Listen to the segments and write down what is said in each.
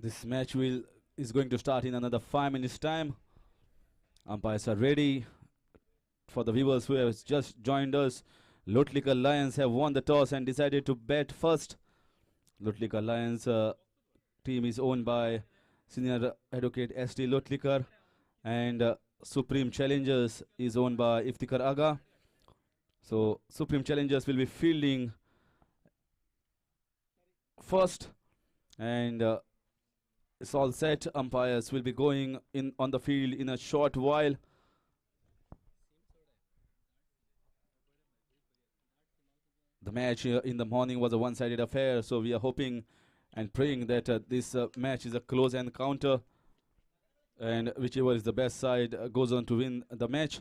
This match is going to start in another 5 minutes time. Umpires are ready. For the viewers who have just joined us, LOTLIKAR Lions have won the toss and decided to bat first. LOTLIKAR Lions team is owned by Senior Advocate S.D. LOTLIKAR, and Supreme Challengers is owned by Iftikhar Aga. So Supreme Challengers will be fielding first, and it's all set. Umpires will be going in on the field in a short while. The match in the morning was a one-sided affair, so we are hoping and praying that this match is a close encounter, and whichever is the best side goes on to win the match.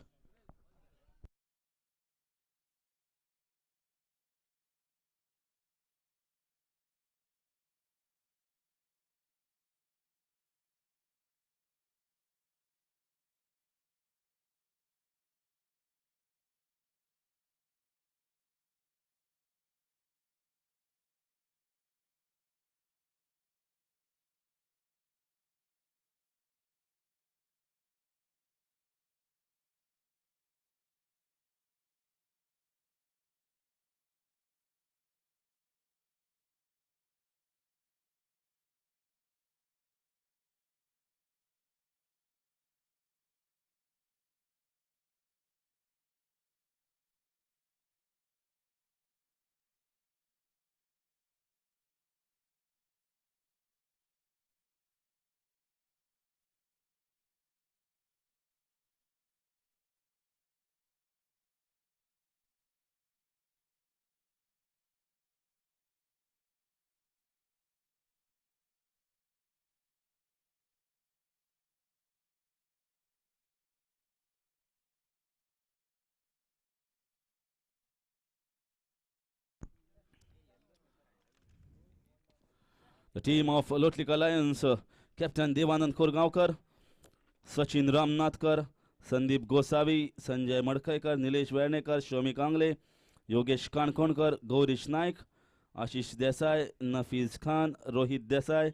The team of LOTLIKAR Lions, Captain Devanand Korgaonkar, Sachin Ramnathkar, Sandeep Gosavi, Sanjay Madkaikar, Nilesh Varnekar, Shomi Kangle, Yogesh Kankonkar, Gaurish Naik, Ashish Desai, Nafiz Khan, Rohit Desai,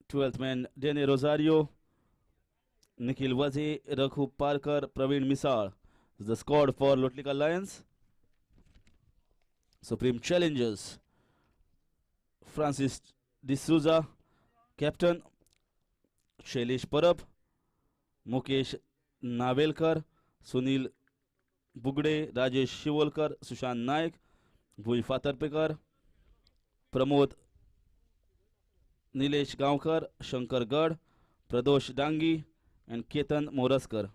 12th man Dene Rosario, Nikhil Wazi, Raghu Parkar, Praveen Misal. The squad for LOTLIKAR Lions. Supreme Challengers, Francis D'Souza, Captain, Shailesh Parab, Mukesh Navelkar, Sunil Bugde, Rajesh Shivolkar, Sushant Naik, Bhuj Fatarpekar, Pramod Nilesh Gaonkar, Shankar Gad, Pradosh Dangi, and Ketan Moraskar.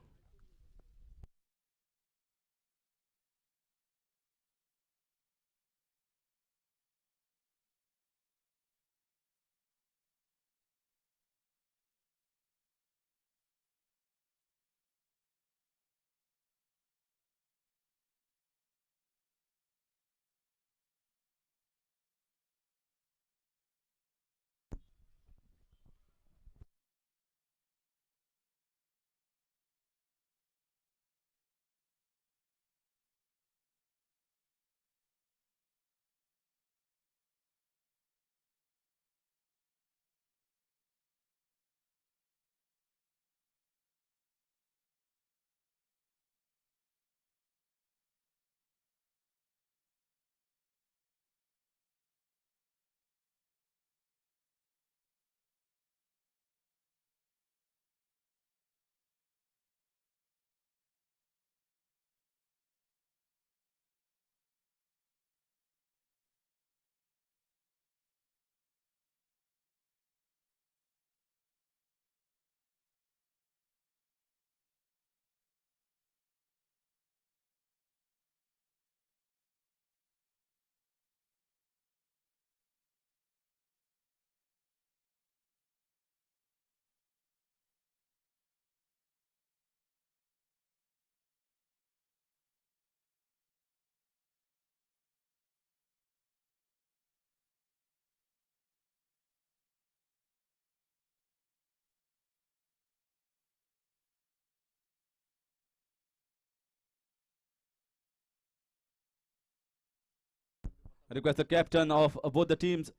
I request the captain of both the teams,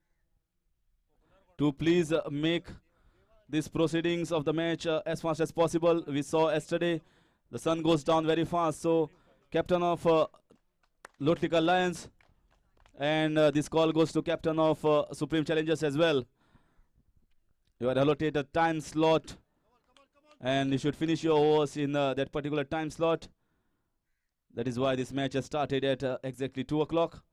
to please make these proceedings of the match as fast as possible. We saw yesterday the sun goes down very fast. So captain of LOTLIKAR Lions, and this call goes to captain of Supreme Challengers as well. You are allocated a time slot and you should finish your overs in that particular time slot. That is why this match has started at exactly 2 o'clock.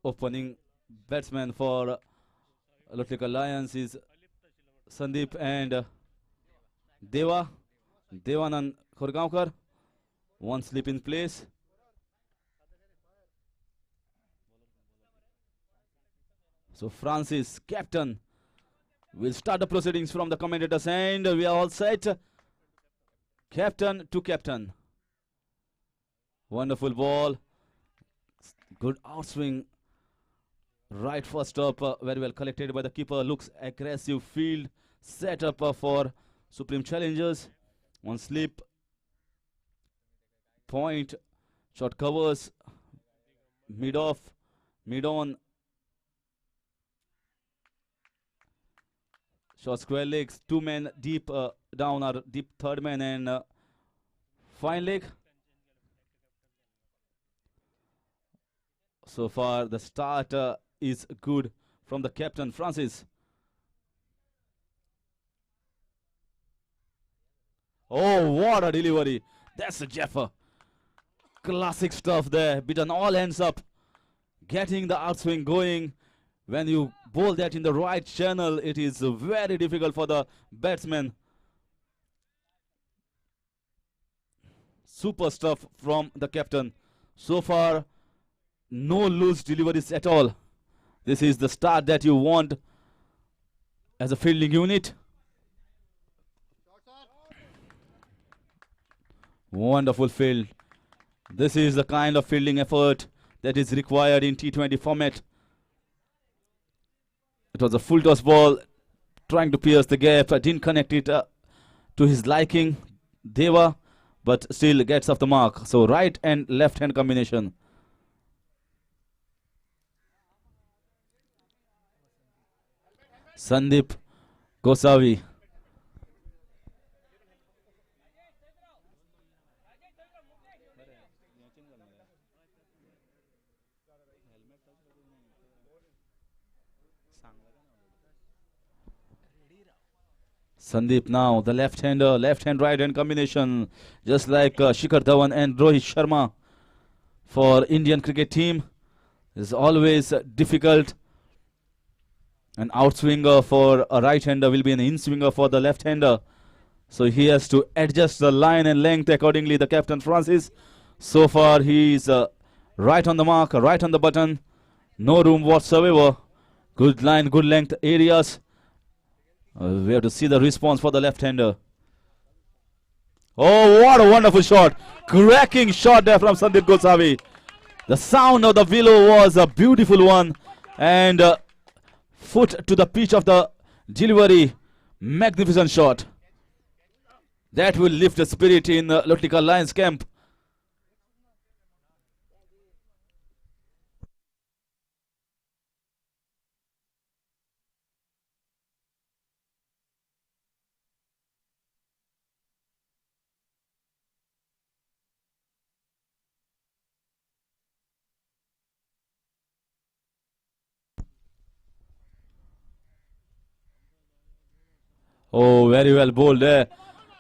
Opening batsman for LOTLIKAR Lions is Sandeep and Devanand Khorgaonkar. One slip in place. So Francis, captain, will start the proceedings from the commentator's end. We are all set. Captain to captain. Wonderful ball. Good outswing. Right first up, very well collected by the keeper. Looks aggressive field set up for Supreme Challengers. One slip. Point. Shot covers. Mid off. Mid on. Short square legs. 2 men deep down, or deep third man, and fine leg. So far the start is good from the captain Francis. Oh, what a delivery. That's a Jaffer. Classic stuff there. Beaten all hands up. Getting the outswing going. When you bowl that in the right channel, it is very difficult for the batsman. Super stuff from the captain. So far, no loose deliveries at all. This is the start that you want as a fielding unit. Wonderful field. This is the kind of fielding effort that is required in T20 format. It was a full toss ball trying to pierce the gap. I didn't connect it to his liking, Deva, but still gets off the mark. So right and left hand combination. Sandeep Gosavi. Sandeep now, the left-hander, left-hand, right-hand combination, just like Shikhar Dhawan and Rohit Sharma for Indian cricket team. Is always difficult. An outswinger for a right-hander will be an in-swinger for the left-hander. So he has to adjust the line and length accordingly, the captain Francis. So far he is right on the mark, right on the button. No room whatsoever. Good line, good length areas. We have to see the response for the left-hander. Oh, what a wonderful shot. Cracking shot there from Sandeep Gosavi. The sound of the willow was a beautiful one. And foot to the pitch of the delivery. Magnificent shot. That will lift the spirit in LOTLIKAR Lions camp. Oh, very well bowled there.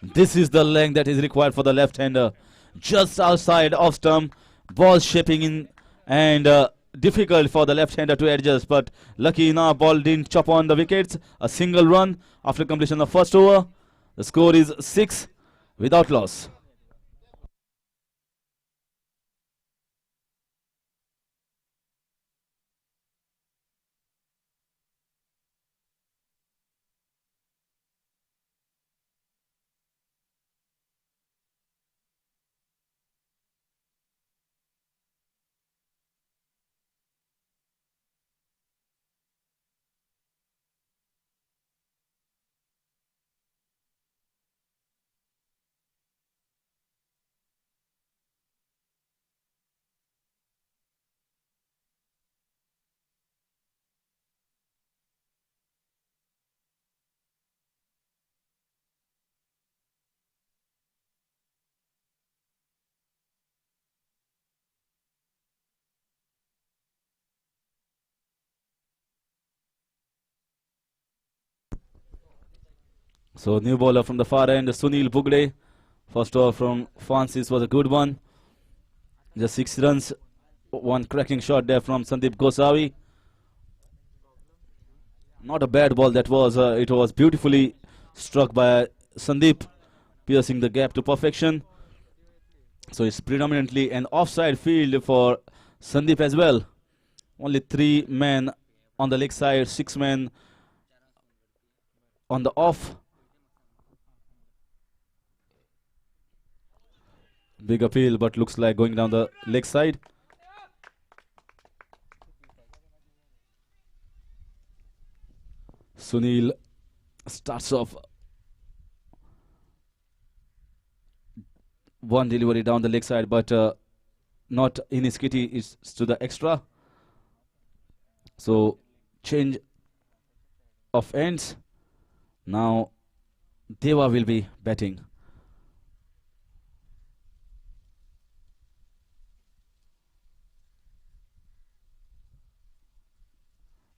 This is the length that is required for the left-hander. Just outside off stump, ball shaping in and difficult for the left-hander to adjust. But lucky enough, ball didn't chop on the wickets. A single run after completion of first over. The score is 6 without loss. So new bowler from the far end, Sunil Bugde. First over from Francis was a good one. Just 6 runs. One cracking shot there from Sandeep Gosavi. Not a bad ball that was. It was beautifully struck by Sandeep, piercing the gap to perfection. So it's predominantly an offside field for Sandeep as well. Only 3 men on the leg side, 6 men on the off. Big appeal, but looks like going down the leg side. Sunil starts off one delivery down the leg side, but not in his kitty, is to the extra. So change of ends. Now Deva will be batting.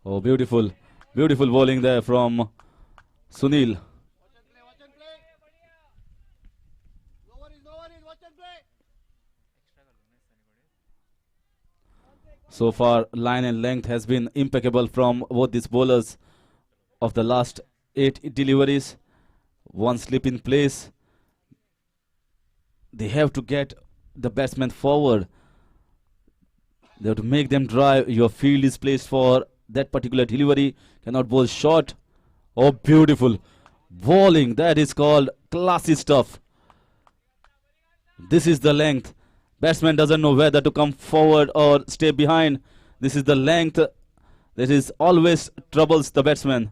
Oh, beautiful, beautiful bowling there from Sunil. So far, line and length has been impeccable from both these bowlers of the last 8 deliveries. One slip in place. They have to get the batsman forward. They have to make them drive. Your field is placed for that particular delivery. Cannot bowl short. Oh, beautiful bowling. That is called classy stuff. This is the length. Batsman doesn't know whether to come forward or stay behind. This is the length that is always troubles the batsman.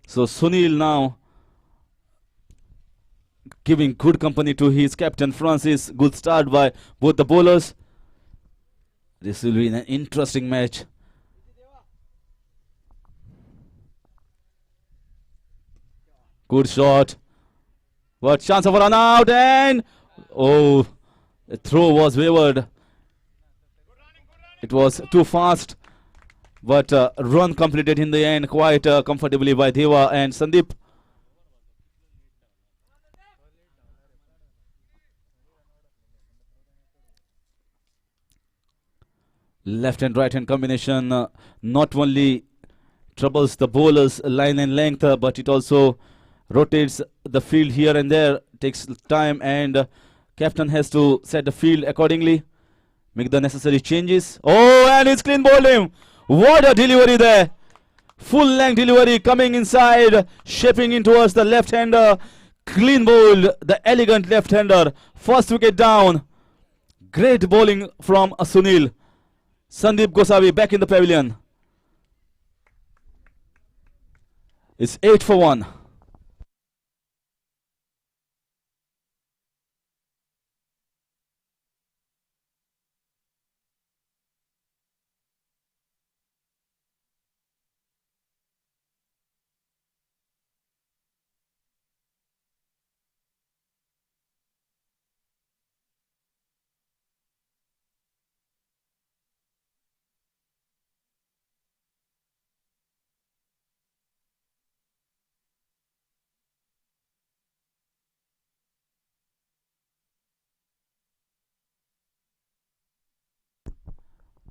So Sunil now giving good company to his captain Francis. Good start by both the bowlers. This will be an interesting match. Good shot. What chance of a run out, and oh, the throw was wavered. It was too fast, but run completed in the end quite comfortably by Deva and Sandeep. Left and right hand combination not only troubles the bowlers line and length, but it also rotates the field here and there, takes time, and captain has to set the field accordingly, make the necessary changes. Oh, and it's clean bowled him. What a delivery there. Full length delivery coming inside, shaping in towards the left hander. Clean bowled the elegant left hander. First wicket down. Great bowling from Sunil. Sandeep Gosavi back in the pavilion. It's 8 for 1.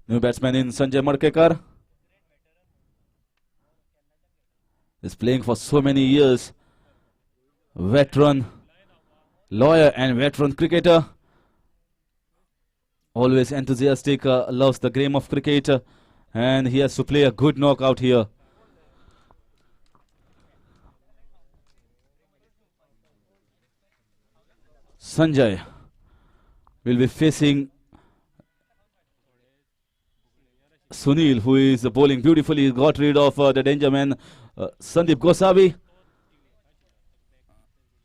New batsman in Sanjay Madkekar. Is playing for so many years. Veteran lawyer and veteran cricketer. Always enthusiastic, loves the game of cricket, and he has to play a good knockout here. Sanjay will be facing Sunil, who is bowling beautifully. He got rid of the danger man, Sandeep Gosavi.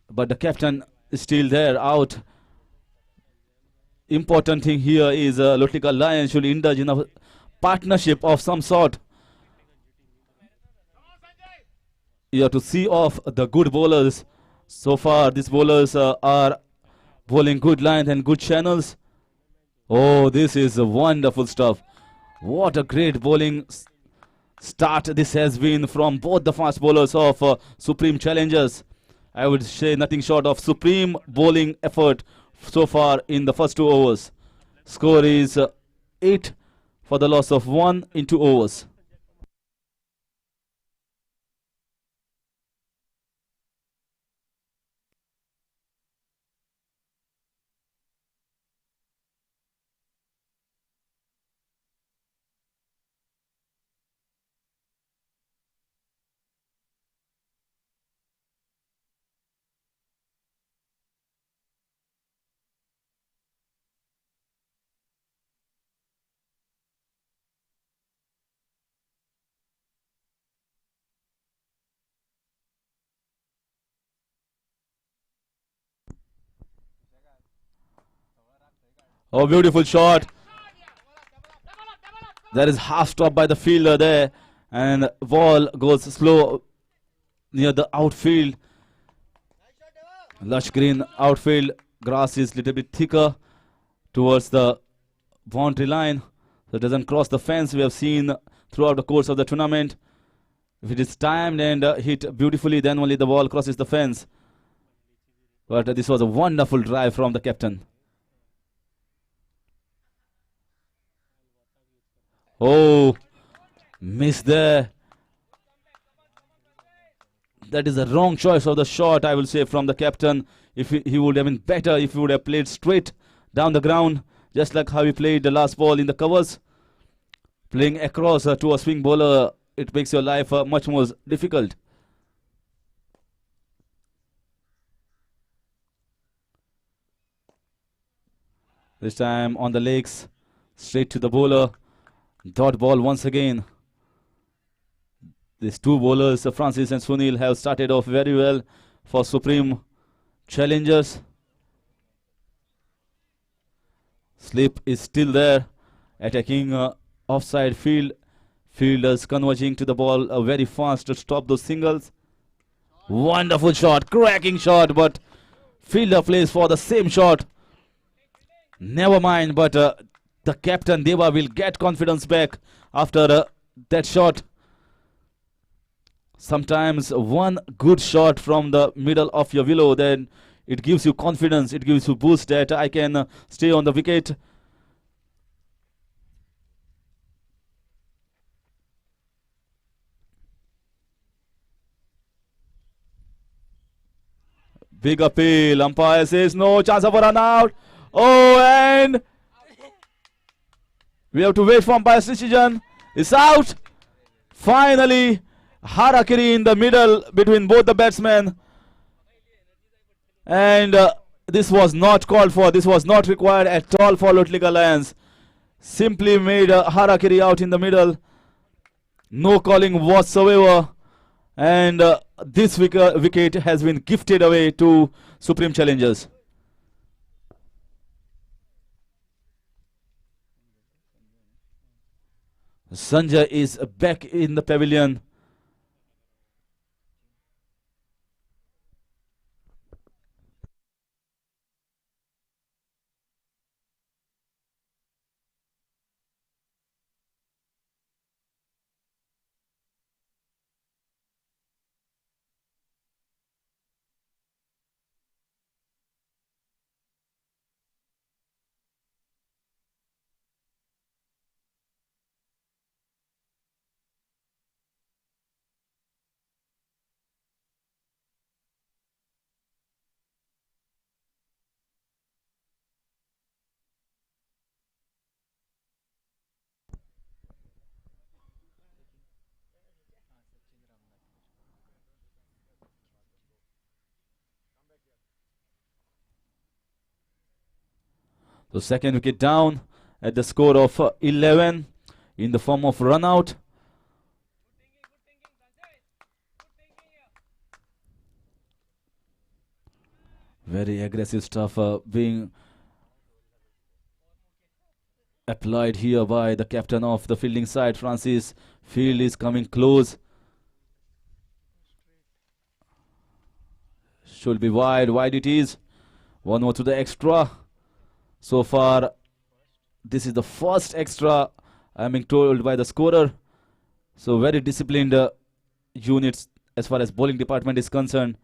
But the captain is still there, out. Important thing here is LOTLIKAR Lions should indulge in a partnership of some sort. You have to see off the good bowlers. So far, these bowlers are bowling good lines and good channels. Oh, this is wonderful stuff. What a great bowling start this has been from both the fast bowlers of Supreme Challengers. I would say nothing short of supreme bowling effort so far in the first 2 overs. Score is 8 for the loss of 1 in 2 overs. Oh, beautiful shot. That is half stopped by the fielder there. And ball goes slow near the outfield. Lush green outfield. Grass is little bit thicker towards the boundary line. So it doesn't cross the fence. We have seen throughout the course of the tournament. If it is timed and hit beautifully, then only the ball crosses the fence. But this was a wonderful drive from the captain. Oh, miss there. That is a wrong choice of the shot, I will say, from the captain. If he would have been better if he would have played straight down the ground, just like how he played the last ball in the covers. Playing across to a swing bowler, it makes your life much more difficult. This time on the legs, straight to the bowler. Dot ball once again. These 2 bowlers, Francis and Sunil, have started off very well for Supreme Challengers. Slip is still there, attacking offside field. Fielders converging to the ball very fast to stop those singles. Wonderful shot, cracking shot, but fielder plays for the same shot. Never mind, but the captain Deva will get confidence back after that shot. Sometimes one good shot from the middle of your willow, then it gives you confidence, it gives you boost that I can stay on the wicket. Big appeal, umpire says no, chance of a run out. Oh, and we have to wait for umpire's decision. It's out. Finally, Harakiri in the middle between both the batsmen. And this was not called for. This was not required at all for LOTLIKAR Lions. Simply made Harakiri out in the middle. No calling whatsoever. And this wicket has been gifted away to Supreme Challengers. Sanjay is back in the pavilion. So second wicket down at the score of 11 in the form of run out. Very aggressive stuff being applied here by the captain of the fielding side, Francis. Field is coming close. Should be wide. Wide it is. One more to the extra. So far, this is the first extra, I'm being told by the scorer. So very disciplined units as far as bowling department is concerned.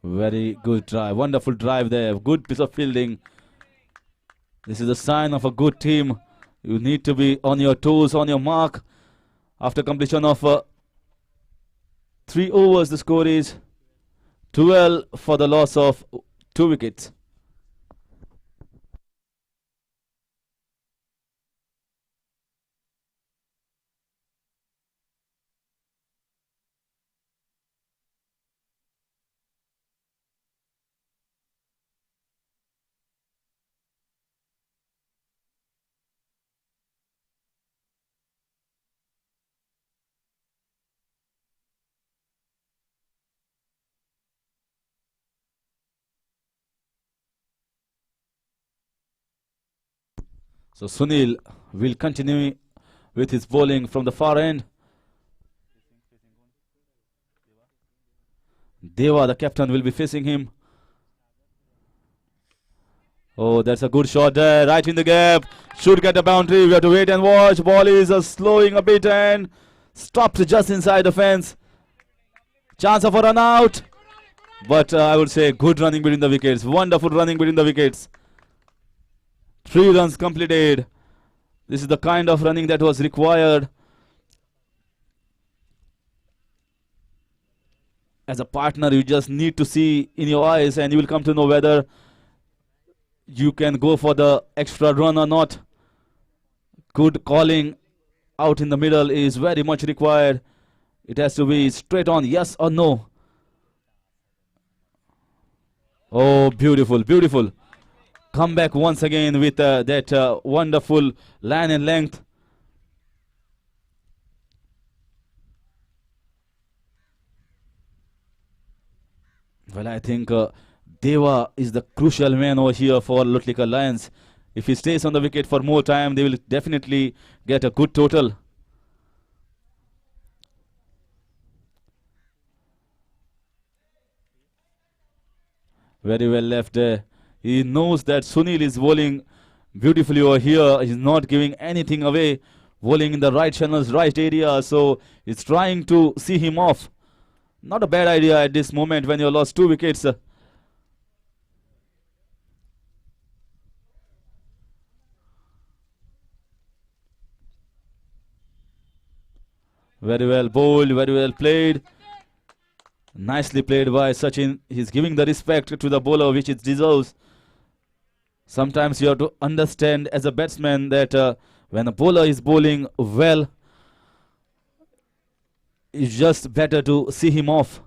Very good drive. Wonderful drive there. Good piece of fielding. This is a sign of a good team. You need to be on your toes, on your mark. After completion of 3 overs, the score is 12 for the loss of 2 wickets. So Sunil will continue with his bowling from the far end. Deva, the captain, will be facing him. Oh, that's a good shot there, right in the gap. Should get a boundary. We have to wait and watch. Ball is slowing a bit and stopped just inside the fence. Chance of a run out. But I would say good running between the wickets. Wonderful running between the wickets. 3 runs completed. This is the kind of running that was required. As a partner, you just need to see in your eyes and you will come to know whether you can go for the extra run or not. Good calling out in the middle is very much required. It has to be straight on, yes or no. Oh, beautiful, beautiful. Come back once again with that wonderful line and length. Well, I think Deva is the crucial man over here for LOTLIKAR Lions. If he stays on the wicket for more time, they will definitely get a good total. Very well left there. He knows that Sunil is bowling beautifully over here. He's not giving anything away. Bowling in the right channels, right area. So he's trying to see him off. Not a bad idea at this moment when you lost 2 wickets. Very well bowled, very well played. Nicely played by Sachin. He's giving the respect to the bowler which it deserves. Sometimes you have to understand as a batsman that when a bowler is bowling well, it's just better to see him off.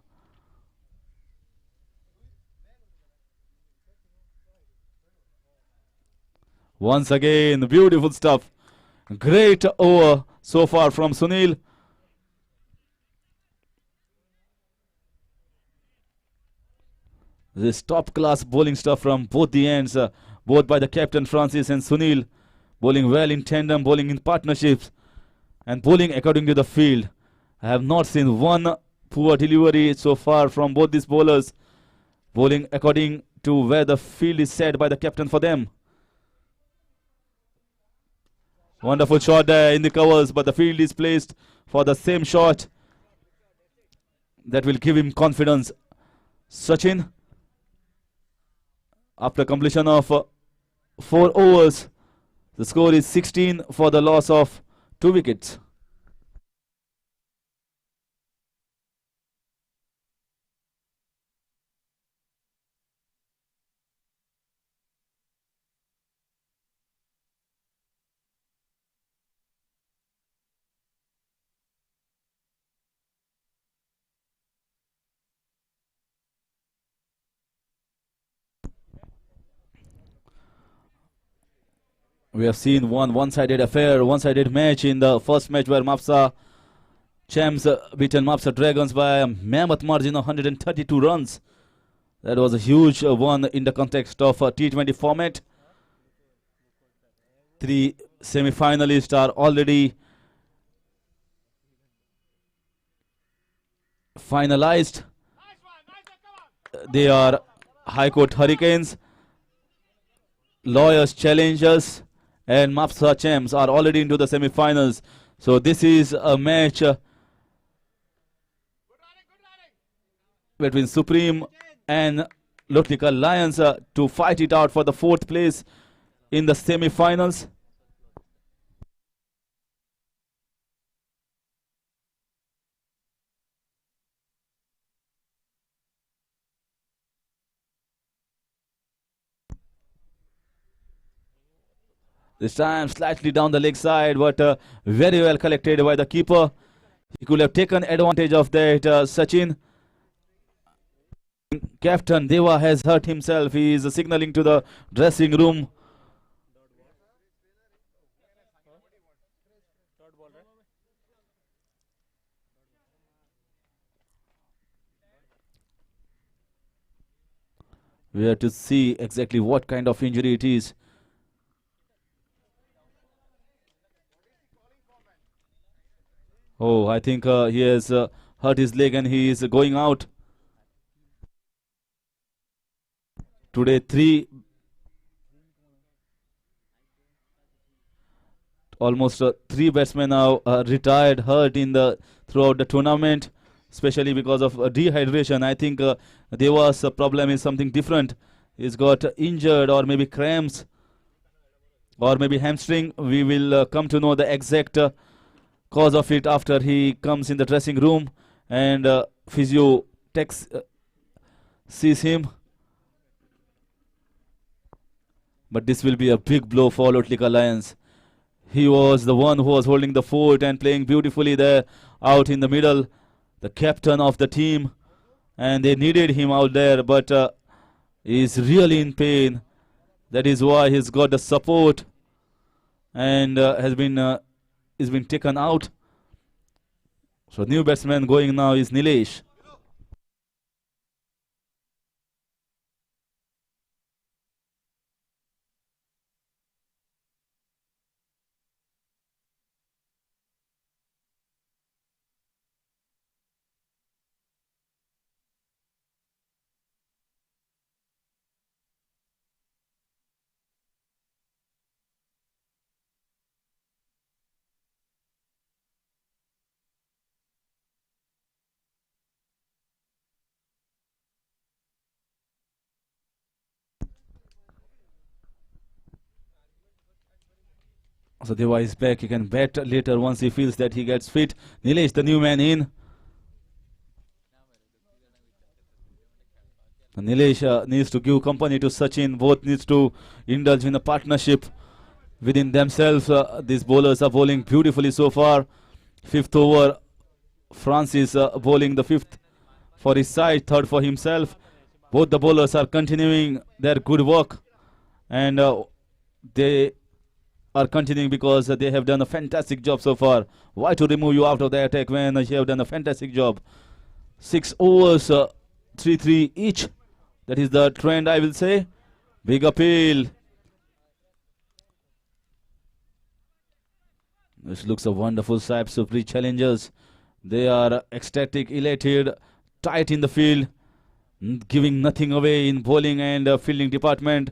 Once again, beautiful stuff. Great over so far from Sunil. This top class bowling stuff from both the ends, both by the captain Francis and Sunil. Bowling well in tandem, bowling in partnerships, and bowling according to the field. I have not seen one poor delivery so far from both these bowlers. Bowling according to where the field is set by the captain for them. Wonderful shot there in the covers, but the field is placed for the same shot. That will give him confidence. Sachin, after completion of 4 overs, the score is 16 for the loss of 2 wickets. We have seen one-sided affair, one-sided match in the first match where Mapsa Champs beaten Mapsa Dragons by a mammoth margin of 132 runs. That was a huge one in the context of a T20 format. 3 semi-finalists are already finalized. They are High Court Hurricanes, Lawyers Challengers, and Mapsa Champs are already into the semi-finals. So this is a match between Supreme and LOTLIKAR Lions to fight it out for the 4th place in the semi-finals. This time slightly down the leg side, but very well collected by the keeper. He could have taken advantage of that. Sachin, Captain Deva has hurt himself. He is signaling to the dressing room. We have to see exactly what kind of injury it is. Oh, I think he has hurt his leg and he is going out. Today, almost 3 batsmen are retired, hurt throughout the tournament, especially because of dehydration. I think Deva's problem is something different. He's got injured or maybe cramps or maybe hamstring. We will come to know the exact cause of it after he comes in the dressing room and physio sees him. But this will be a big blow for LOTLIKAR Lions. He was the one who was holding the fort and playing beautifully there out in the middle, the captain of the team, and they needed him out there, but he's really in pain. That is why he's got the support and has been taken out. So new batsman going now is Nilesh. So Deva is back. He can bat later once he feels that he gets fit. Nilesh, the new man in. Nilesh needs to give company to Sachin. Both needs to indulge in a partnership within themselves. These bowlers are bowling beautifully so far. 5th over, Francis bowling the 5th for his side, 3rd for himself. Both the bowlers are continuing their good work, and they are continuing because they have done a fantastic job so far. Why to remove you out of the attack when you have done a fantastic job? 6 overs, 3-3 each. That is the trend, I will say. Big appeal. This looks a wonderful side. Supreme Challengers. They are ecstatic, elated, tight in the field, giving nothing away in bowling and fielding department,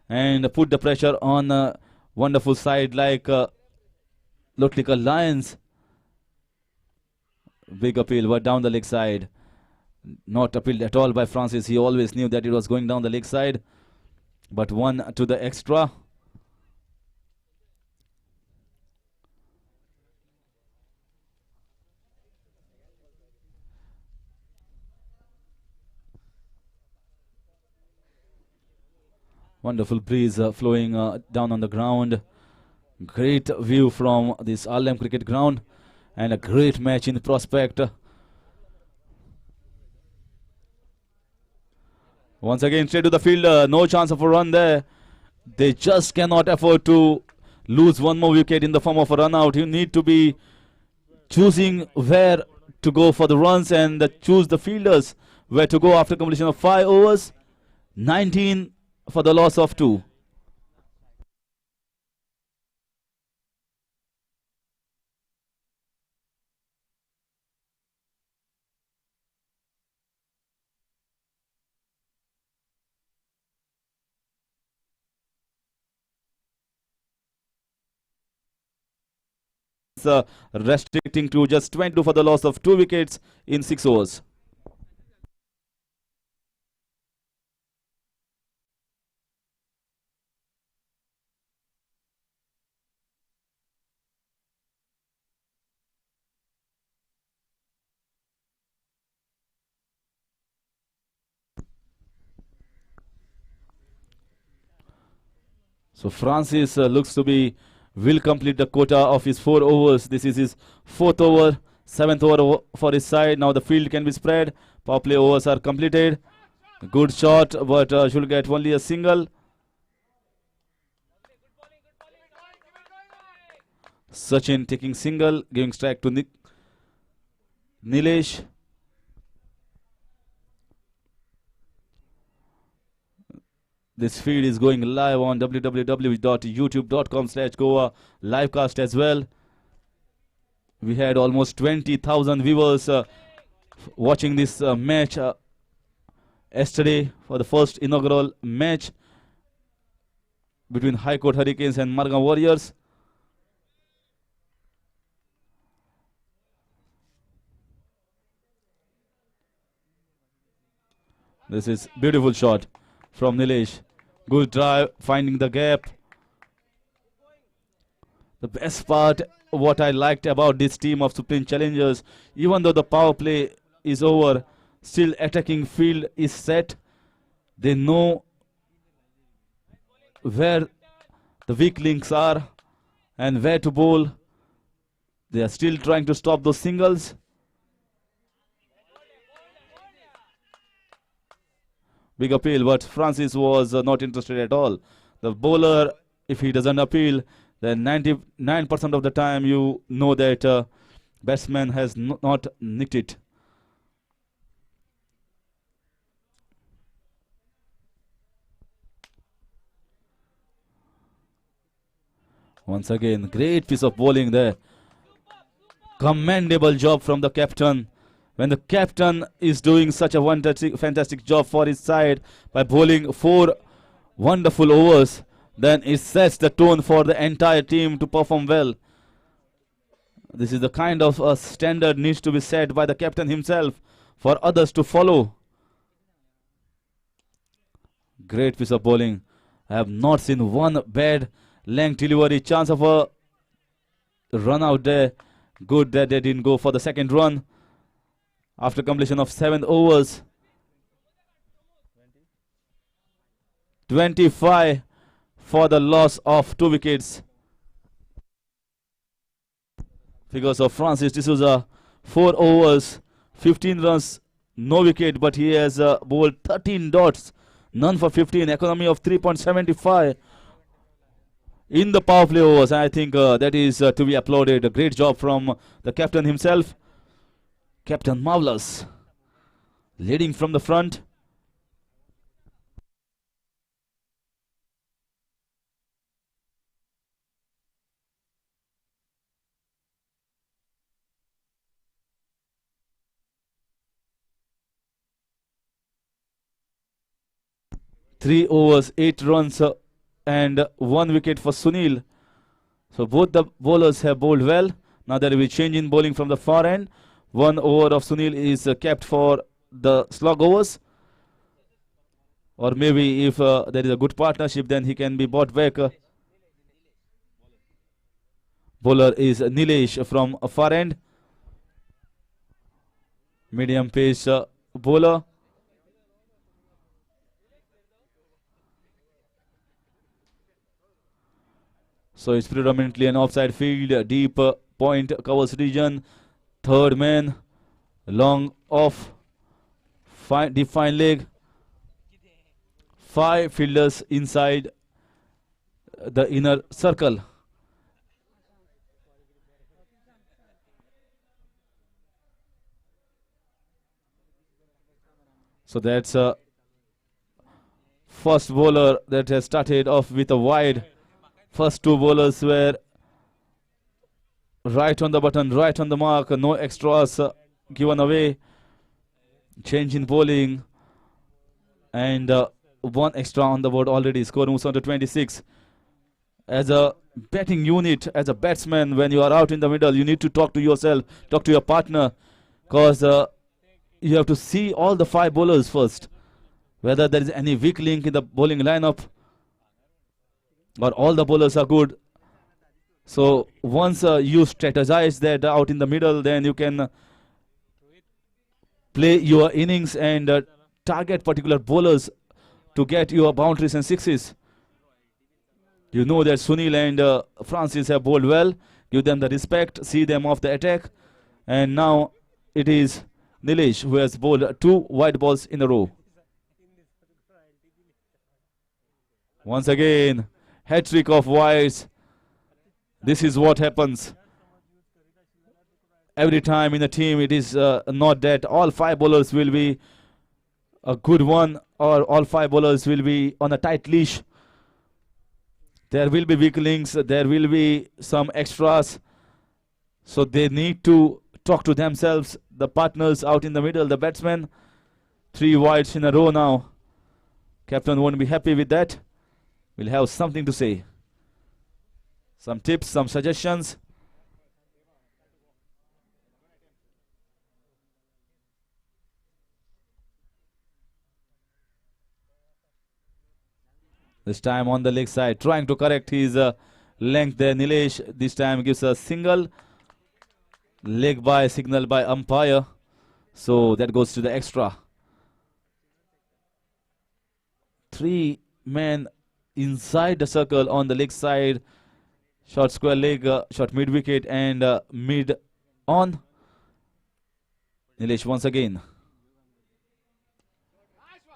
and put the pressure on a wonderful side like LOTLIKAR Lions. Big appeal, but down the leg side. Not appealed at all by Francis. He always knew that it was going down the leg side, but 1 to the extra. Wonderful breeze flowing down on the ground. Great view from this Alem cricket ground, and a great match in prospect. Once again straight to the field, no chance of a run there. They just cannot afford to lose one more wicket in the form of a run out, you need to be choosing where to go for the runs and choose the fielders where to go after completion of 5 overs. 19 for the loss of 2. Restricting to just 22 for the loss of 2 wickets in 6 overs. So Francis looks to be will complete the quota of his 4 overs. This is his 4th over, 7th over for his side. Now the field can be spread. Power play overs are completed. Good shot, but should get only a single. Sachin taking single, giving strike to Nilesh. This feed is going live on www.youtube.com/Goa livecast as well. We had almost 20,000 viewers watching this match yesterday for the first inaugural match between High Court Hurricanes and Margam Warriors. This is beautiful shot from Nilesh. Good drive, finding the gap. The best part, what I liked about this team of Supreme Challengers, even though the power play is over, still attacking field is set. They know where the weak links are and where to bowl. They are still trying to stop those singles. Big appeal, but Francis was not interested at all. The bowler, if he doesn't appeal, then 99% of the time you know that batsman has not nicked it. Once again, great piece of bowling there. Commendable job from the captain. When the captain is doing such a fantastic job for his side by bowling 4 wonderful overs, then it sets the tone for the entire team to perform well. This is the kind of standard needs to be set by the captain himself for others to follow. Great piece of bowling. I have not seen one bad length delivery. Chance of a run out there. Good that they didn't go for the second run after completion of 7 overs. 25 for the loss of 2 wickets. Figures of Francis D'Souza, 4 overs, 15 runs, no wicket, but he has bowled 13 dots, none for 15, economy of 3.75 in the power play overs. I think that is to be applauded. A great job from the captain himself. Captain Marvelous, leading from the front. Three overs, 8 runs and 1 wicket for Sunil. So both the bowlers have bowled well. Now there will be change in bowling from the far end. 1 over of Sunil is kept for the slog overs. Or maybe if there is a good partnership, then he can be brought back. Bowler is Nilesh from far end. Medium pace bowler. So it's predominantly an offside field, deep point covers region. Third man, long off, deep fine leg. 5 fielders inside the inner circle. So that's a first bowler that has started off with a wide. First two bowlers were right on the button, right on the mark, no extras given away. Change in bowling and one extra on the board already. Score moves on to 26. As a batting unit, as a batsman, when you are out in the middle, you need to talk to yourself, talk to your partner, because you have to see all the five bowlers first, whether there is any weak link in the bowling lineup or all the bowlers are good. So once you strategize that out in the middle, then you can play your innings and target particular bowlers to get your boundaries and sixes. You know that Sunil and Francis have bowled well. Give them the respect, see them off the attack. And now it is Nilesh who has bowled two white balls in a row. Once again, hat-trick of whites. This is what happens every time in a team. It is not that all five bowlers will be a good one or all five bowlers will be on a tight leash. There will be weak links, there will be some extras. So they need to talk to themselves, the partners out in the middle, the batsmen. Three wides in a row now. Captain won't be happy with that. We'll have something to say. Some tips, some suggestions. This time on the leg side, trying to correct his length there. Nilesh this time gives a single. Leg by, signal by umpire. So that goes to the extra. Three men inside the circle on the leg side. Short square leg, short mid wicket and mid on. Nilesh once again.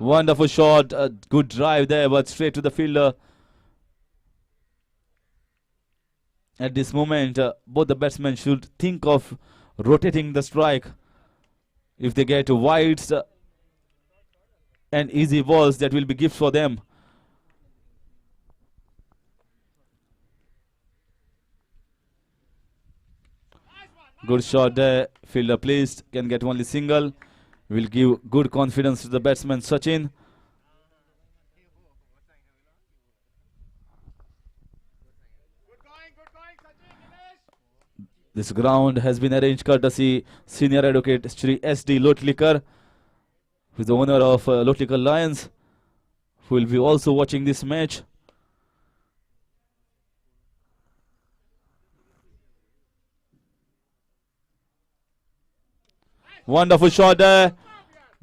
Wonderful shot, good drive there, but straight to the fielder. At this moment, both the batsmen should think of rotating the strike. If they get wides and easy balls, that will be gift for them. Good shot there, fielder placed, can get only single. Will give good confidence to the batsman Sachin. This ground has been arranged courtesy Senior Advocate Shri S.D. LOTLIKAR, who is the owner of LOTLIKAR Lions, who will be also watching this match. Wonderful shot there,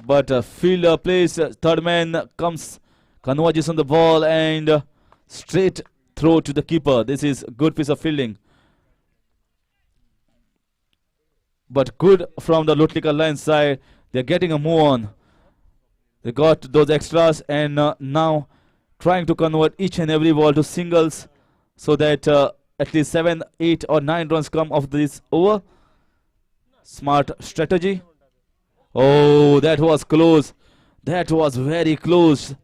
but fielder plays, third man comes, converges on the ball and straight throw to the keeper. This is a good piece of fielding. But good from the LOTLIKAR Lions side. They're getting a move on. They got those extras and now trying to convert each and every ball to singles so that at least 7, 8 or 9 runs come off this over. Smart strategy. Oh, that was close. That was very close.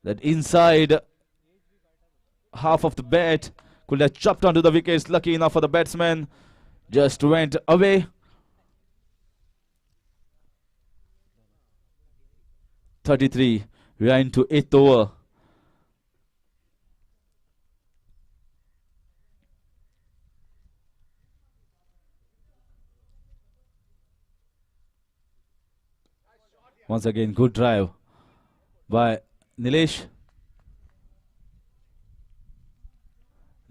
That inside half of the bat could have chopped onto the wickets. Lucky enough for the batsman. Just went away. 33. We are into 8th over. Once again, good drive by Nilesh.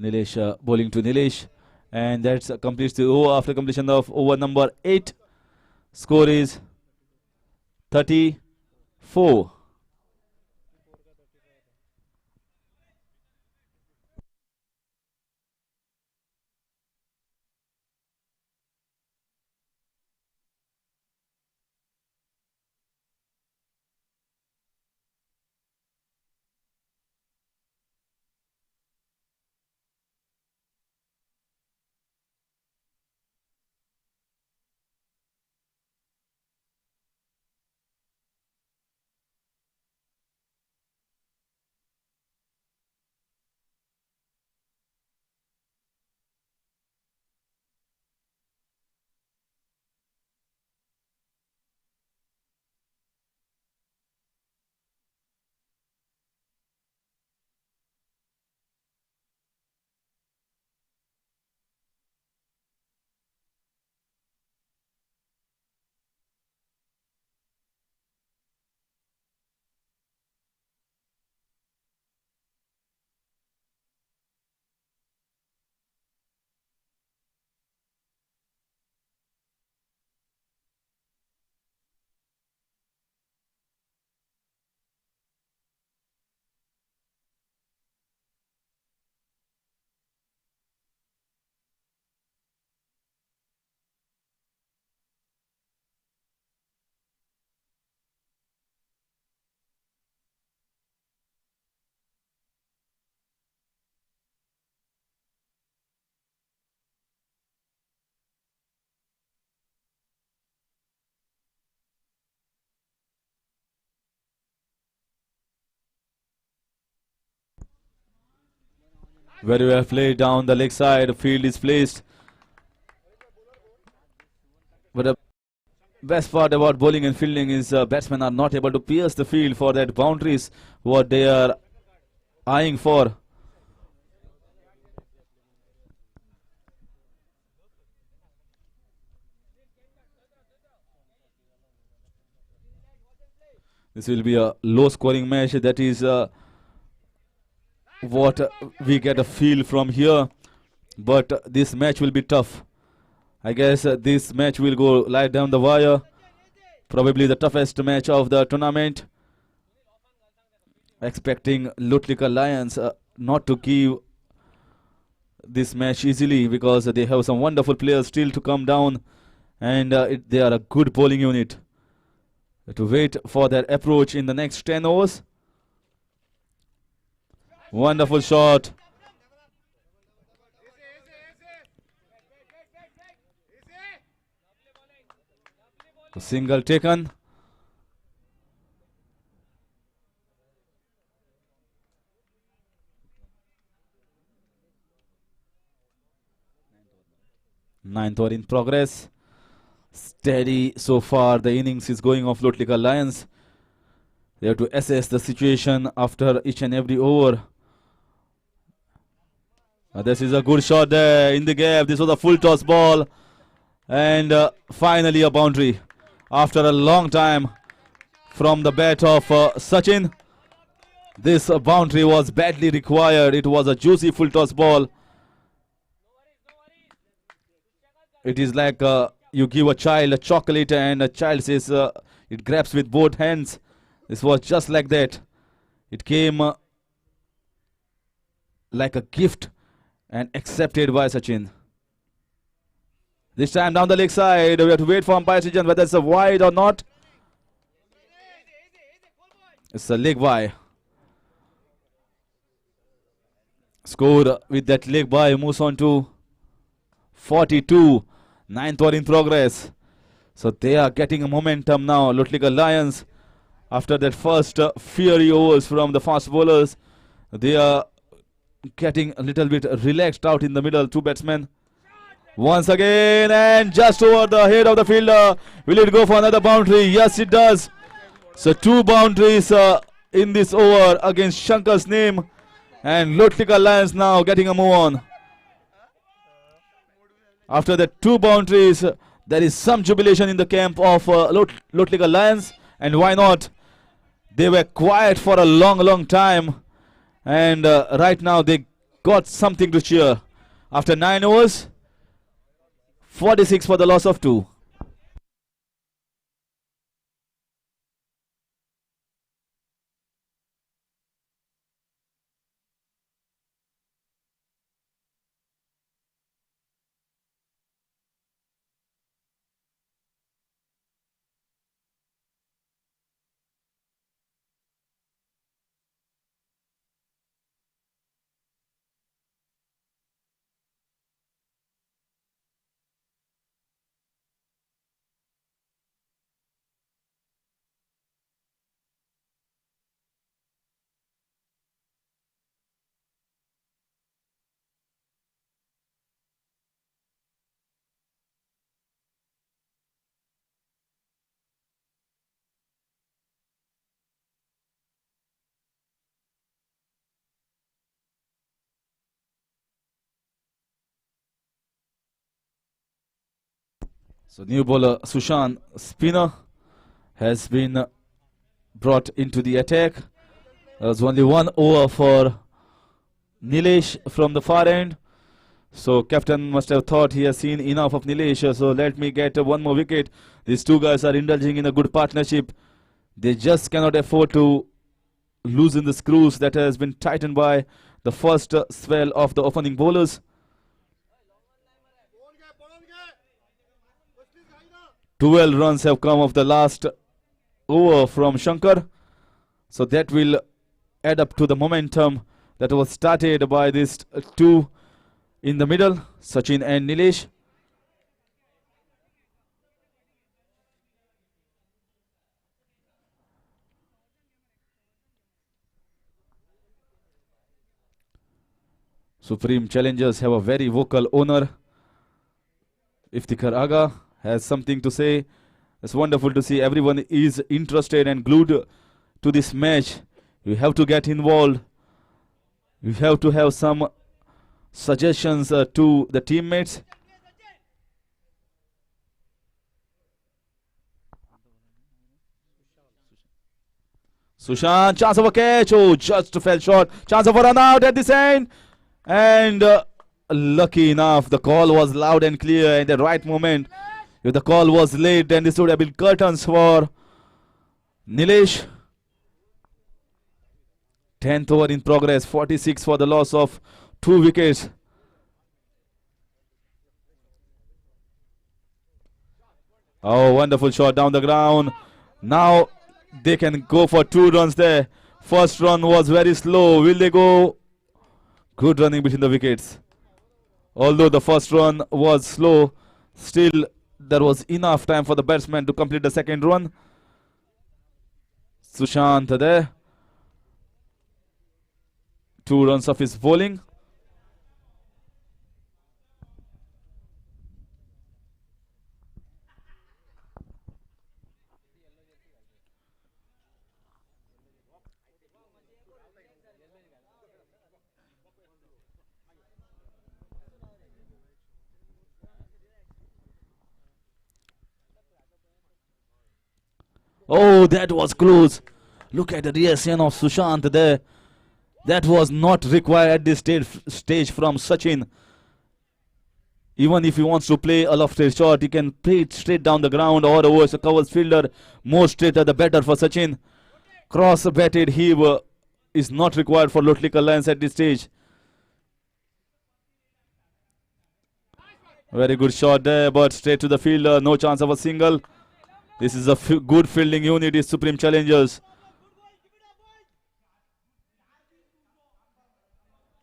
Nilesh bowling to Nilesh. And that completes the over after completion of over number 8. Score is 34. Very well played down the leg side. Field is placed. But the best part about bowling and fielding is batsmen are not able to pierce the field for that boundaries what they are eyeing for. This will be a low scoring match. That is what we get a feel from here. But this match will be tough. I guess this match will go live down the wire. Probably the toughest match of the tournament. Expecting LOTLIKAR Lions not to give this match easily because they have some wonderful players still to come down, and they are a good bowling unit. To wait for their approach in the next 10 overs. Wonderful shot. A single taken. Ninth over in progress. Steady so far. The innings is going off LOTLIKAR Lions. They have to assess the situation after each and every over. This is a good shot there in the gap. This was a full toss ball. And finally a boundary. After a long time from the bat of Sachin. This boundary was badly required. It was a juicy full toss ball. It is like you give a child a chocolate and a child says it grabs with both hands. This was just like that. It came like a gift and accepted by Sachin. This time down the leg side, we have to wait for umpire's decision whether it's a wide or not. It's a leg by. Score with that leg by moves on to 42. Ninth over in progress. So they are getting a momentum now. LOTLIKAR Lions, after that first fiery overs from the fast bowlers, they are getting a little bit relaxed out in the middle. Two batsmen. Once again, and just over the head of the fielder. Will it go for another boundary? Yes, it does. So two boundaries in this over against Shankar's name. And LOTLIKAR Lions now getting a move on. After the two boundaries, there is some jubilation in the camp of LOTLIKAR Lions. And why not? They were quiet for a long time. And right now they got something to cheer. After 9 overs, 46 for the loss of 2. So new bowler Sushant, spinner, has been brought into the attack. There was only 1 over for Nilesh from the far end. So captain must have thought he has seen enough of Nilesh. So let me get one more wicket. These two guys are indulging in a good partnership. They just cannot afford to loosen the screws that has been tightened by the first swell of the opening bowlers. 12 runs have come off the last over from Shankar. So that will add up to the momentum that was started by these two in the middle, Sachin and Nilesh. Supreme Challengers have a very vocal owner. Iftikhar Aga has something to say. It's wonderful to see everyone is interested and glued to this match. You have to get involved. You have to have some suggestions to the teammates. Sushant, chance of a catch. Oh, just fell short. Chance of a run out at this end. And lucky enough, the call was loud and clear in the right moment. If the call was late, then this would have been curtains for Nilesh. 10th over in progress. 46 for the loss of 2 wickets. Oh, wonderful shot down the ground. Now they can go for 2 runs there. First run was very slow. Will they go? Good running between the wickets. Although the first run was slow, still there was enough time for the batsman to complete the second run. Sushant there. 2 runs of his bowling. Oh, that was close. Look at the reaction of Sushant there. That was not required at this stage from Sachin. Even if he wants to play a lofted shot, he can play it straight down the ground or over a covers fielder. More straighter the better for Sachin. Cross-batted heave is not required for LOTLIKAR Lions at this stage. Very good shot there, but straight to the fielder. No chance of a single. This is a good fielding unit, is Supreme Challengers.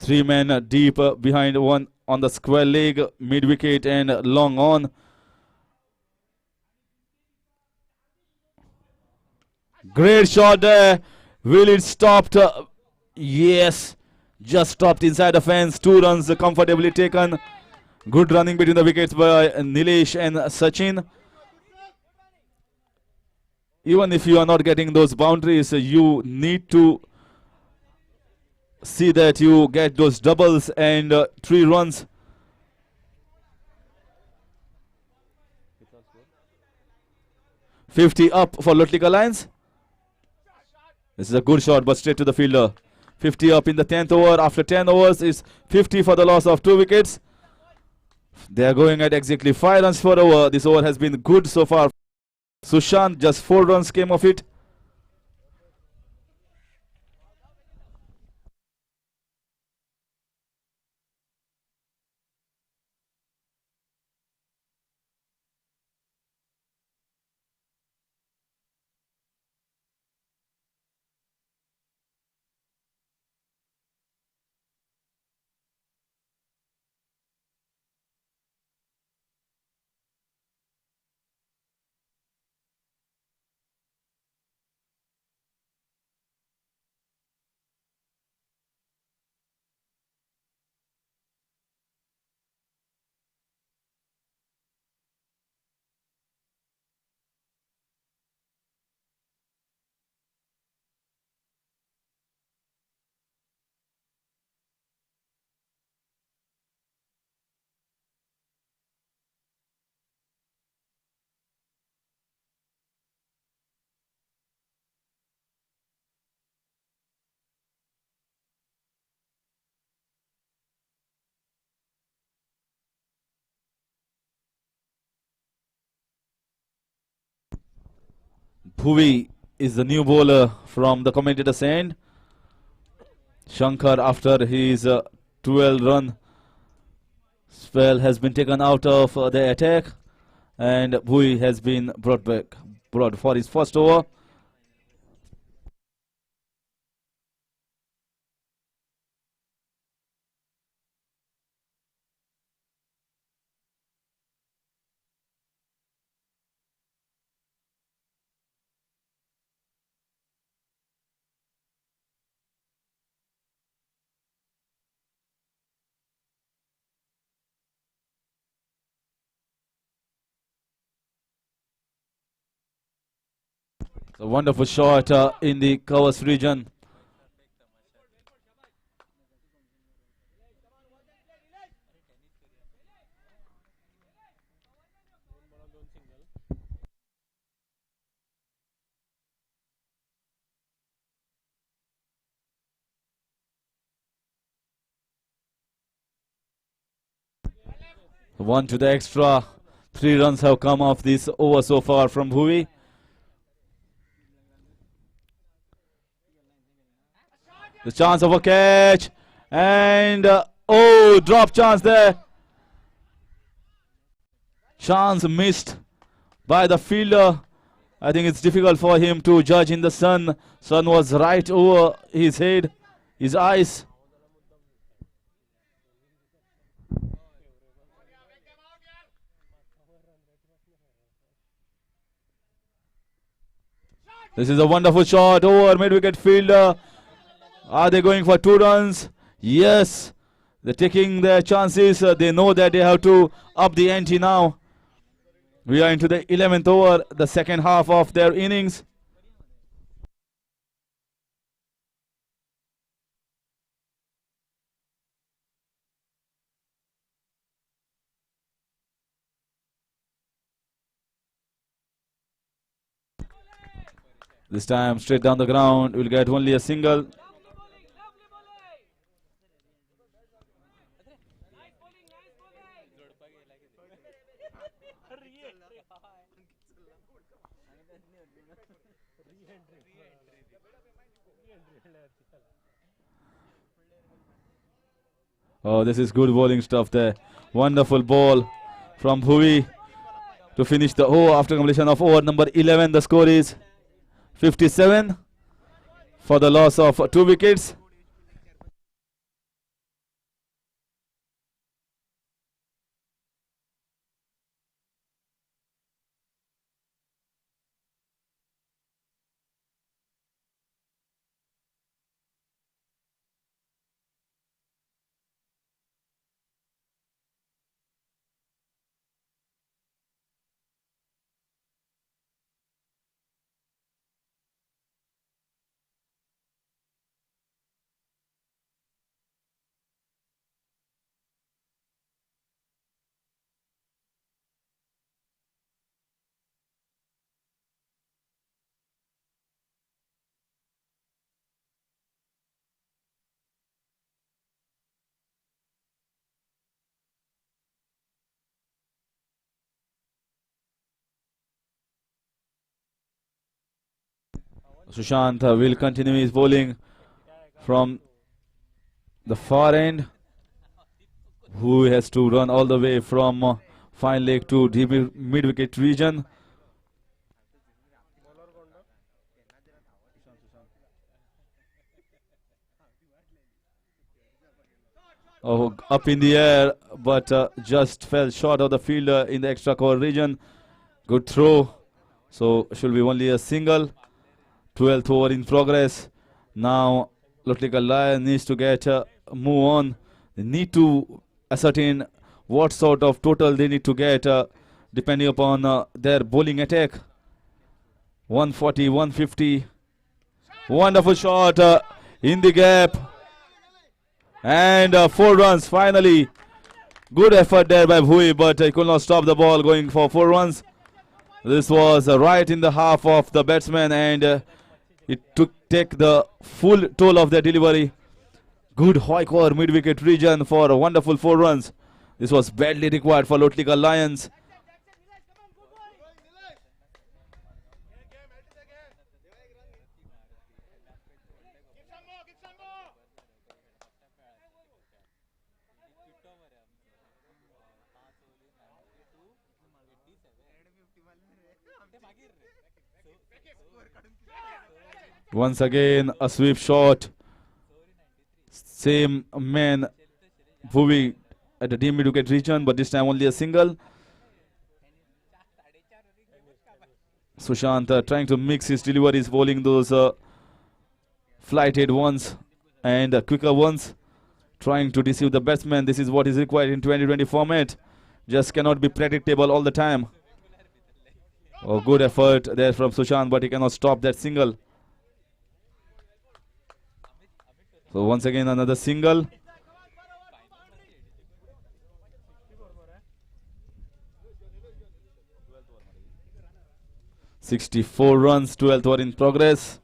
3 men deep behind one on the square leg, mid wicket and long on. Great shot there. Will it stop? Yes. Just stopped inside the fence. 2 runs comfortably taken. Good running between the wickets by Nilesh and Sachin. Even if you are not getting those boundaries, you need to see that you get those doubles and 3 runs. $50 up for LOTLIKAR Lions. This is a good shot, but straight to the fielder. 50 up in the 10th over. After 10 overs is 50 for the loss of 2 wickets. They are going at exactly 5 runs per over. This over has been good so far. Sushant, just 4 runs came of it. Bhuvi is the new bowler from the commentator's end. Shankar, after his 12-run spell, has been taken out of the attack, and Bhuvi has been brought for his first over. A wonderful shot in the covers region. One to the extra. 3 runs have come off this over so far from Bhuvi. The chance of a catch. And oh, drop chance there. Chance missed by the fielder. I think it's difficult for him to judge in the sun. Sun was right over his head, his eyes. This is a wonderful shot over mid-wicket fielder. Are they going for 2 runs? Yes. They're taking their chances. They know that they have to up the ante now. We are into the 11th over, the second half of their innings. This time straight down the ground. We'll get only a single. Oh, this is good bowling stuff there. Wonderful ball from Bhuvi to finish the over after completion of over number 11. The score is 57 for the loss of 2 wickets. Sushant will continue his bowling from the far end, who has to run all the way from fine leg to deep mid-wicket region. Oh, up in the air, but just fell short of the fielder in the extra cover region. Good throw. So should be only a single. 12th over in progress. Now LOTLIKAR Lions needs to get move on. They need to ascertain what sort of total they need to get depending upon their bowling attack. 140, 150. Wonderful shot in the gap. And 4 runs finally. Good effort there by Bhuvi, but he could not stop the ball going for 4 runs. This was right in the half of the batsman, and it take the full toll of their delivery. Good high cover mid-wicket region for a wonderful 4 runs. This was badly required for LOTLIKAR Lions. Once again, a sweep shot. Same man, Bhuvi, at the deep mid-wicket region, but this time only a single. Sushant trying to mix his deliveries, bowling those flighted ones and quicker ones, trying to deceive the batsman. This is what is required in 2020 format. Just cannot be predictable all the time. Oh, good effort there from Sushant, but he cannot stop that single. So once again another single. "64 runs, 12th over in progress."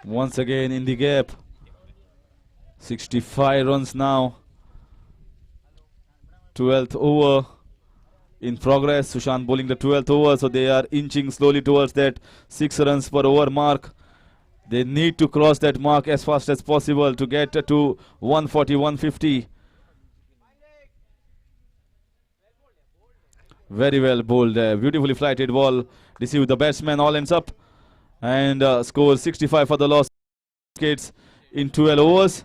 Once again in the gap. 65 runs now. 12th over in progress. Sushant bowling the 12th over, so they are inching slowly towards that 6 runs per over mark. They need to cross that mark as fast as possible to get to 140, 150. Very well bowled. Beautifully flighted ball. Deceived the batsman. All ends up. And scores 65 for the loss. Wickets in 12 overs.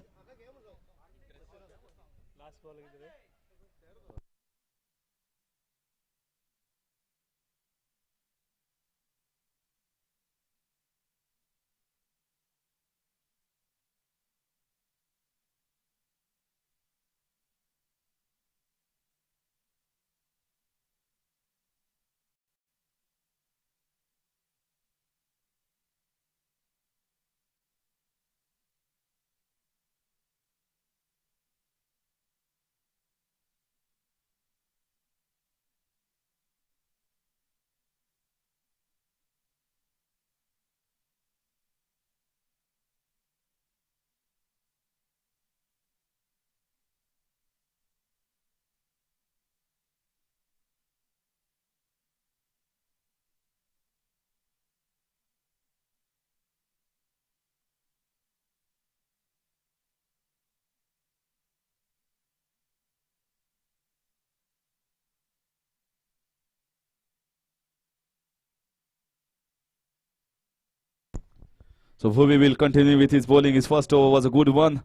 So Bhuvi will continue with his bowling. His first over was a good one,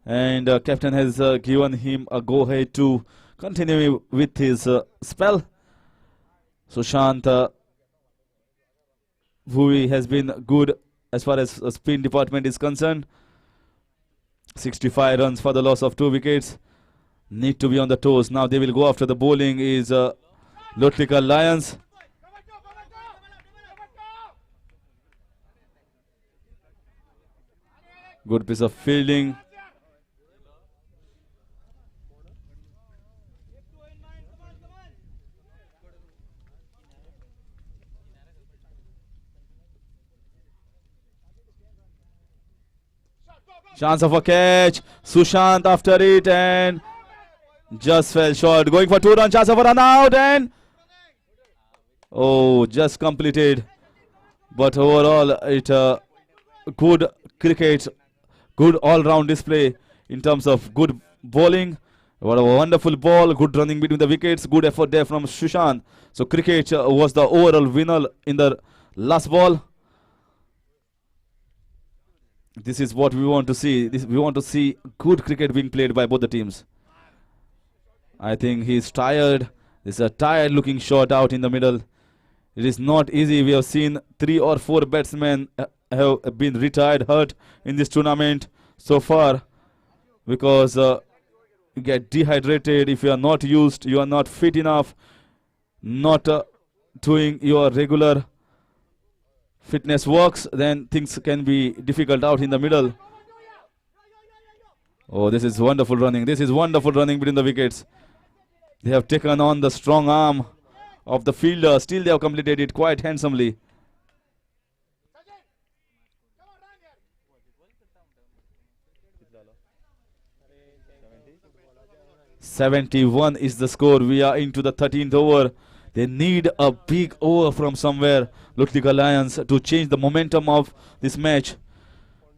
and captain has given him a go ahead to continue with his spell. Sushant Bhuvi has been good as far as spin department is concerned. 65 runs for the loss of 2 wickets. Need to be on the toes. Now they will go after the bowling is LOTLIKAR Lions. Good piece of fielding. Chance of a catch. Sushant after it and just fell short. Going for 2 run. Chance of a run out and oh, just completed. But overall, it good cricket. Good all-round display in terms of good bowling. What a wonderful ball. Good running between the wickets. Good effort there from Sushant. So cricket was the overall winner in the last ball. This is what we want to see. We want to see good cricket being played by both the teams. I think he's tired. This is a tired-looking shot out in the middle. It is not easy. We have seen 3 or 4 batsmen have been retired, hurt in this tournament so far because you get dehydrated if you are not used, you are not fit enough, not doing your regular fitness works, then things can be difficult out in the middle. Oh, this is wonderful running. This is wonderful running between the wickets. They have taken on the strong arm of the fielder. Still they have completed it quite handsomely. "71 is the score. We are into the 13th over. They need a big over from somewhere, LOTLIKAR Lions, to change the momentum of this match.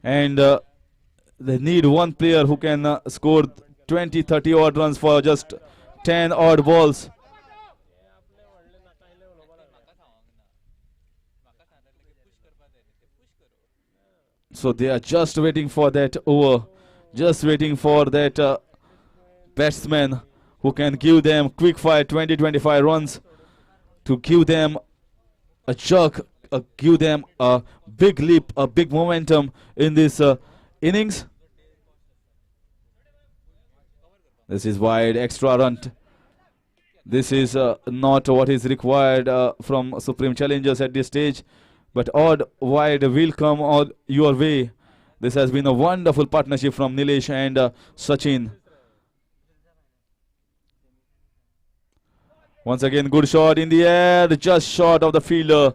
And they need one player who can score 20, 30 odd runs for just 10 odd balls. So they are just waiting for that over. Just waiting for that batsman who can give them quick fire 20-25 runs to give them a jerk give them a big leap, a big momentum in this innings. This is wide, extra run. This is not what is required from Supreme Challengers at this stage, but odd wide will come on your way. This has been a wonderful partnership from Nilesh and Sachin. Once again, good shot in the air, just short of the fielder.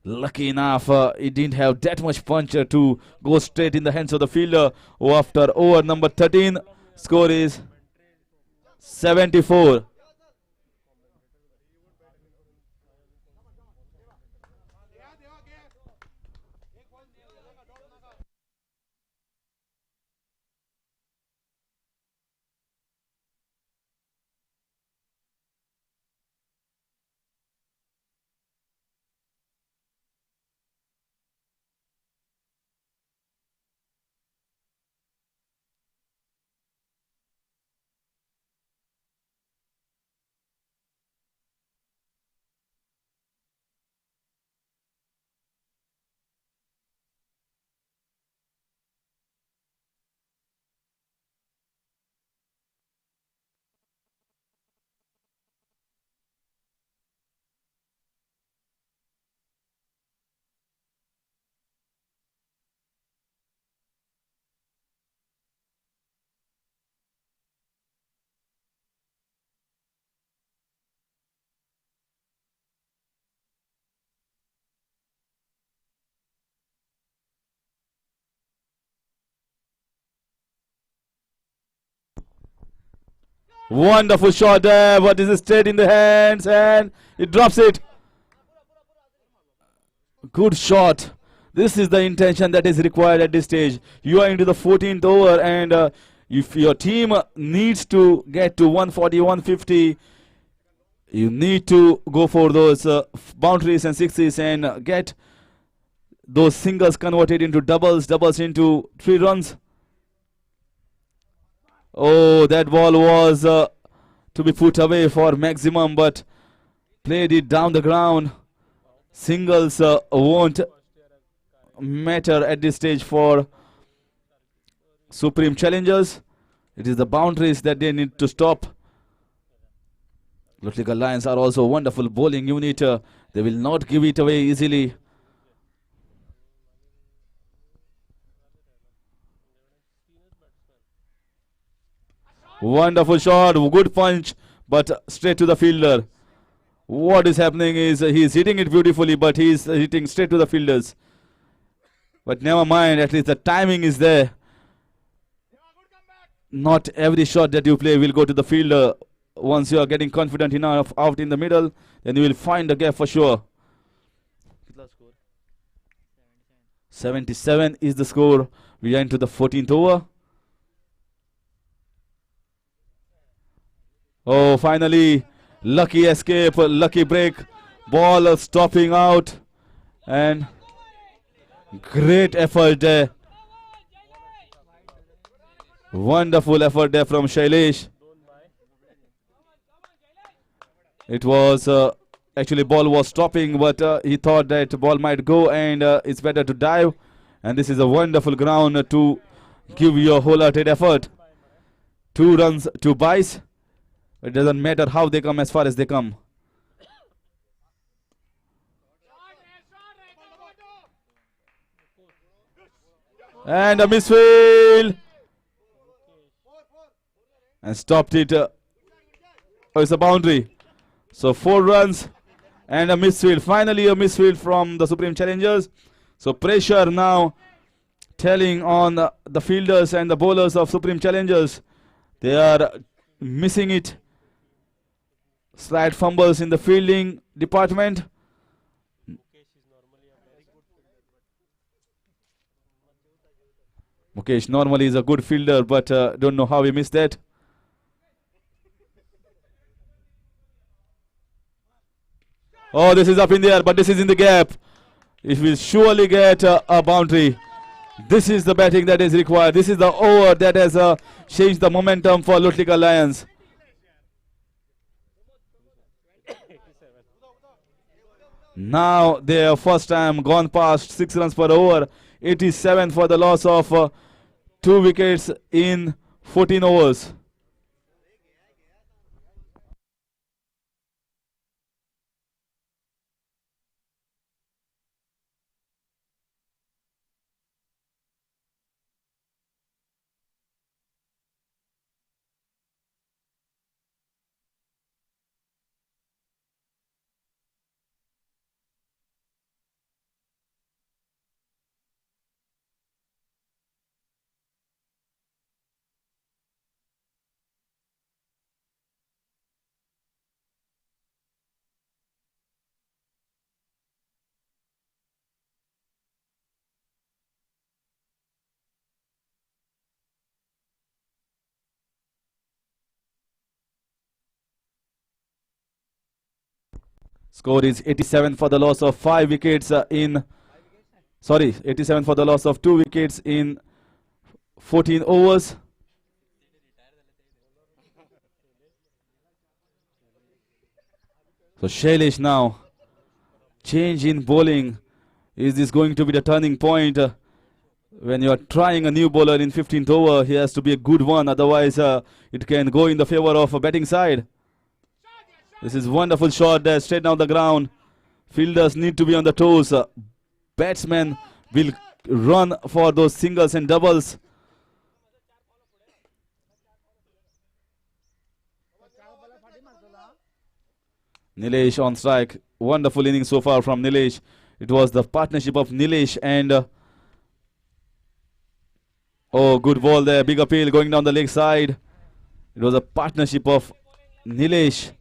Lucky enough, it didn't have that much punch to go straight in the hands of the fielder. After over number 13, score is 74. Wonderful shot there, but this is straight in the hands and it drops it. Good shot. This is the intention that is required at this stage. You are into the 14th over, and if your team needs to get to 140, 150, you need to go for those boundaries and sixes and get those singles converted into doubles, doubles into 3 runs. Oh, that ball was to be put away for maximum, but played it down the ground. Singles won't matter at this stage for Supreme Challengers. It is the boundaries that they need to stop. LOTLIKAR Lions are also a wonderful bowling unit. They will not give it away easily. Wonderful shot, good punch, but straight to the fielder. What is happening is he's hitting it beautifully, but he's hitting straight to the fielders. But never mind, at least the timing is there. Not every shot that you play will go to the fielder. Once you are getting confident enough out in the middle, then you will find the gap for sure. 77 is the score. We are into the 14th over. Oh, finally, lucky escape, lucky break. Ball stopping out. And great effort there. Wonderful effort there from Shailesh. It was, actually ball was stopping, but he thought that ball might go and it's better to dive. And this is a wonderful ground to give your wholehearted effort. 2 runs, 2 byes. It doesn't matter how they come as far as they come. And a misfield. And stopped it. Oh, it's a boundary. So 4 runs and a misfield. Finally a misfield from the Supreme Challengers. So pressure now telling on the fielders and the bowlers of Supreme Challengers. They are missing it. Slight fumbles in the fielding department. Mukesh normally is a good fielder, but don't know how he missed that. Oh, this is up in the air, but this is in the gap. It will surely get a boundary. This is the batting that is required. This is the over that has changed the momentum for LOTLIKAR Lions. Now their first time gone past 6 runs per over. 87 for the loss of 2 wickets in 14 overs. Score is 87 for the loss of 5 wickets 87 for the loss of 2 wickets in 14 overs. So Shailesh now, change in bowling. Is this going to be the turning point? When you are trying a new bowler in 15th over, he has to be a good one. Otherwise, it can go in the favor of a batting side. This is wonderful shot there, straight down the ground. Fielders need to be on the toes. Batsmen will run for those singles and doubles. Nilesh on strike. Wonderful inning so far from Nilesh. It was the partnership of Nilesh and oh, good ball there. Big appeal going down the leg side. It was a partnership of Nilesh.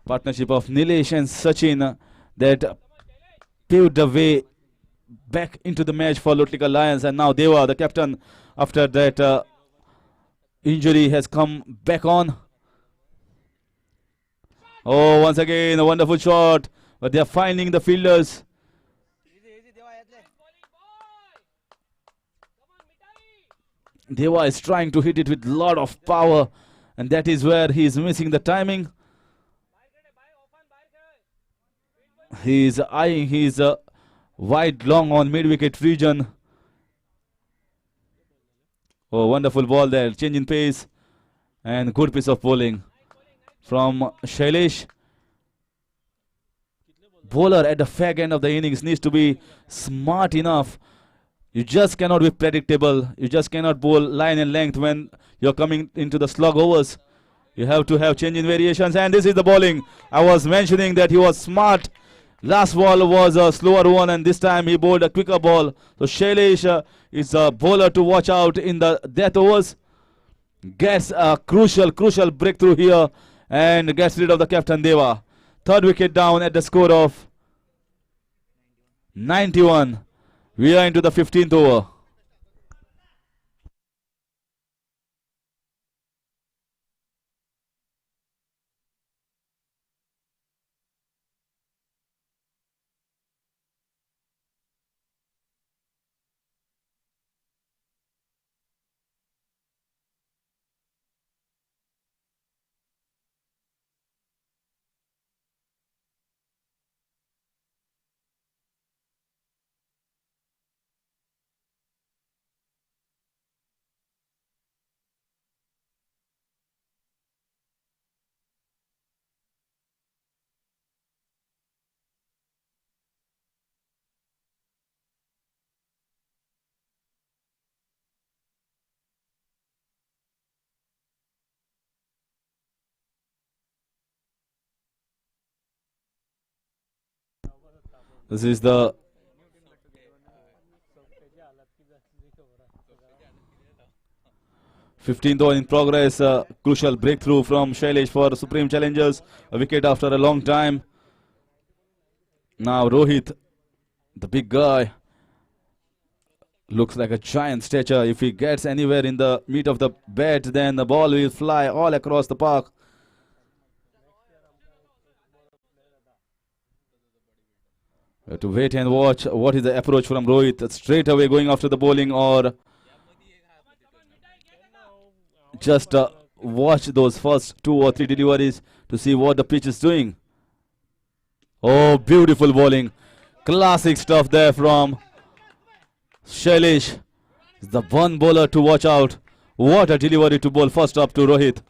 Partnership of Nilesh and Sachin that paved the way back into the match for LOTLIKAR Lions. And now Deva, the captain, after that injury, has come back on. Oh, once again, a wonderful shot. But they are finding the fielders. Deva is trying to hit it with a lot of power. And that is where he is missing the timing. He is eyeing his wide long on mid-wicket region. Oh, wonderful ball there. Change in pace. And good piece of bowling from Shailesh. Bowler at the fag end of the innings needs to be smart enough. You just cannot be predictable. You just cannot bowl line and length when you're coming into the slug overs. You have to have change in variations. And this is the bowling. I was mentioning that he was smart. Last ball was a slower one, and this time he bowled a quicker ball. So Shailesh is a bowler to watch out in the death overs. Gets a crucial breakthrough here and gets rid of the captain Deva. Third wicket down at the score of 91. We are into the 15th over. This is the 15th over in progress. Crucial breakthrough from Shailesh for Supreme Challengers. A wicket after a long time. Now Rohit, the big guy, looks like a giant stature. If he gets anywhere in the meat of the bat, then the ball will fly all across the park. We have to wait and watch what is the approach from Rohit. Straight away going after the bowling, or Just watch those first 2 or 3 deliveries to see what the pitch is doing. Oh, beautiful bowling. Classic stuff there from Shailesh. The one bowler to watch out. What a delivery to bowl first up to Rohit.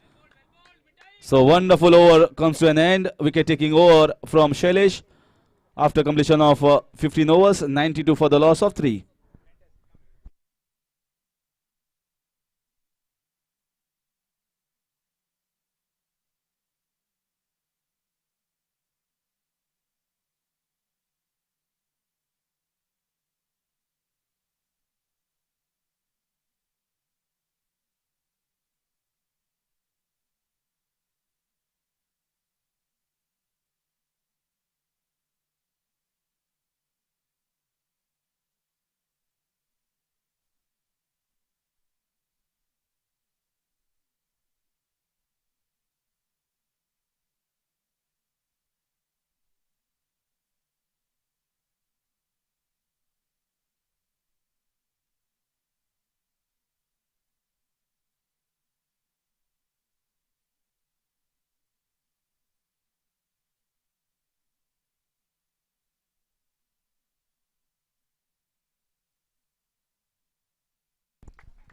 So wonderful over comes to an end. Wicket taking over from Shailesh after completion of 15 overs, 92 for the loss of 3.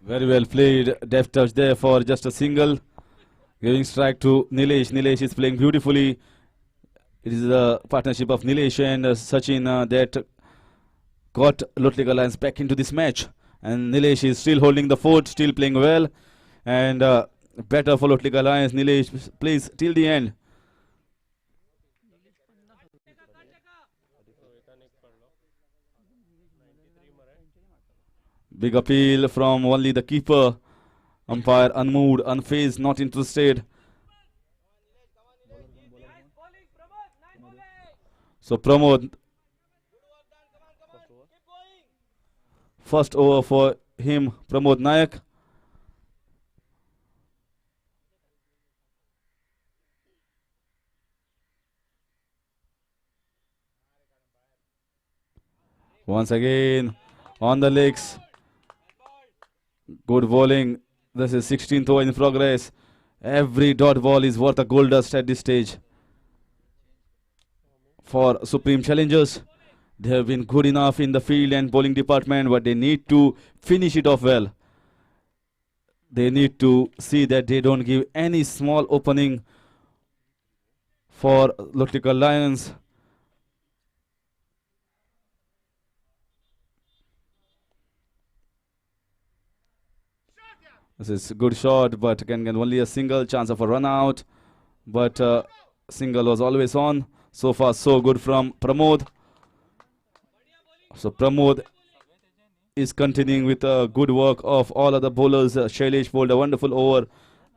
Very well played. Deft touch there for just a single. Giving strike to Nilesh. Nilesh is playing beautifully. It is the partnership of Nilesh and Sachin that got LOTLIKAR Lions back into this match. And Nilesh is still holding the fort, still playing well. And better for LOTLIKAR Lions. Nilesh plays till the end. Big appeal from only the keeper. Umpire unmoved, unfazed, not interested. So Pramod, first over for him, Pramod Nayak. Once again on the legs. Good bowling. This is 16th over in progress. Every dot ball is worth a gold dust at this stage. For Supreme Challengers, they have been good enough in the field and bowling department, but they need to finish it off well. They need to see that they don't give any small opening for LOTLIKAR Lions. This is a good shot, but can get only a single, chance of a run out. But single was always on. So far, so good from Pramod. So Pramod is continuing with good work of all other bowlers. Shailesh bowled a wonderful over.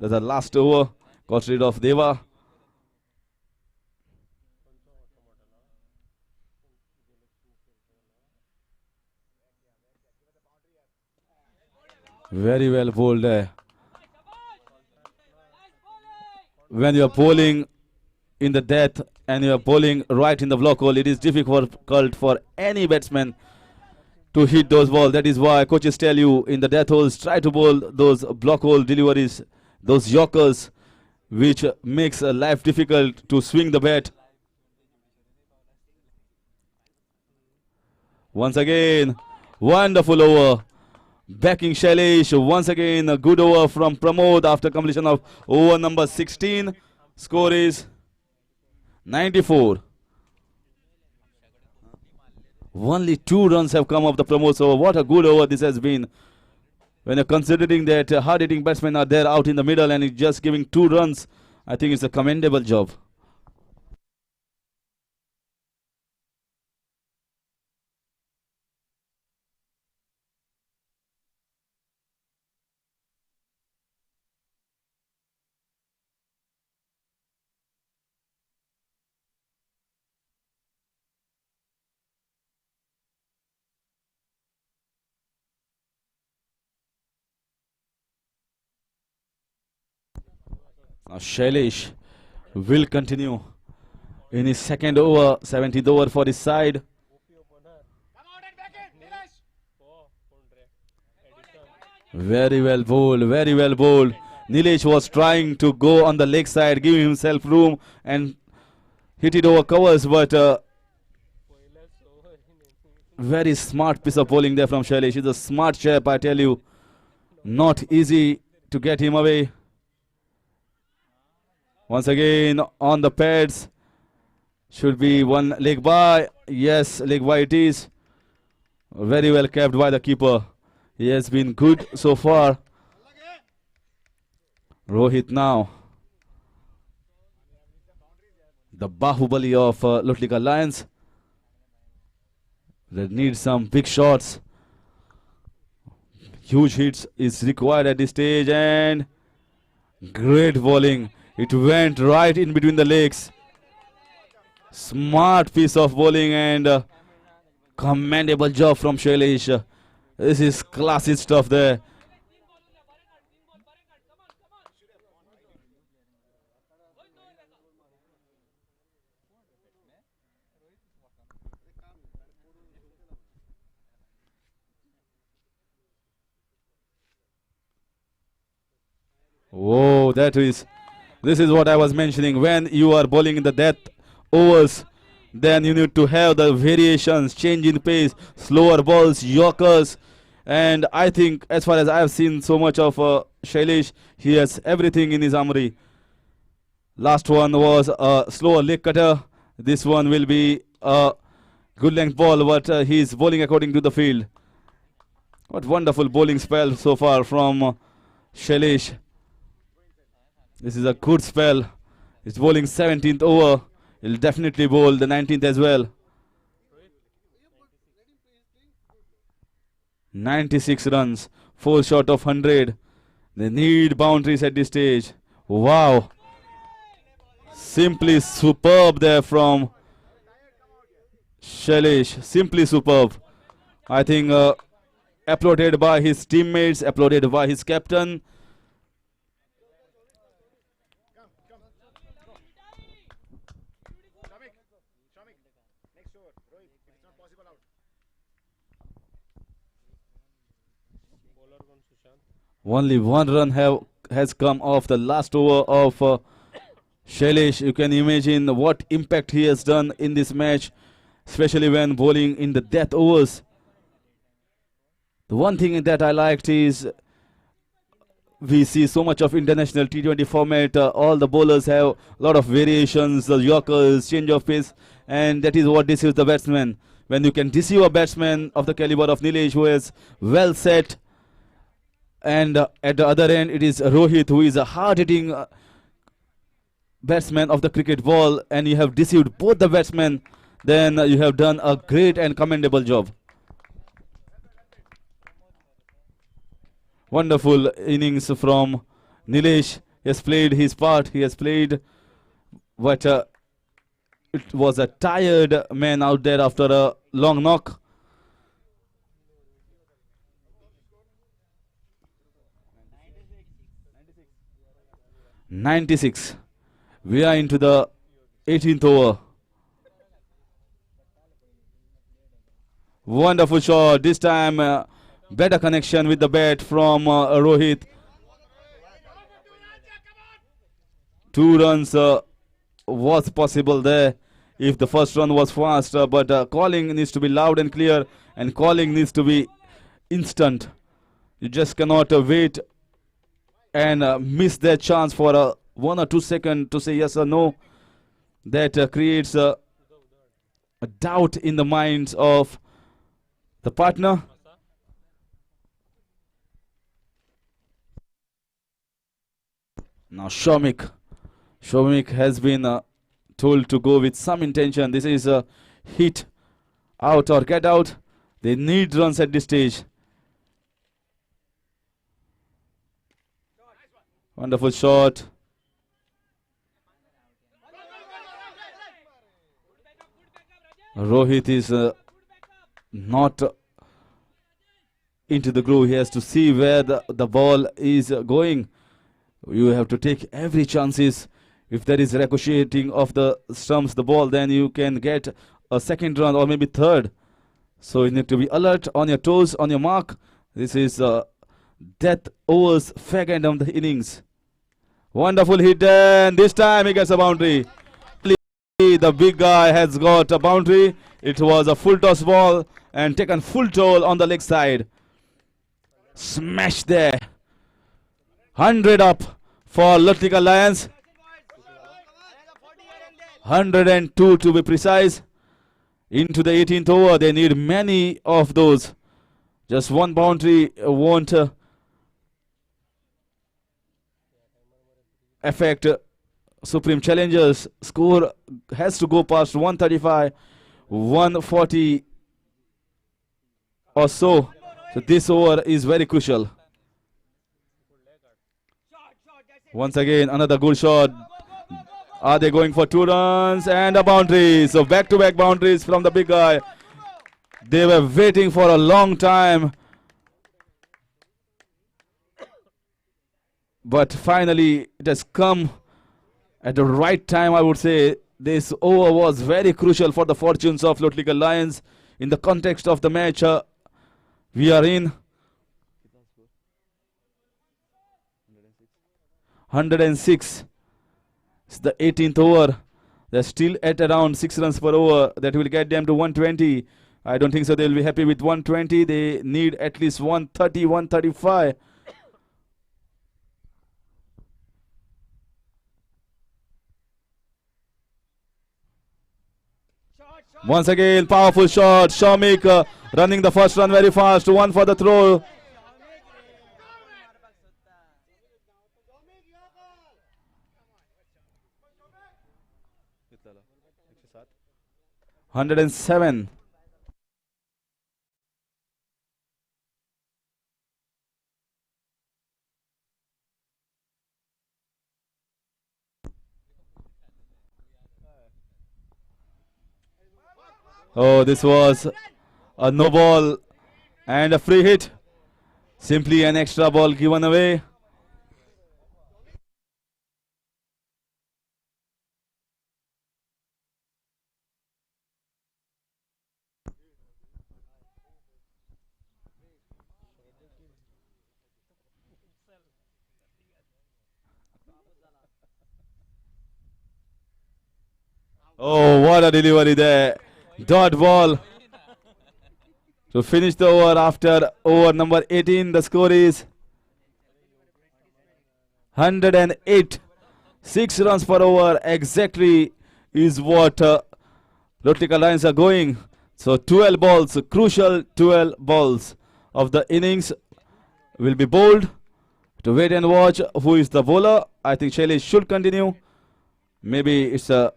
That's the last over. Got rid of Deva. Very well bowled there. When you are bowling in the death and you are bowling right in the block hole, it is difficult for any batsman to hit those balls. That is why coaches tell you in the death holes, try to bowl those block hole deliveries, those yorkers, which makes life difficult to swing the bat. Once again, wonderful over. Backing Shailesh. Once again, a good over from Pramod after completion of over number 16. Score is 94. Only 2 runs have come off the Pramod. So what a good over this has been. When you're considering that hard-hitting batsmen are there out in the middle and he's just giving 2 runs, I think it's a commendable job. Now Shailesh will continue in his second over, 70th over for his side. Very well bowled, very well bowled. Nilesh was trying to go on the leg side, giving himself room and hit it over covers, but very smart piece of bowling there from Shailesh. He's a smart chap, I tell you. Not easy to get him away. Once again on the pads. Should be one leg by. Yes, leg by it is. Very well kept by the keeper. He has been good so far. Rohit now. The Bahubali of LOTLIKAR Lions. They need some big shots. Huge hits is required at this stage, and great bowling. It went right in between the legs. Smart piece of bowling and commendable job from Shailesh. This is classy stuff there. Whoa, this is what I was mentioning. When you are bowling in the death overs, then you need to have the variations, change in pace, slower balls, yorkers. And I think, as far as I have seen so much of Shailesh, he has everything in his armory. Last one was a slower leg cutter. This one will be a good length ball, but he's bowling according to the field. What wonderful bowling spell so far from Shailesh. This is a good spell. He's bowling 17th over. He'll definitely bowl the 19th as well. 96 runs. 4 short of 100. They need boundaries at this stage. Wow. Simply superb there from Shailesh. Simply superb. I think applauded by his teammates, applauded by his captain. Only one run has come off the last over of Shailesh. You can imagine what impact he has done in this match, especially when bowling in the death overs. The one thing that I liked is we see so much of international T20 format. All the bowlers have a lot of variations, the yorkers, change of pace, and that is what deceives the batsman. When you can deceive a batsman of the caliber of Nilesh, who is well set, and at the other end, it is Rohit, who is a hard-hitting batsman of the cricket ball, and you have deceived both the batsmen, then you have done a great and commendable job. Wonderful innings from Nilesh. He has played his part. He has played, but it was a tired man out there after a long knock. (96). We are into the 18th over. Wonderful shot. This time, better connection with the bat from Rohit. 2 runs was possible there if the first run was fast, but calling needs to be loud and clear, and calling needs to be instant. You just cannot wait and miss that chance for 1 or 2 seconds to say yes or no. That creates a doubt in the minds of the partner. Now Shomik has been told to go with some intention. This is a hit out or get out. They need runs at this stage. Wonderful shot. Rohit is not into the groove. He has to see where the ball is going. You have to take every chances. If there is ricocheting of the stumps, the ball, then you can get a second run or maybe third. So you need to be alert, on your toes, on your mark. This is death overs, fag end of the innings. Wonderful hit, and this time he gets a boundary. The big guy has got a boundary. It was a full toss ball and taken full toll on the leg side. Smash there. 100 up for LOTLIKAR Lions. 102 to be precise. Into the 18th over, they need many of those. Just one boundary won't affect Supreme Challengers. Score has to go past 135, 140 or so. So this over is very crucial. Once again, another good shot. Are they going for 2 runs and a boundary? So back-to-back boundaries from the big guy. They were waiting for a long time. But finally, it has come at the right time, I would say. This over was very crucial for the fortunes of LOTLIKAR Lions in the context of the match we are in. 106. It's the 18th over. They're still at around 6 runs per over. That will get them to 120. I don't think so they'll be happy with 120. They need at least 130, 135. Once again, powerful shot. Shamik running the first run very fast. 1 for the throw. (107). Oh, this was a no ball and a free hit. Simply an extra ball given away. Oh, what a delivery there. Dot ball to finish the over after over number 18. The score is 108. 6 runs per over exactly is what LOTLIKAR Lions are going. So 12 balls, crucial 12 balls of the innings will be bowled. To wait and watch who is the bowler. I think Shailesh should continue. Maybe it's a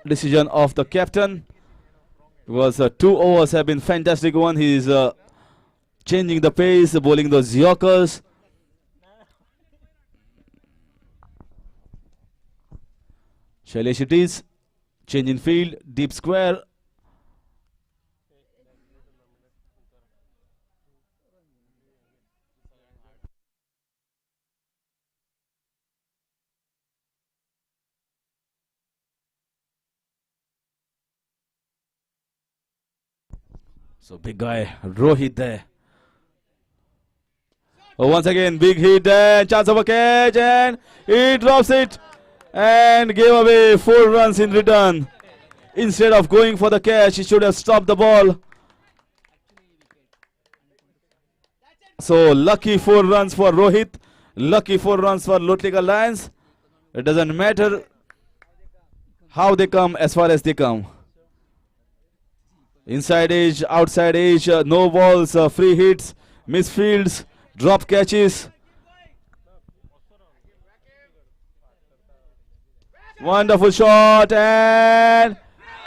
decision of the captain. Because 2 overs have been fantastic one. He is changing the pace, bowling those Yorkers. Shailesh it is. Change in field, deep square. So big guy, Rohit there. Oh, once again, big hit there, chance of a catch, and he drops it and gave away 4 runs in return. Instead of going for the catch, he should have stopped the ball. So lucky 4 runs for Rohit, lucky 4 runs for LOTLIKAR Lions. It doesn't matter how they come as far as they come. Inside edge, outside edge, no balls, free hits, misfields, drop catches. Wonderful shot and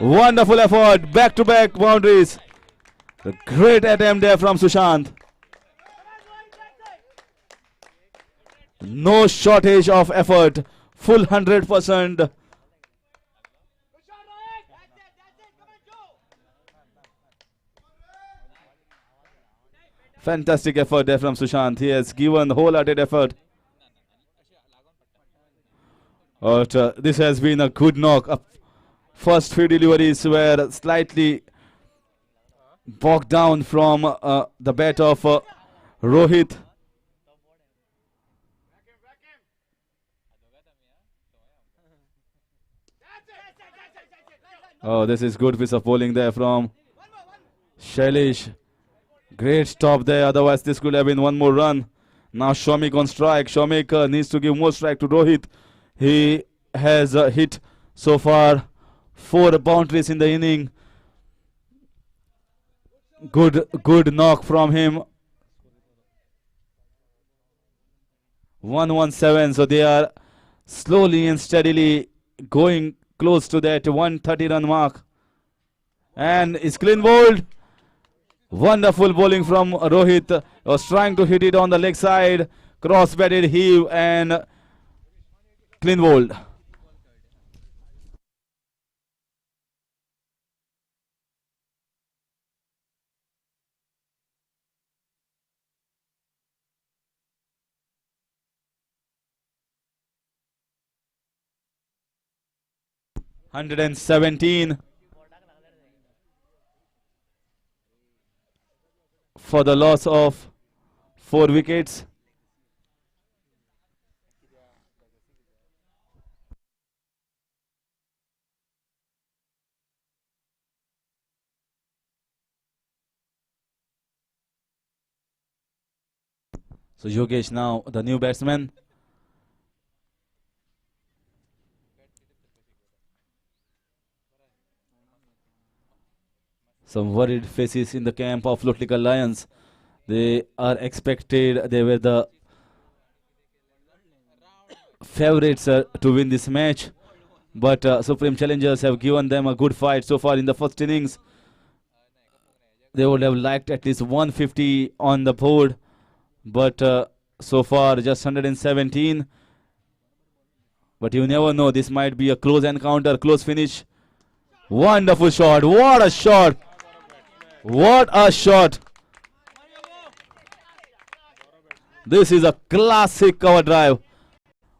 wonderful effort. Back-to-back boundaries. A great attempt there from Sushant. No shortage of effort. Full 100%. Fantastic effort there from Sushant. He has given wholehearted effort. But this has been a good knock. First few deliveries were slightly bogged down from the bat of Rohit. Oh, this is good piece of bowling there from Shailesh. Great stop there. Otherwise, this could have been one more run. Now Shomik on strike. Shomik needs to give more strike to Rohit. He has hit so far 4 boundaries in the inning. Good knock from him. 117. So they are slowly and steadily going close to that 130 run mark. And it's clean bowled. Wonderful bowling from Rohit. Was trying to hit it on the leg side. Cross-batted heave and clean bowled. $117 for the loss of 4 wickets. So Yogesh now the new batsman. Some worried faces in the camp of LOTLIKAR Lions. They are expected, they were the favorites to win this match. But Supreme Challengers have given them a good fight so far in the first innings. They would have liked at least 150 on the board. But so far just 117. But you never know, this might be a close encounter, close finish. Wonderful shot. What a shot. What a shot. This is a classic cover drive.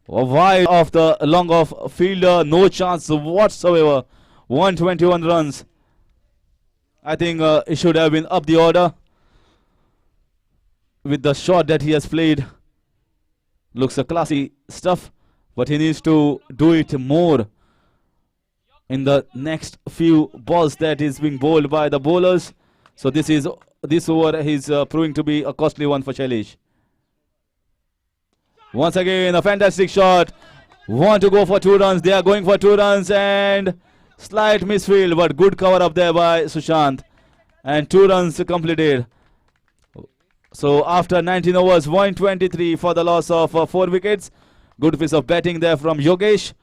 Wide of the long off fielder. No chance whatsoever. 121 runs. I think it should have been up the order with the shot that he has played. Looks a classy stuff, but he needs to do it more in the next few balls that is being bowled by the bowlers. So this over is proving to be a costly one for Shailesh. Once again a fantastic shot. Want to go for 2 runs. They are going for 2 runs and slight misfield, but good cover up there by Sushant. And 2 runs completed. So after 19 overs, 123 for the loss of 4 wickets. Good piece of batting there from Yogesh.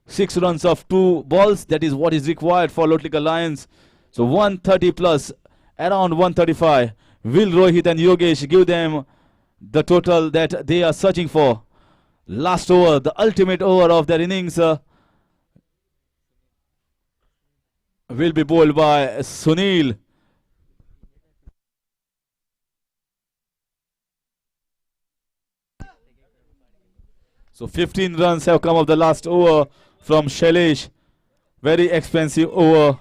6 runs of 2 balls. That is what is required for LOTLIKAR Lions. So 130 plus, around 135. Will Rohit and Yogesh give them the total that they are searching for? Last over, the ultimate over of their innings, will be bowled by Sunil. So 15 runs have come of the last over from Shailesh. Very expensive over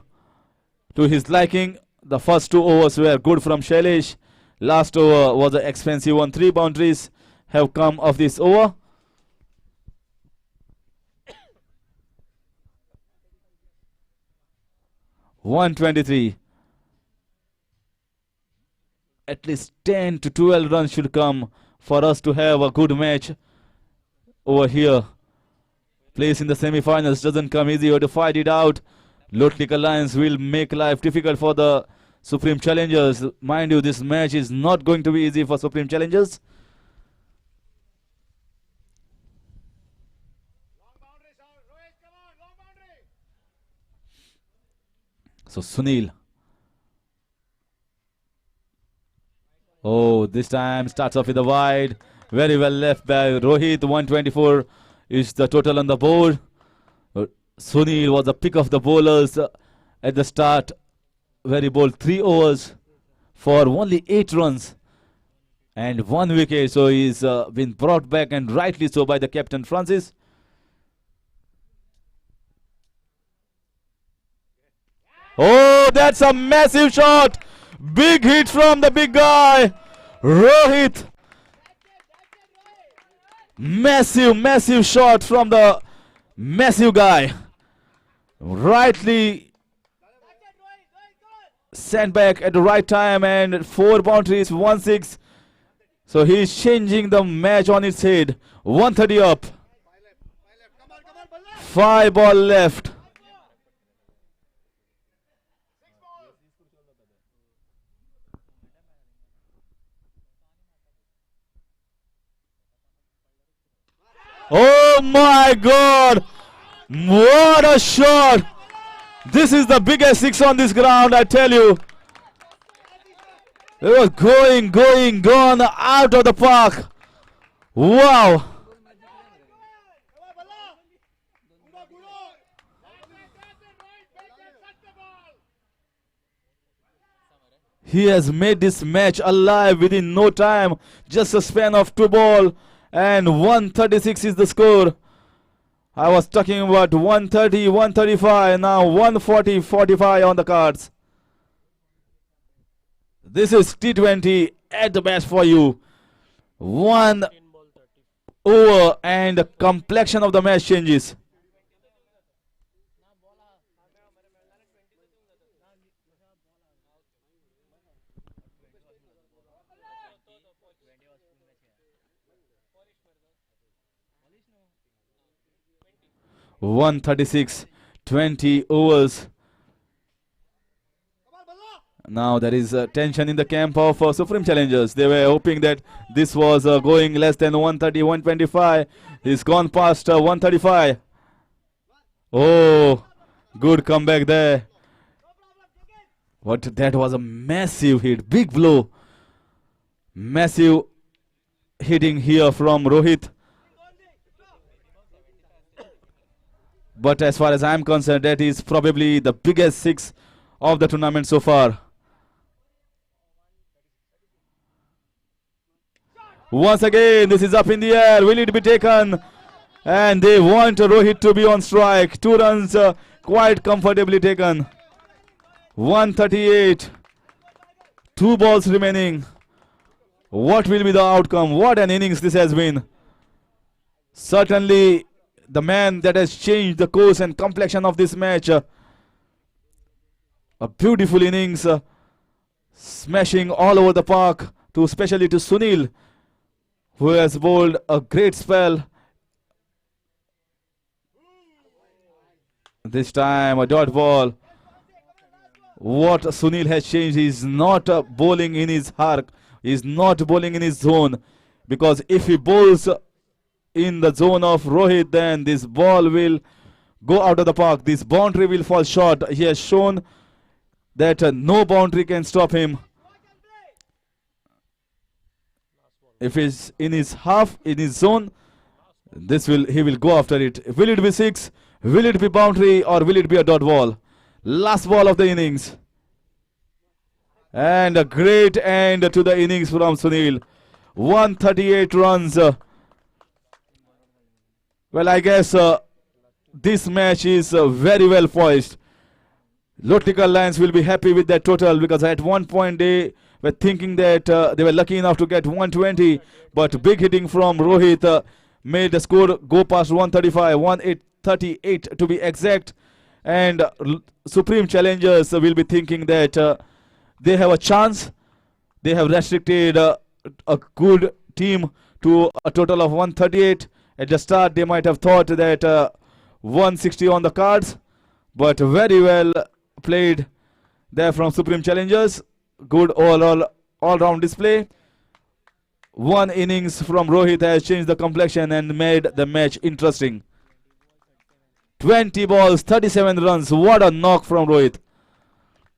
to his liking. The first 2 overs were good from Shailesh. Last over was an expensive one. 3 boundaries have come of this over. $123. At least 10 to 12 runs should come for us to have a good match over here. Place in the semi-finals doesn't come easy. You have to fight it out. LOTLIKAR Lions will make life difficult for the Supreme Challengers. Mind you, this match is not going to be easy for Supreme Challengers. So Sunil. Oh, this time starts off with a wide. Very well left by Rohit. 124 is the total on the board. Sunil was the pick of the bowlers at the start. Very bowled 3 overs for only 8 runs and 1 wicket. So he's been brought back, and rightly so, by the captain Francis. Oh, that's a massive shot. Big hit from the big guy, Rohit. Massive, massive shot from the massive guy. Rightly sent back at the right time, and 4 boundaries, 1-6. So he's changing the match on its head. 130 up. 5 ball left. Oh my God! What a shot! This is the biggest 6 on this ground, I tell you. It was gone out of the park. Wow! He has made this match alive within no time. Just a span of 2 ball, and 136 is the score. I was talking about 130, 135, now 140, 45 on the cards. This is T20 at the best for you. 1 over and the complexion of the match changes. (136), 20 overs. Now there is tension in the camp of Supreme Challengers. They were hoping that this was going less than 130, 125. He's gone past 135. Oh, good comeback there. What, that was a massive hit, big blow. Massive hitting here from Rohit. But as far as I'm concerned, that is probably the biggest 6 of the tournament so far. Once again, this is up in the air. Will it be taken? And they want Rohit to be on strike. 2 runs quite comfortably taken. 138. 2 balls remaining. What will be the outcome? What an innings this has been. Certainly the man that has changed the course and complexion of this match. A beautiful innings. Smashing all over the park, especially to Sunil, who has bowled a great spell. This time a dot ball. What Sunil has changed, he is not bowling in his arc. He is not bowling in his zone. Because if he bowls in the zone of Rohit, then this ball will go out of the park. This boundary will fall short. He has shown that no boundary can stop him. If he's in his half, in his zone, he will go after it. Will it be 6? Will it be boundary, or will it be a dot ball? Last ball of the innings. And a great end to the innings from Sunil. 138 runs. Well, I guess this match is very well poised. LOTLIKAR Lions will be happy with that total, because at one point they were thinking that they were lucky enough to get 120, but big hitting from Rohit made the score go past 135, 138 to be exact. And Supreme Challengers will be thinking that they have a chance. They have restricted a good team to a total of 138. At the start, they might have thought that 160 on the cards, but very well played there from Supreme Challengers. Good all-round display. 1 innings from Rohit has changed the complexion and made the match interesting. 20 balls, 37 runs. What a knock from Rohit.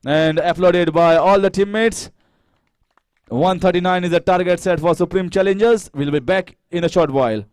And applauded by all the teammates. 139 is the target set for Supreme Challengers. We'll be back in a short while.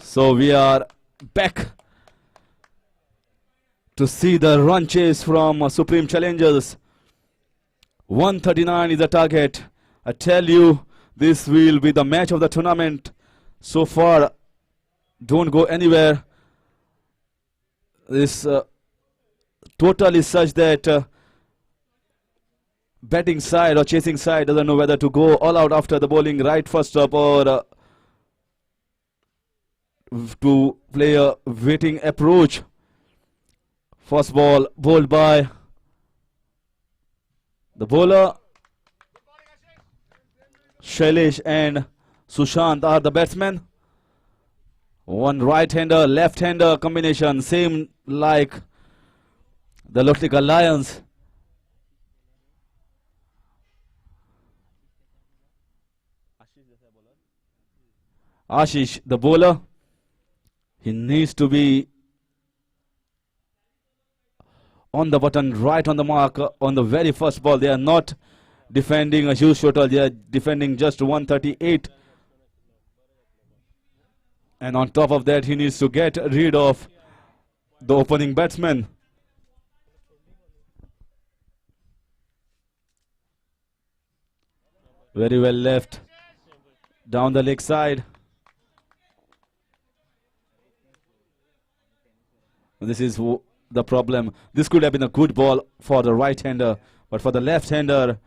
So we are back to see the run chase from Supreme Challengers. 139 is the target. I tell you, this will be the match of the tournament. So far, don't go anywhere. This total is such that batting side or chasing side doesn't know whether to go all out after the bowling right first up or to play a waiting approach. First ball bowled by the bowler. Shailesh and Sushant are the batsmen. One right-hander, left-hander combination, same like the LOTLIKAR Lions. Ashish, the bowler, he needs to be on the button, right on the mark on the very first ball. They are not defending a huge total, they are defending just 138. And on top of that, he needs to get rid of the opening batsman. Very well left down the leg side. This is the problem. This could have been a good ball for the right-hander, but for the left-hander,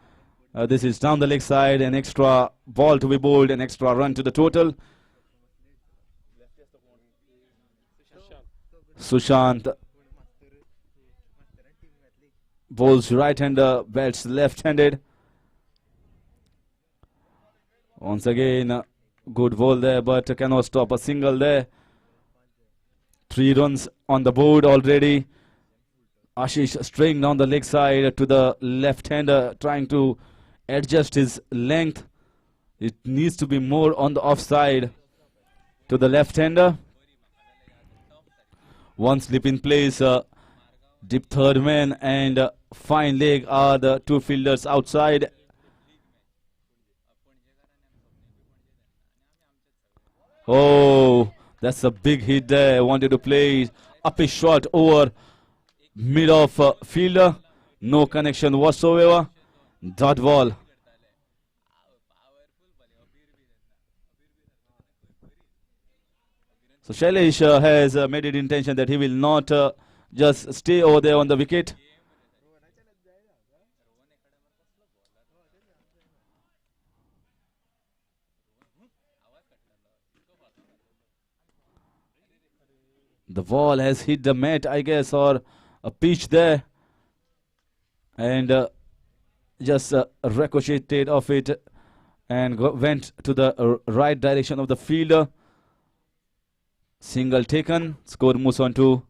this is down the leg side, an extra ball to be bowled, an extra run to the total. Sushant bowls right-hander, bats left-handed. Once again, good ball there, but cannot stop a single there. 3 runs on the board already. Ashish straying down the leg side to the left-hander, trying to adjust his length. It needs to be more on the offside to the left-hander. One slip in place, deep third man and fine leg are the 2 fielders outside. Oh, that's a big hit there. Wanted to play up a shot over mid of fielder. No connection whatsoever. Dot ball. So Shailesh has made it intention that he will not just stay over there on the wicket. The ball has hit the mat, I guess, or a pitch there. And just ricocheted off it and went to the right direction of the fielder. Single taken. Score moves on to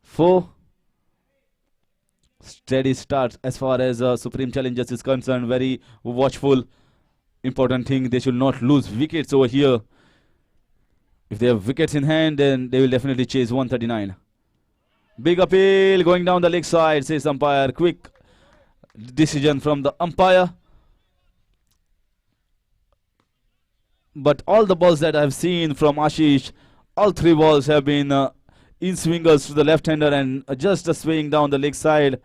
4. Steady start as far as Supreme Challengers is concerned. Very watchful. Important thing, they should not lose wickets over here. If they have wickets in hand, then they will definitely chase 139. Big appeal going down the leg side, says umpire. Quick decision from the umpire. But all the balls that I've seen from Ashish, all 3 balls have been in swingers to the left-hander and just swaying down the leg side.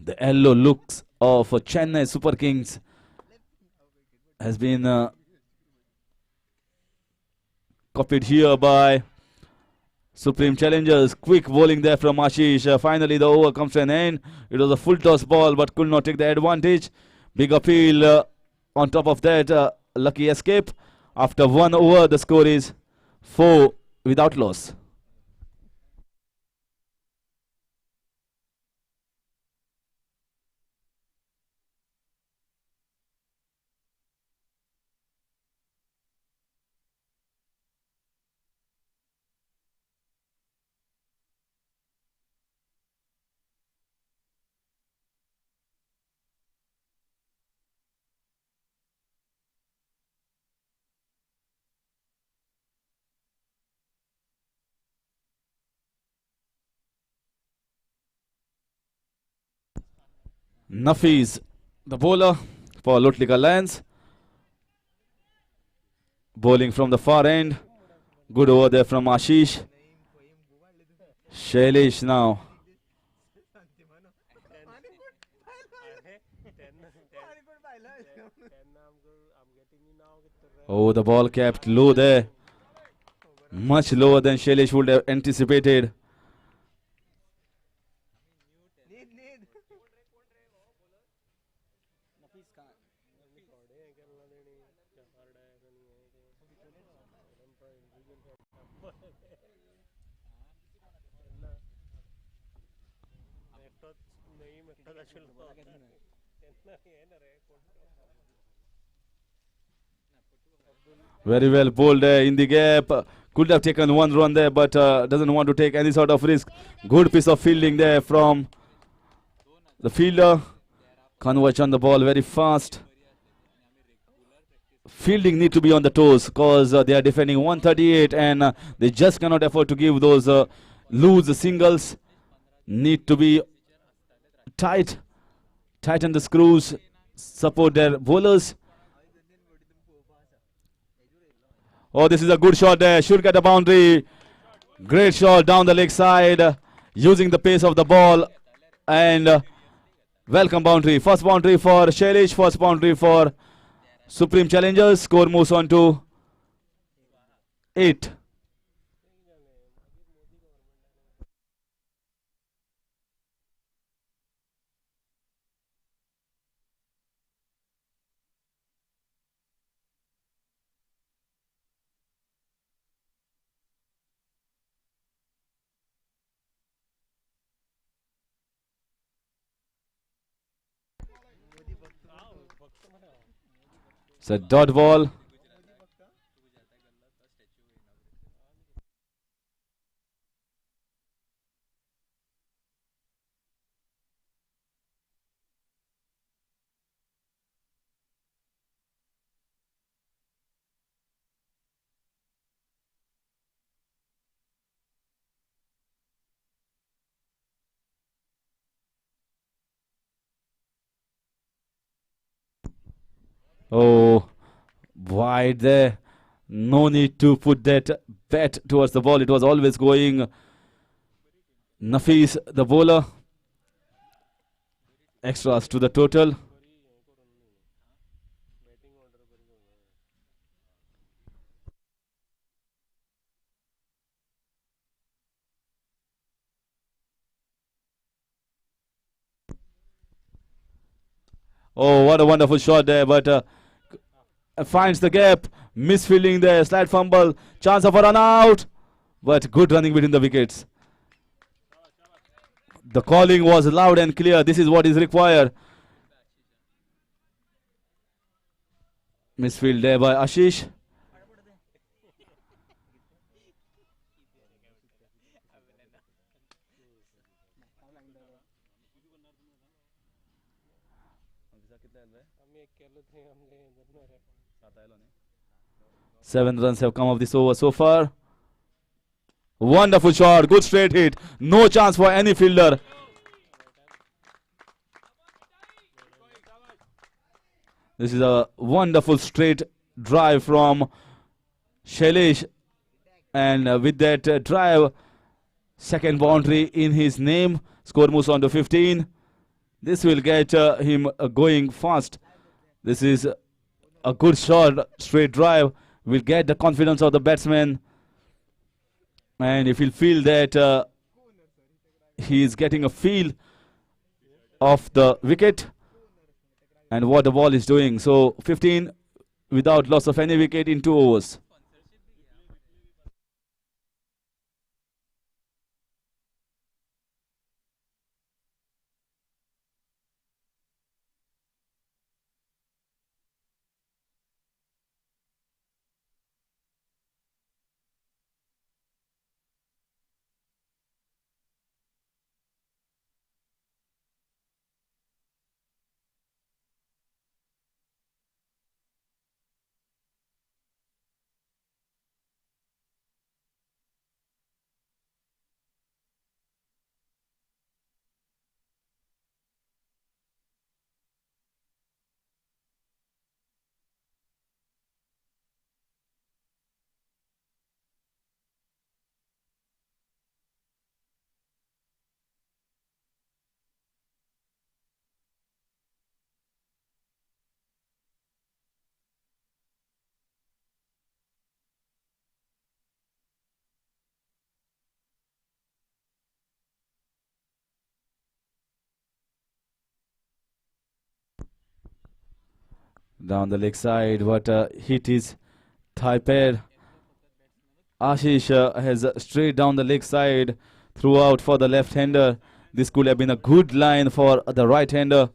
The yellow looks of Chennai Super Kings has been copied here by Supreme Challengers. Quick bowling there from Ashish. Finally, the over comes to an end. It was a full toss ball, but could not take the advantage. Big appeal. On top of that, lucky escape. After 1 over, the score is 4 without loss. Nafis The bowler for LOTLIKAR Lions. Bowling from the far end. Good over there from Ashish. Shailesh now. Oh, the ball kept low there. Much lower than Shailesh would have anticipated. Very well bowled there in the gap. Could have taken one run there, but doesn't want to take any sort of risk. Good piece of fielding there from the fielder. Converge on the ball very fast. Fielding need to be on the toes because they are defending 138 and they just cannot afford to give those loose singles. Need to be tight. Tighten the screws. Support their bowlers. Oh, this is a good shot there. Should get a boundary. Great shot down the leg side. Using the pace of the ball. And welcome boundary. First boundary for Shailesh. First boundary for Supreme Challengers. Score moves on to 8. It's a dot ball. Oh, wide there. No need to put that bat towards the ball. It was always going. Nafis, the bowler. Extras to the total. Oh, what a wonderful shot there, but finds the gap. Misfielding there, slight fumble. Chance of a run out, but good running between the wickets. The calling was loud and clear. This is what is required. Misfield there by Ashish. Seven runs have come of this over so far. Wonderful shot, good straight hit. No chance for any fielder. This is a wonderful straight drive from Shailesh. And with that drive, second boundary in his name. Score moves on to 15. This will get him going fast. This is a good shot, straight drive. Will get the confidence of the batsman. And if he'll feel that he is getting a feel of the wicket and what the ball is doing. So 15 without loss of any wicket in 2 overs. Down the leg side, what a hit is thigh pair. Ashish has straight down the leg side throughout for the left-hander. This could have been a good line for the right-hander.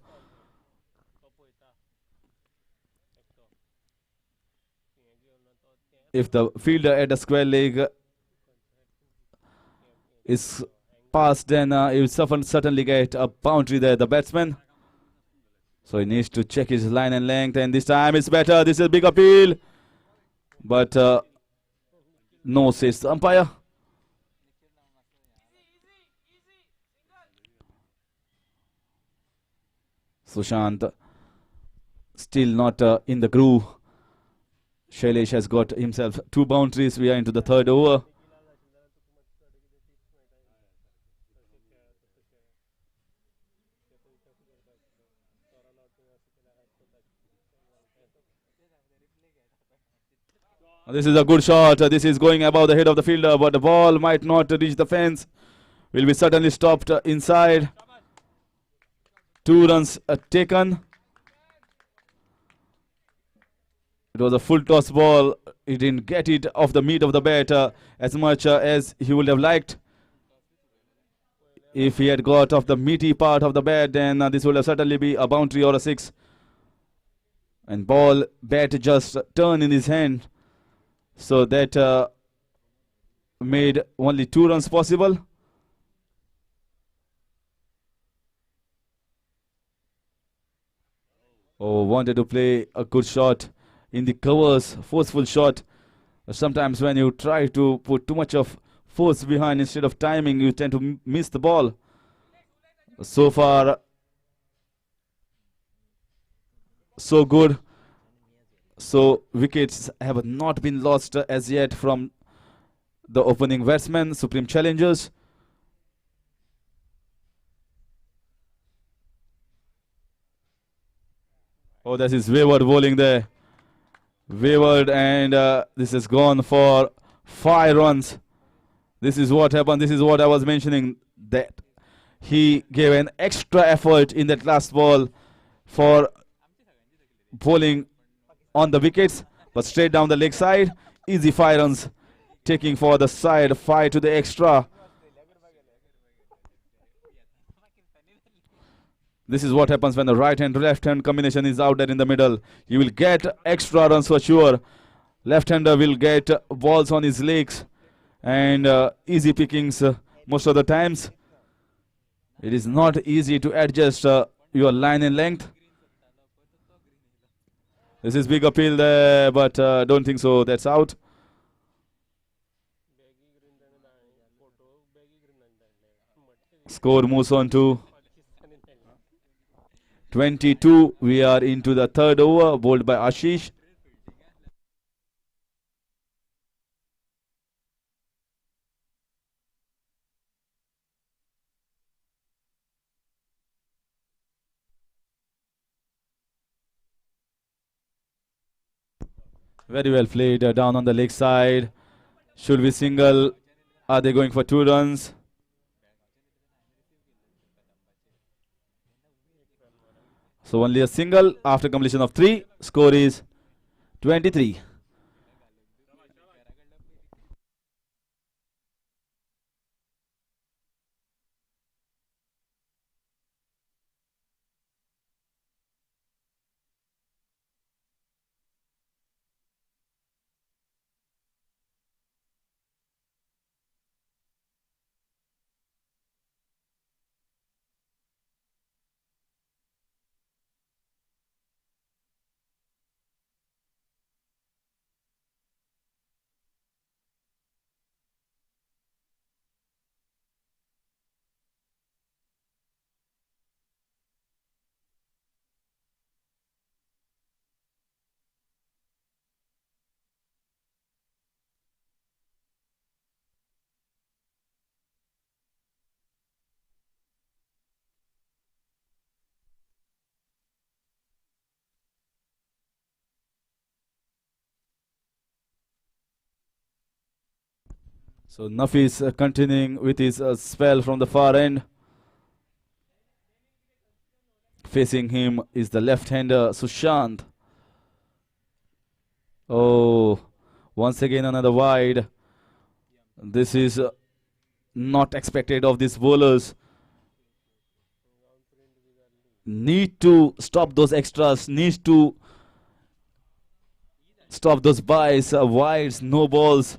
If the fielder at the square leg is passed, then he will certainly get a boundary there, the batsman. So he needs to check his line and length, and this time it's better. This is a big appeal. But no, says the umpire. Sushant still not in the groove. Shailesh has got himself 2 boundaries. We are into the 3rd over. This is a good shot. This is going above the head of the fielder, but the ball might not reach the fence. Will be certainly stopped inside. 2 runs taken. It was a full toss ball. He didn't get it off the meat of the bat as much as he would have liked. If he had got off the meaty part of the bat, then this would have certainly be a boundary or a 6. And bat just turned in his hand. So that made only 2 runs possible. Oh, wanted to play a good shot in the covers, forceful shot. Sometimes when you try to put too much of force behind instead of timing, you tend to miss the ball. So far, so good. So wickets have not been lost as yet from the opening batsman, Supreme Challengers. Oh, that is wayward bowling there. Wayward, and this has gone for 5 runs. This is what happened. This is what I was mentioning, that he gave an extra effort in that last ball for bowling on the wickets, but straight down the leg side. Easy 5 runs, taking for the side, 5 to the extra. This is what happens when the right hand left hand combination is out there in the middle. You will get extra runs for sure. Left hander will get balls on his legs and easy pickings most of the times. It is not easy to adjust your line and length. This is big appeal there, but don't think so. That's out. Score moves on to 22. We are into the 3rd over, bowled by Ashish. Very well played down on the leg side. Should we single? Are they going for 2 runs? So only a single after completion of 3. Score is 23. So Nafis continuing with his spell from the far end. Facing him is the left-hander Sushant. Oh, once again another wide. This is not expected of these bowlers. Need to stop those extras. Need to stop those buys, wides, no balls.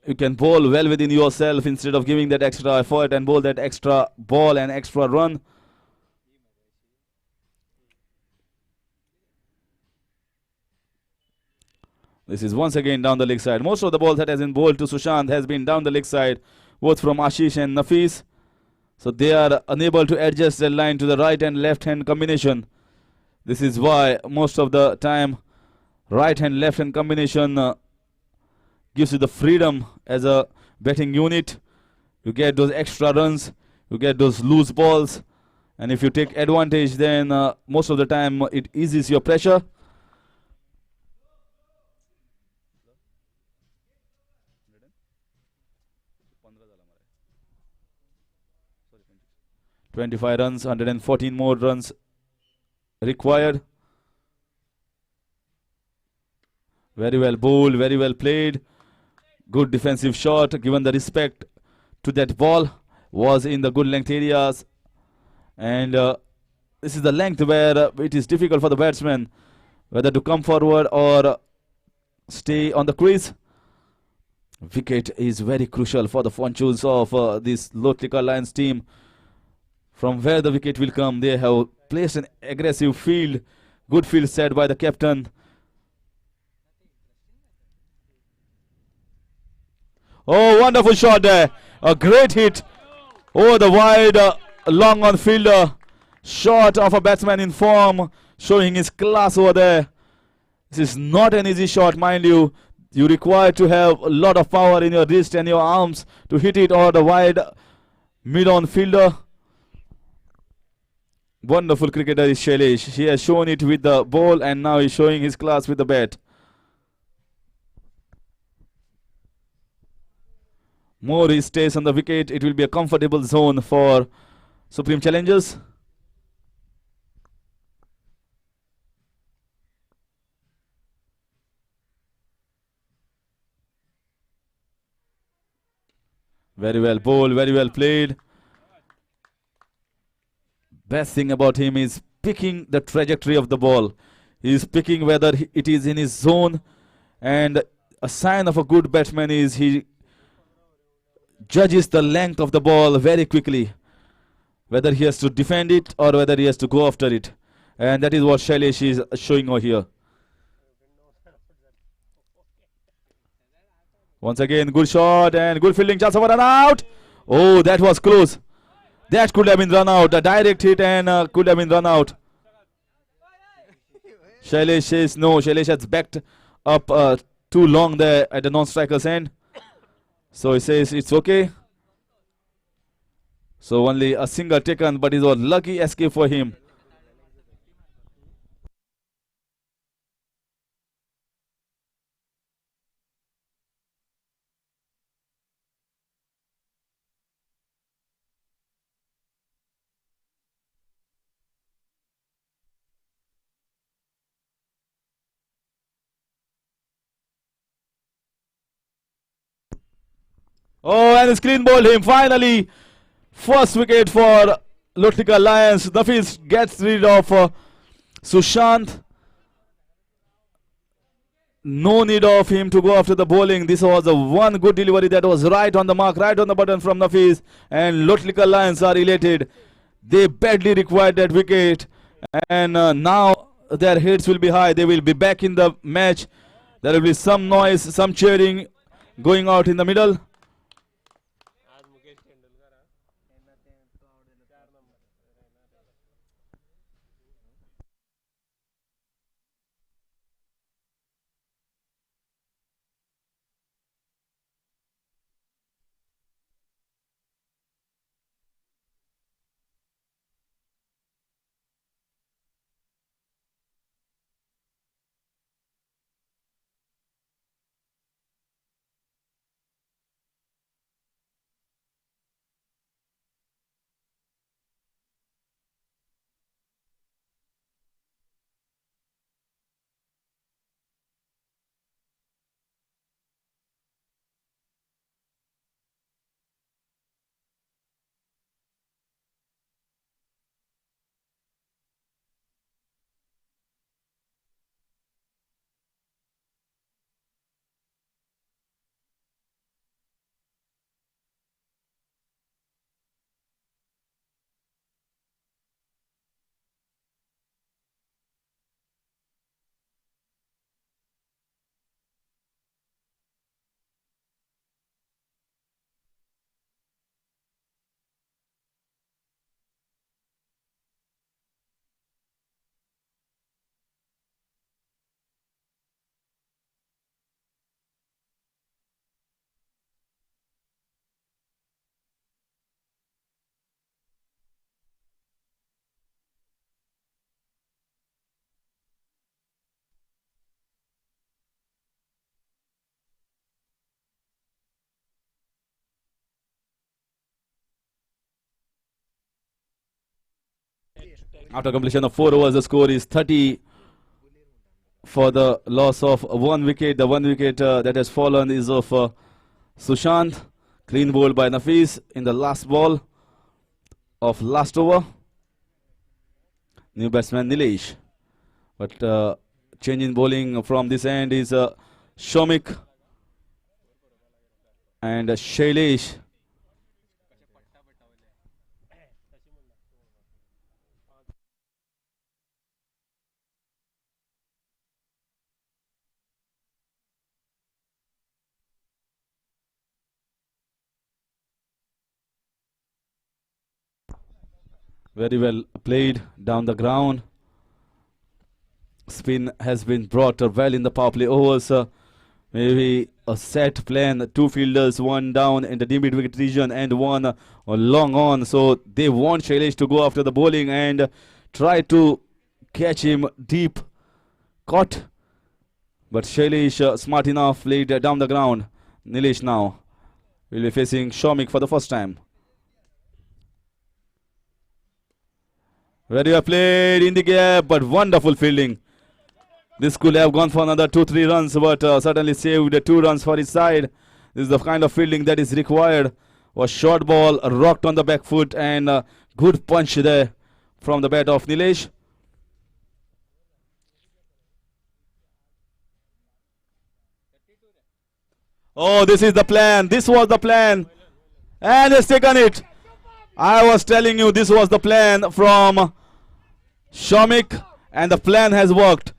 You can bowl well within yourself instead of giving that extra effort and bowl that extra ball and extra run. This is once again down the leg side. Most of the balls that has been bowled to Sushant has been down the leg side, both from Ashish and Nafis. So they are unable to adjust their line to the right and left hand combination. This is why most of the time right hand left hand combination gives you the freedom as a batting unit. You get those extra runs, you get those loose balls, and if you take advantage, then most of the time it eases your pressure. "25 runs, 114 more runs required." Very well bowled, very well played. Good defensive shot, given the respect to that ball. Was in the good length areas. And this is the length where it is difficult for the batsman whether to come forward or stay on the crease. Wicket is very crucial for the fortunes of this LOTLIKAR Lions team. From where the wicket will come, they have placed an aggressive field. Good field set by the captain. Oh, wonderful shot there. A great hit over the wide, long on fielder. Shot of a batsman in form, showing his class over there. This is not an easy shot, mind you. You require to have a lot of power in your wrist and your arms to hit it over the wide mid-on fielder. Wonderful cricketer is Shailesh. He has shown it with the ball and now he's showing his class with the bat. More he stays on the wicket, it will be a comfortable zone for Supreme Challengers. Very well bowled, very well played. Best thing about him is picking the trajectory of the ball. He is picking whether it is in his zone, and a sign of a good batsman is he judges the length of the ball very quickly, whether he has to defend it or whether he has to go after it. And that is what Shailesh is showing over here. Once again, good shot and good fielding, chance of a run out. Oh, that was close. That could have been run out. A direct hit and could have been run out. Shailesh says no. Shailesh has backed up too long there at the non-striker's end. So he says it's okay. So only a single taken, but it was lucky escape for him. Oh, and it's clean bowled him. Finally, first wicket for LOTLIKAR Lions. Nafis gets rid of Sushant. No need of him to go after the bowling. This was a one good delivery that was right on the mark, right on the button from Nafis. And LOTLIKAR Lions are elated. They badly required that wicket. And now their heads will be high. They will be back in the match. There will be some noise, some cheering going out in the middle. After completion of 4 overs, the score is 30 for the loss of 1 wicket. The 1 wicket that has fallen is of Sushant. Clean bowled by Nafis in the last ball of last over. New batsman Nilesh. But change in bowling from this end is Shomik and Shailesh. Very well played down the ground. Spin has been brought well in the power play overs. Maybe a set plan, 2 fielders, 1 down in the mid wicket region and 1 long on. So they want Shailesh to go after the bowling and try to catch him deep. Caught. But Shailesh smart enough, played down the ground. Nilesh now will be facing Shomik for the first time. Very well played in the gap, but wonderful fielding. This could have gone for another 2-3 runs, but certainly saved 2 runs for his side. This is the kind of fielding that is required. A short ball rocked on the back foot and good punch there from the bat of Nilesh. Oh, this is the plan. This was the plan. And he's taken it. I was telling you this was the plan from Shomik, and the plan has worked.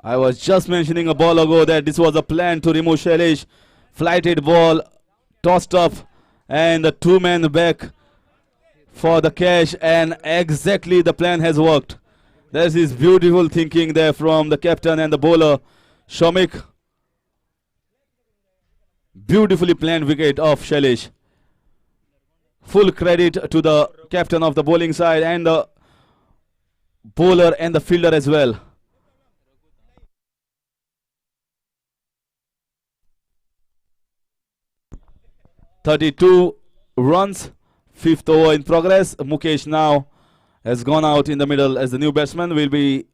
I was just mentioning a ball ago that this was a plan to remove Shailesh. Flighted ball, tossed up, and the 2-man back for the catch, and exactly the plan has worked. There's this beautiful thinking there from the captain and the bowler, Shomik. Beautifully planned wicket of Shailesh. Full credit to the captain of the bowling side and the bowler and the fielder as well. "32 runs, 5th over in progress." Mukesh now has gone out in the middle as the new batsman will be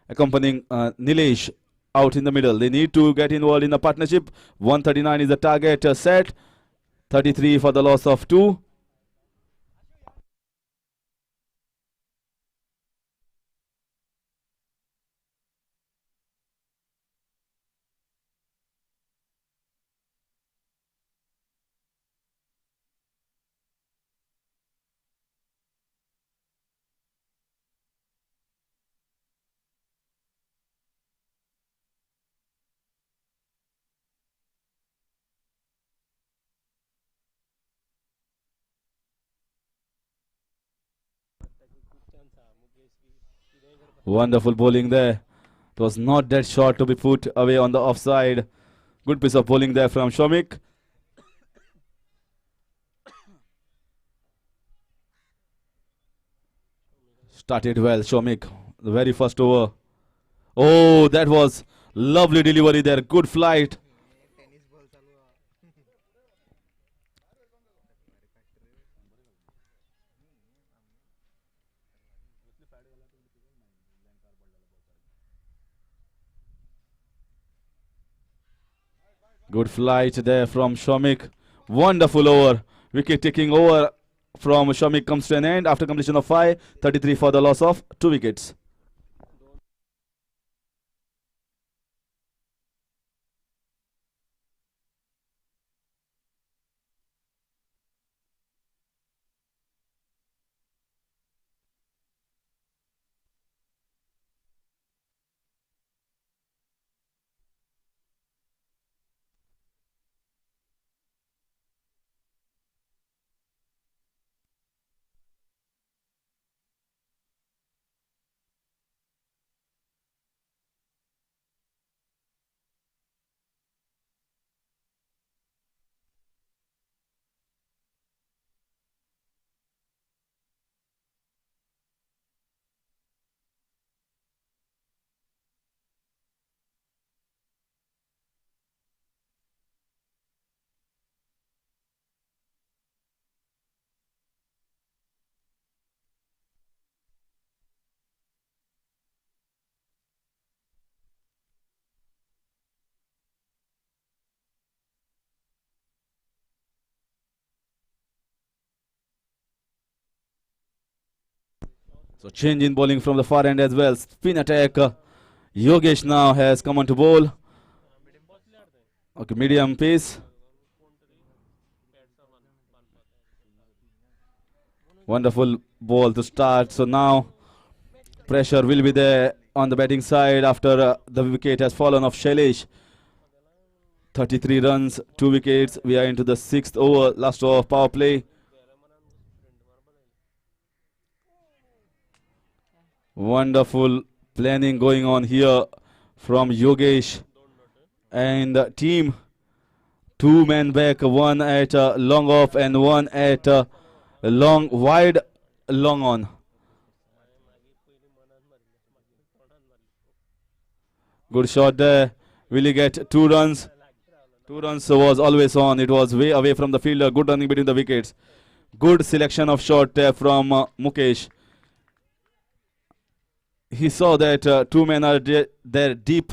accompanying Nilesh out in the middle. They need to get involved in a partnership. 139 is the target set. 33 for the loss of 2. Wonderful bowling there. It was not that short to be put away on the offside. Good piece of bowling there from Shomik. Started well, Shomik. The very first over. Oh, that was lovely delivery there. Good flight. Good flight there from Shomik. Wonderful over. Wicket taking over from Shomik comes to an end after completion of 5. 33 for the loss of 2 wickets. So change in bowling from the far end as well. Spin attack. Yogesh now has come on to bowl. Okay, medium pace. Wonderful ball to start. So now pressure will be there on the batting side after the wicket has fallen off Shailesh. 33 runs, 2 wickets. We are into the 6th over, last over of power play. Wonderful planning going on here from Yogesh and the team. 2 men back, one at long off and one at long wide, long on. Good shot there. Will he get 2 runs? 2 runs was always on. It was way away from the fielder. Good running between the wickets. Good selection of shot there from Mukesh. He saw that 2 men are there deep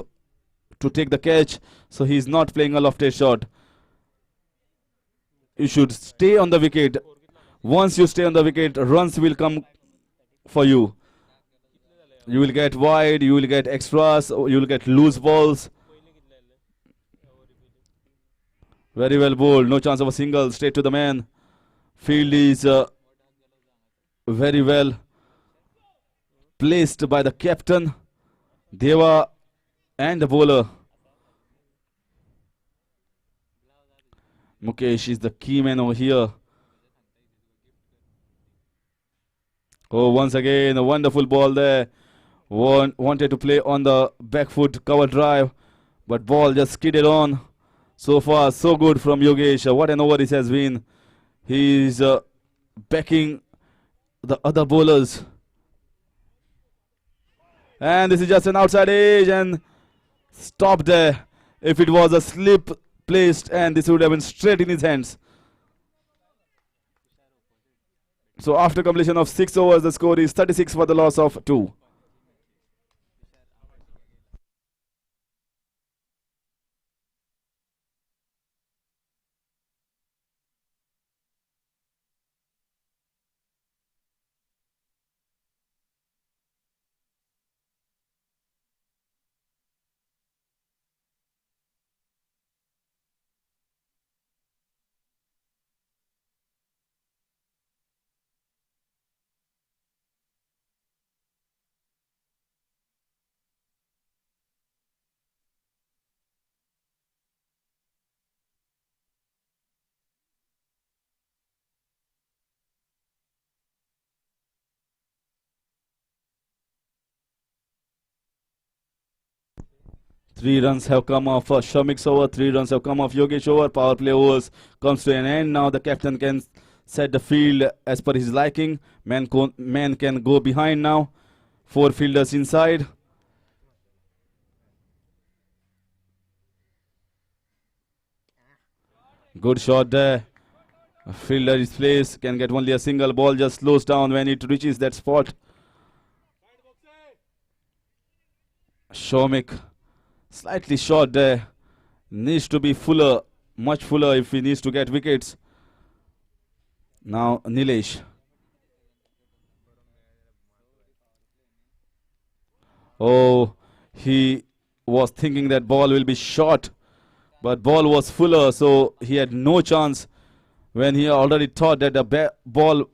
to take the catch, so he's not playing a lofted shot. You should stay on the wicket. Once you stay on the wicket, runs will come for you. You will get wide, you will get extras, you will get loose balls. Very well bowled. No chance of a single. Straight to the man. Field is very well placed by the captain, Deva, and the bowler. Mukesh is the key man over here. Oh, once again, a wonderful ball there. Wanted to play on the back foot cover drive, but ball just skidded on. So far, so good from Yogesh. What an over this has been. He is backing the other bowlers. And this is just an outside edge and stopped there. If it was a slip placed, and this would have been straight in his hands. So after completion of 6 overs, the score is 36 for the loss of 2. Three runs have come off Shamik's over. 3 runs have come off Yogesh over. Power play overs comes to an end. Now the captain can set the field as per his liking. Man can go behind now. 4 fielders inside. Good shot there. A fielder is placed. Can get only a single. Ball just slows down when it reaches that spot. Shomik slightly short there. Needs to be fuller, much fuller if he needs to get wickets. Now Nilesh. Oh, he was thinking that ball will be short, but ball was fuller, so he had no chance when he already thought that the ball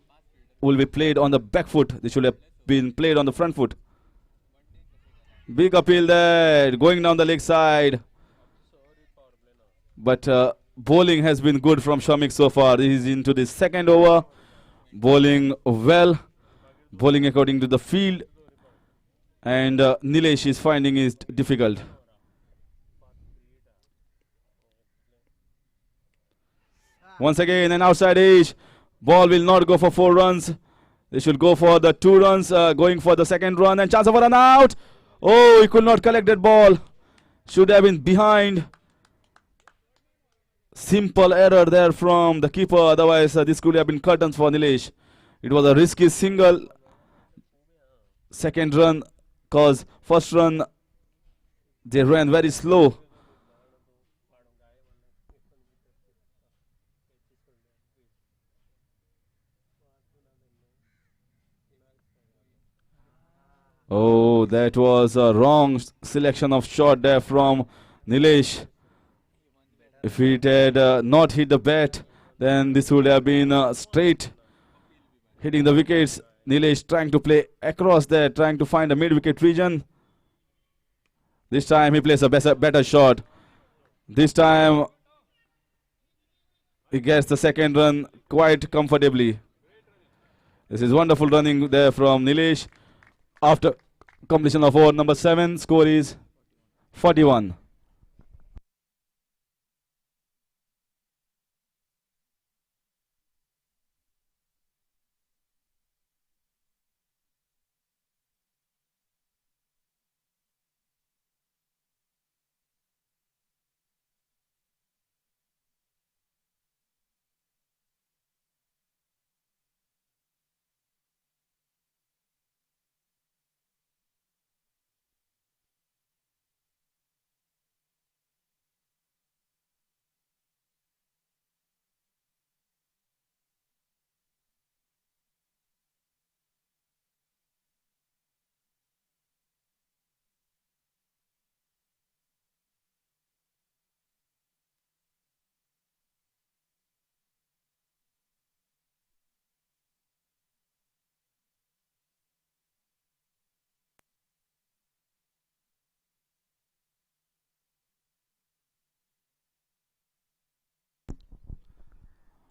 will be played on the back foot. They should have been played on the front foot. Big appeal there, going down the leg side. But bowling has been good from Shamik so far. He is into the 2nd over. Bowling well. Bowling according to the field. And Nilesh is finding it difficult. Once again, an outside edge. Ball will not go for 4 runs. They should go for the 2 runs. Going for the 2nd run. And chance of a run out. Oh, he could not collect that ball. Should have been behind. Simple error there from the keeper. Otherwise, this could have been curtains for Nilesh. It was a risky single. 2nd run, cause 1st run, they ran very slow. Oh, that was a wrong selection of shot there from Nilesh. If it had not hit the bat, then this would have been straight hitting the wickets. Nilesh trying to play across there, trying to find a mid-wicket region. This time he plays a better shot. This time he gets the second run quite comfortably. This is wonderful running there from Nilesh. After completion of over number 7, score is 41.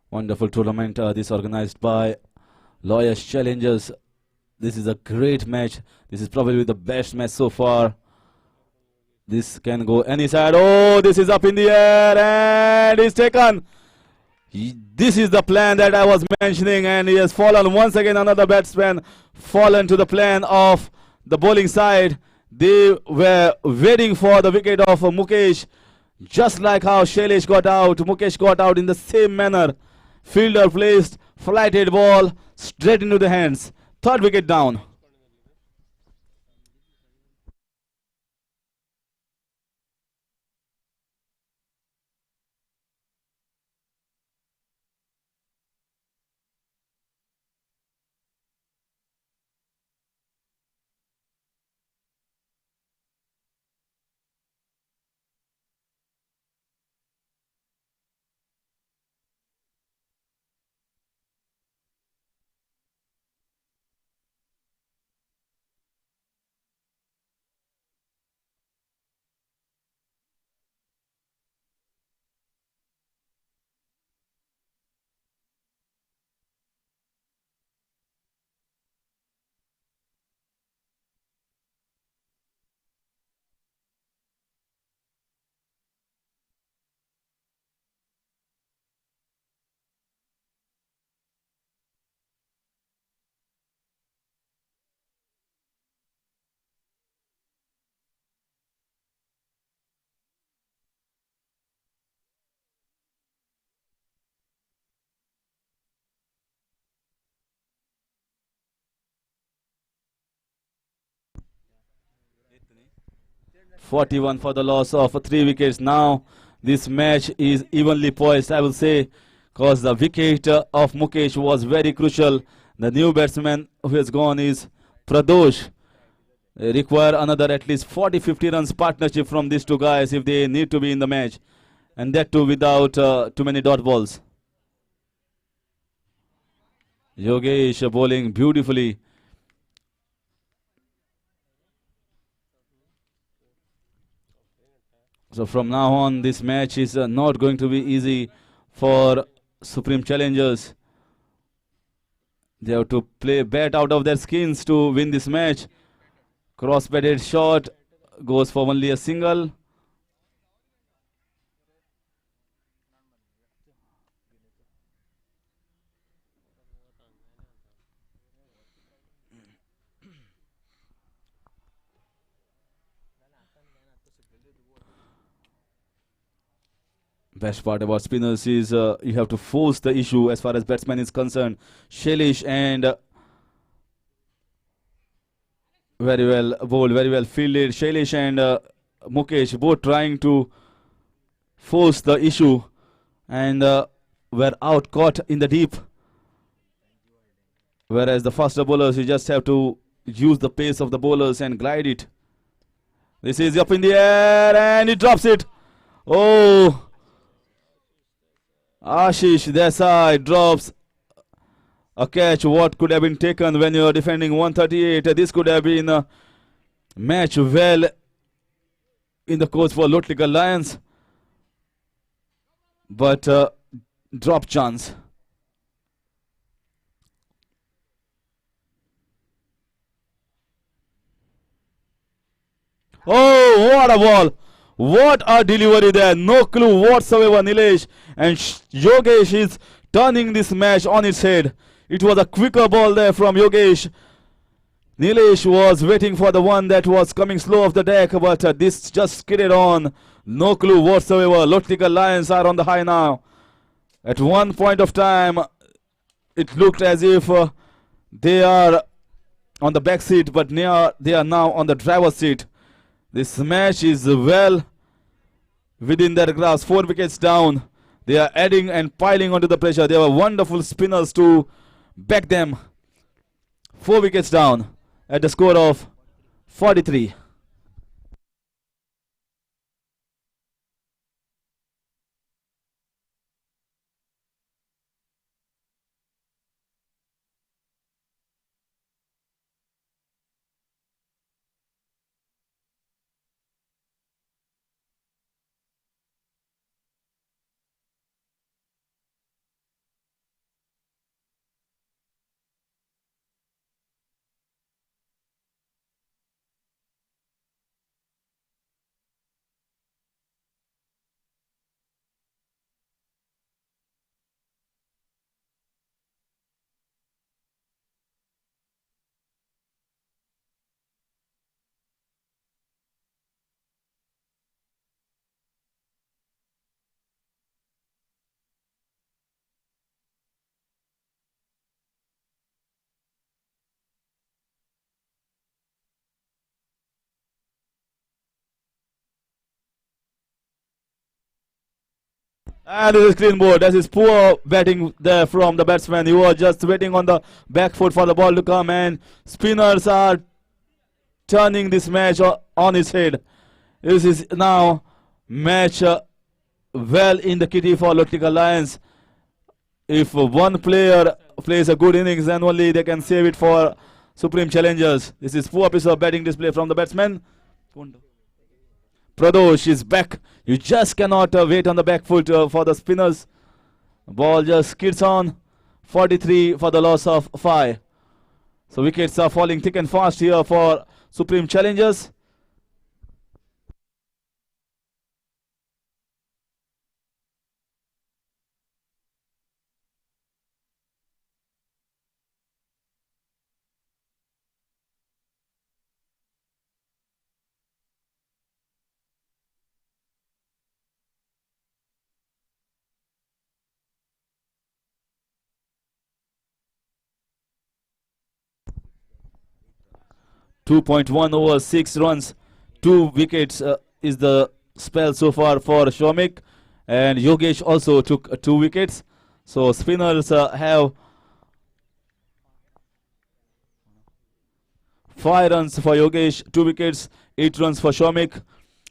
Wonderful tournament this organized by Lawyers Challengers. This is a great match. This is probably the best match so far. This can go any side. Oh, this is up in the air and it's taken. This is the plan that I was mentioning, and he has fallen once again. Another batsman fallen to the plan of the bowling side. They were waiting for the wicket of Mukesh, just like how Shailesh got out. Mukesh got out in the same manner. Fielder placed flighted ball straight into the hands. Third wicket down. .41 for the loss of 3 wickets. Now this match is evenly poised, I will say, because the wicket of Mukesh was very crucial. The new batsman who has gone is Pradosh. They require another at least 40-50 runs partnership from these two guys if they need to be in the match, and that too without too many dot balls. Yogesh bowling beautifully. So from now on, this match is not going to be easy for Supreme Challengers. They have to play bat out of their skins to win this match. Cross-batted shot goes for only a single. Best part about spinners is you have to force the issue as far as batsman is concerned. Shailesh and very well bowled, very well fielded. Shailesh and Mukesh both trying to force the issue and were out caught in the deep. Whereas the faster bowlers, you just have to use the pace of the bowlers and glide it. This is up in the air and he drops it. Oh, Ashish Desai drops a catch. What could have been taken when you are defending 138? This could have been a match well in the course for LOTLIKAR Lions. But drop chance. Oh, what a ball. What a delivery there. No clue whatsoever, Nilesh. And Yogesh is turning this match on its head. It was a quicker ball there from Yogesh. Nilesh was waiting for the one that was coming slow off the deck, but this just skidded on. No clue whatsoever. LOTLIKAR Lions are on the high now. At one point of time, it looked as if they are on the back seat, but they are now on the driver's seat. This match is well within their grasp. 4 wickets down. They are adding and piling onto the pressure. They have wonderful spinners to back them. 4 wickets down at the score of 43. And this is clean board. That is poor batting there from the batsman. He was just waiting on the back foot for the ball to come, and spinners are turning this match on its head. This is now match well in the kitty for LOTLIKAR Lions. If one player plays a good innings, then only they can save it for Supreme Challengers. This is poor piece of batting display from the batsman. Pradosh is back. You just cannot wait on the back foot for the spinners. Ball just skids on. 43 for the loss of 5. So wickets are falling thick and fast here for Supreme Challengers. .1 over 6 runs, 2 wickets is the spell so far for Shomik, and Yogesh also took 2 wickets. So spinners have 5 runs for Yogesh, 2 wickets, 8 runs for Shomik,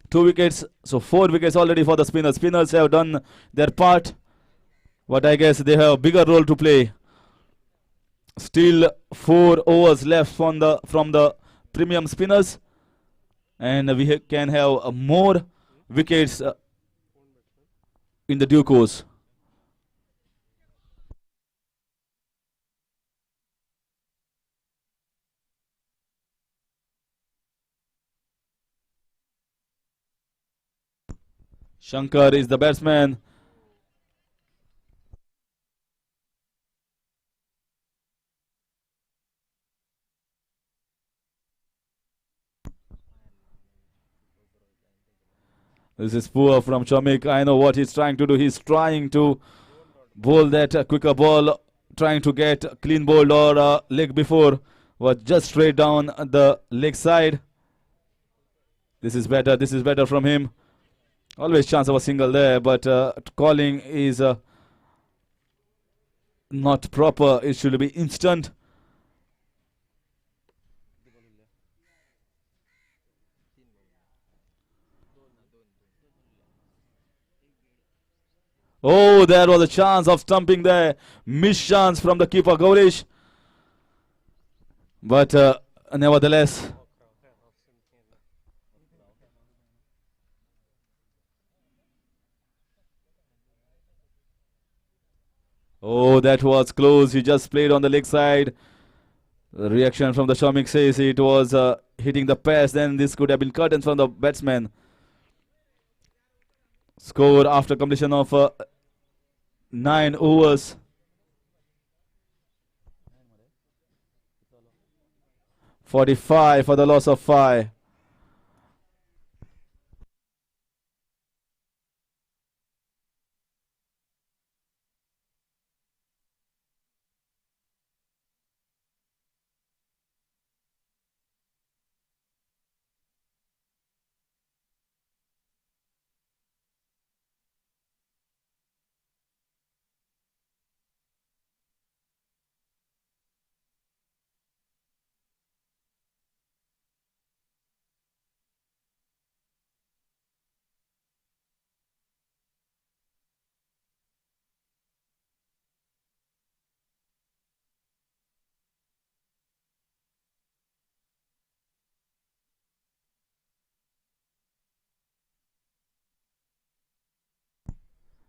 2 wickets. So 4 wickets already for the spinners. Spinners have done their part, but I guess they have a bigger role to play. Still 4 overs left from the premium spinners, and we can have more wickets in the due course. Shankar is the batsman. This is poor from Chomik. I know what he's trying to do. He's trying to bowl that quicker ball, trying to get clean bowled or leg before, was just straight down the leg side. This is better. This is better from him. Always chance of a single there, but calling is not proper. It should be instant. Oh, there was a chance of stumping there. Missed chance from the keeper, Gaurish. But nevertheless, oh, that was close. He just played on the leg side. The reaction from the Shamik says it was hitting the pass. Then this could have been cut in from the batsman. Score after completion of 9 overs. 45 for the loss of 5.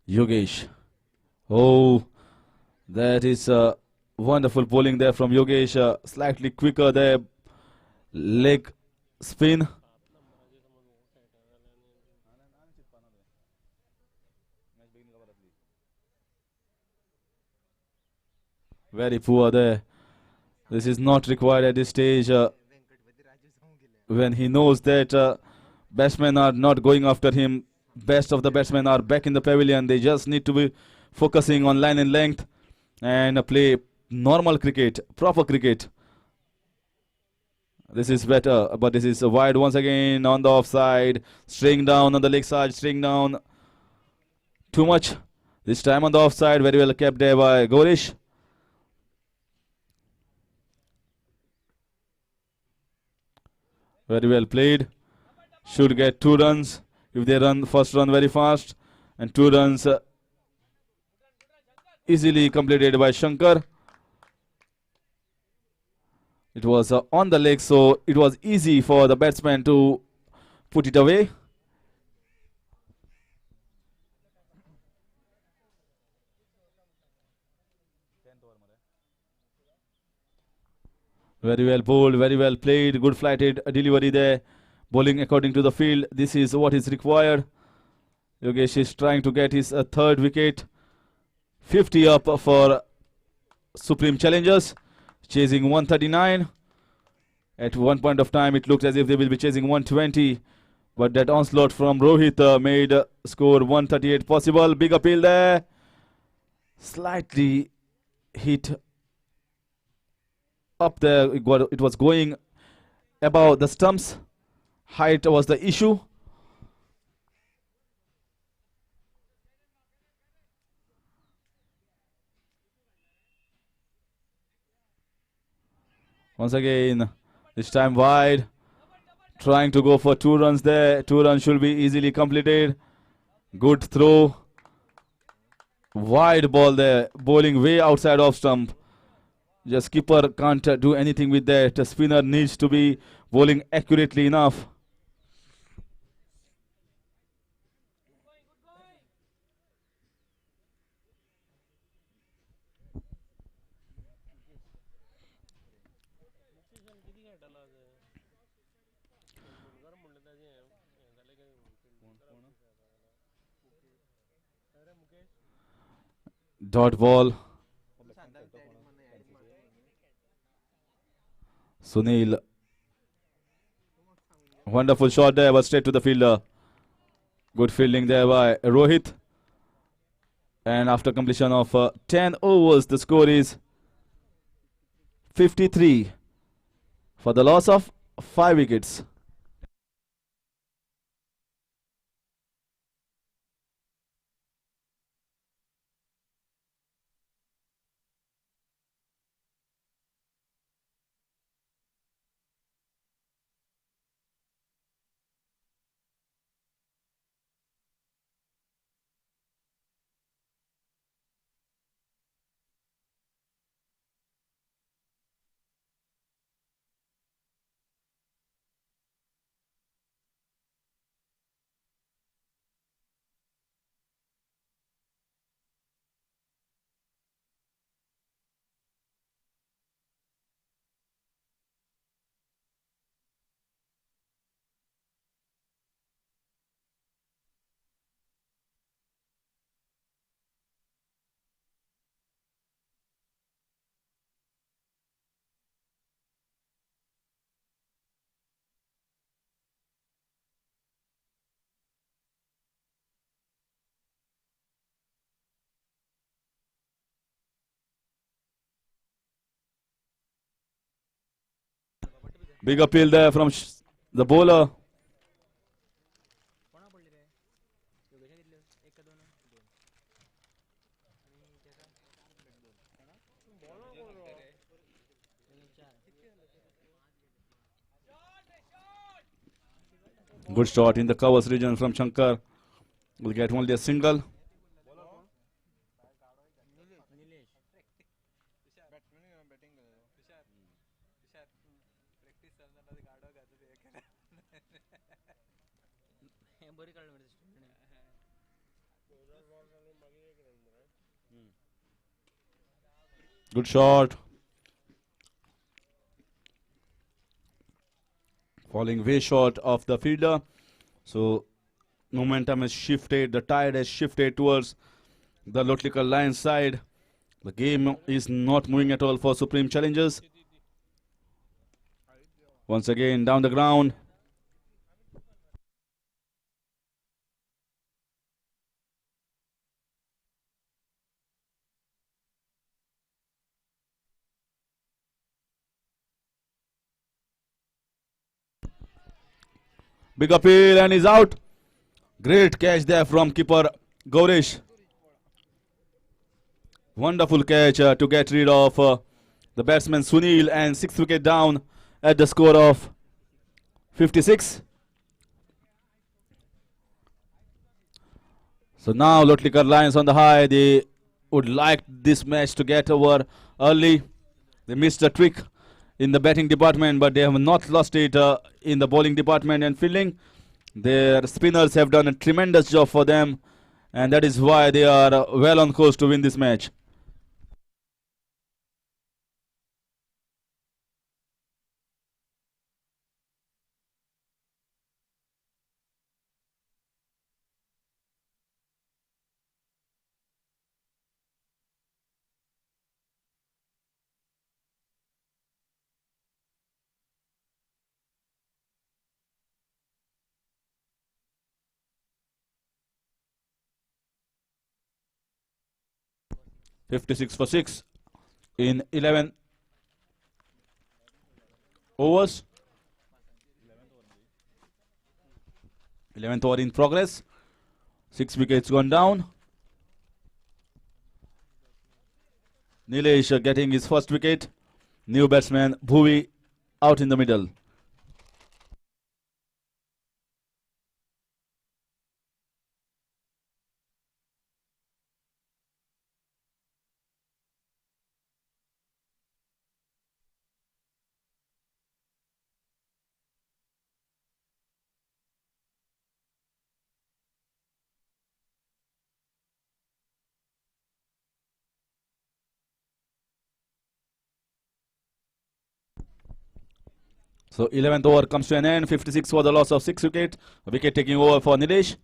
Yogesh. Oh, that is wonderful bowling there from Yogesh. Slightly quicker there. Leg spin. Very poor there. This is not required at this stage when he knows that batsmen are not going after him. Best of the batsmen are back in the pavilion. They just need to be focusing on line and length and play normal cricket, proper cricket. This is better, but this is wide once again on the offside. String down on the leg side, string down. Too much. This time on the offside, very well kept there by Gorish. Very well played. Should get 2 runs if they run first run very fast. And 2 runs easily completed by Shankar. It was on the leg, so it was easy for the batsman to put it away. Very well bowled, very well played. Good flighted delivery there. Bowling according to the field. This is what is required. Yogesh is trying to get his third wicket. 50 up for Supreme Challengers. Chasing 139. At one point of time, it looked as if they will be chasing 120. But that onslaught from Rohit made score 138 possible. Big appeal there. Slightly hit up there. It was going above the stumps. Height was the issue. Once again, this time wide. Trying to go for 2 runs there. 2 runs should be easily completed. Good throw. Wide ball there. Bowling way outside off stump. Just keeper can't do anything with that. The spinner needs to be bowling accurately enough. Dot ball. Sunil. Wonderful shot there, but straight to the fielder. Good fielding there by Rohit. And after completion of 10 overs, the score is 53 for the loss of 5 wickets. Big appeal there from the bowler. Good shot in the covers region from Shankar. Will get only a single. Good shot. Falling way short of the fielder. So momentum has shifted. The tide has shifted towards the Lotlikar Lions side. The game is not moving at all for Supreme Challengers. Once again down the ground. Big appeal and he's out. Great catch there from keeper Gaurish. Wonderful catch to get rid of the batsman Sunil, and 6th wicket down at the score of 56. So now Lotlikar Lions on the high. They would like this match to get over early. They missed a trick in the batting department, but they have not lost it in the bowling department and fielding. Their spinners have done a tremendous job for them, and that is why they are well on course to win this match. .56 for 6 in 11 overs. 11th over in progress. 6 wickets gone down. Nilesh getting his first wicket. New batsman Bhuvi out in the middle. So 11th over comes to an end. 56 for the loss of 6 wicket. A wicket taking over for Nilesh.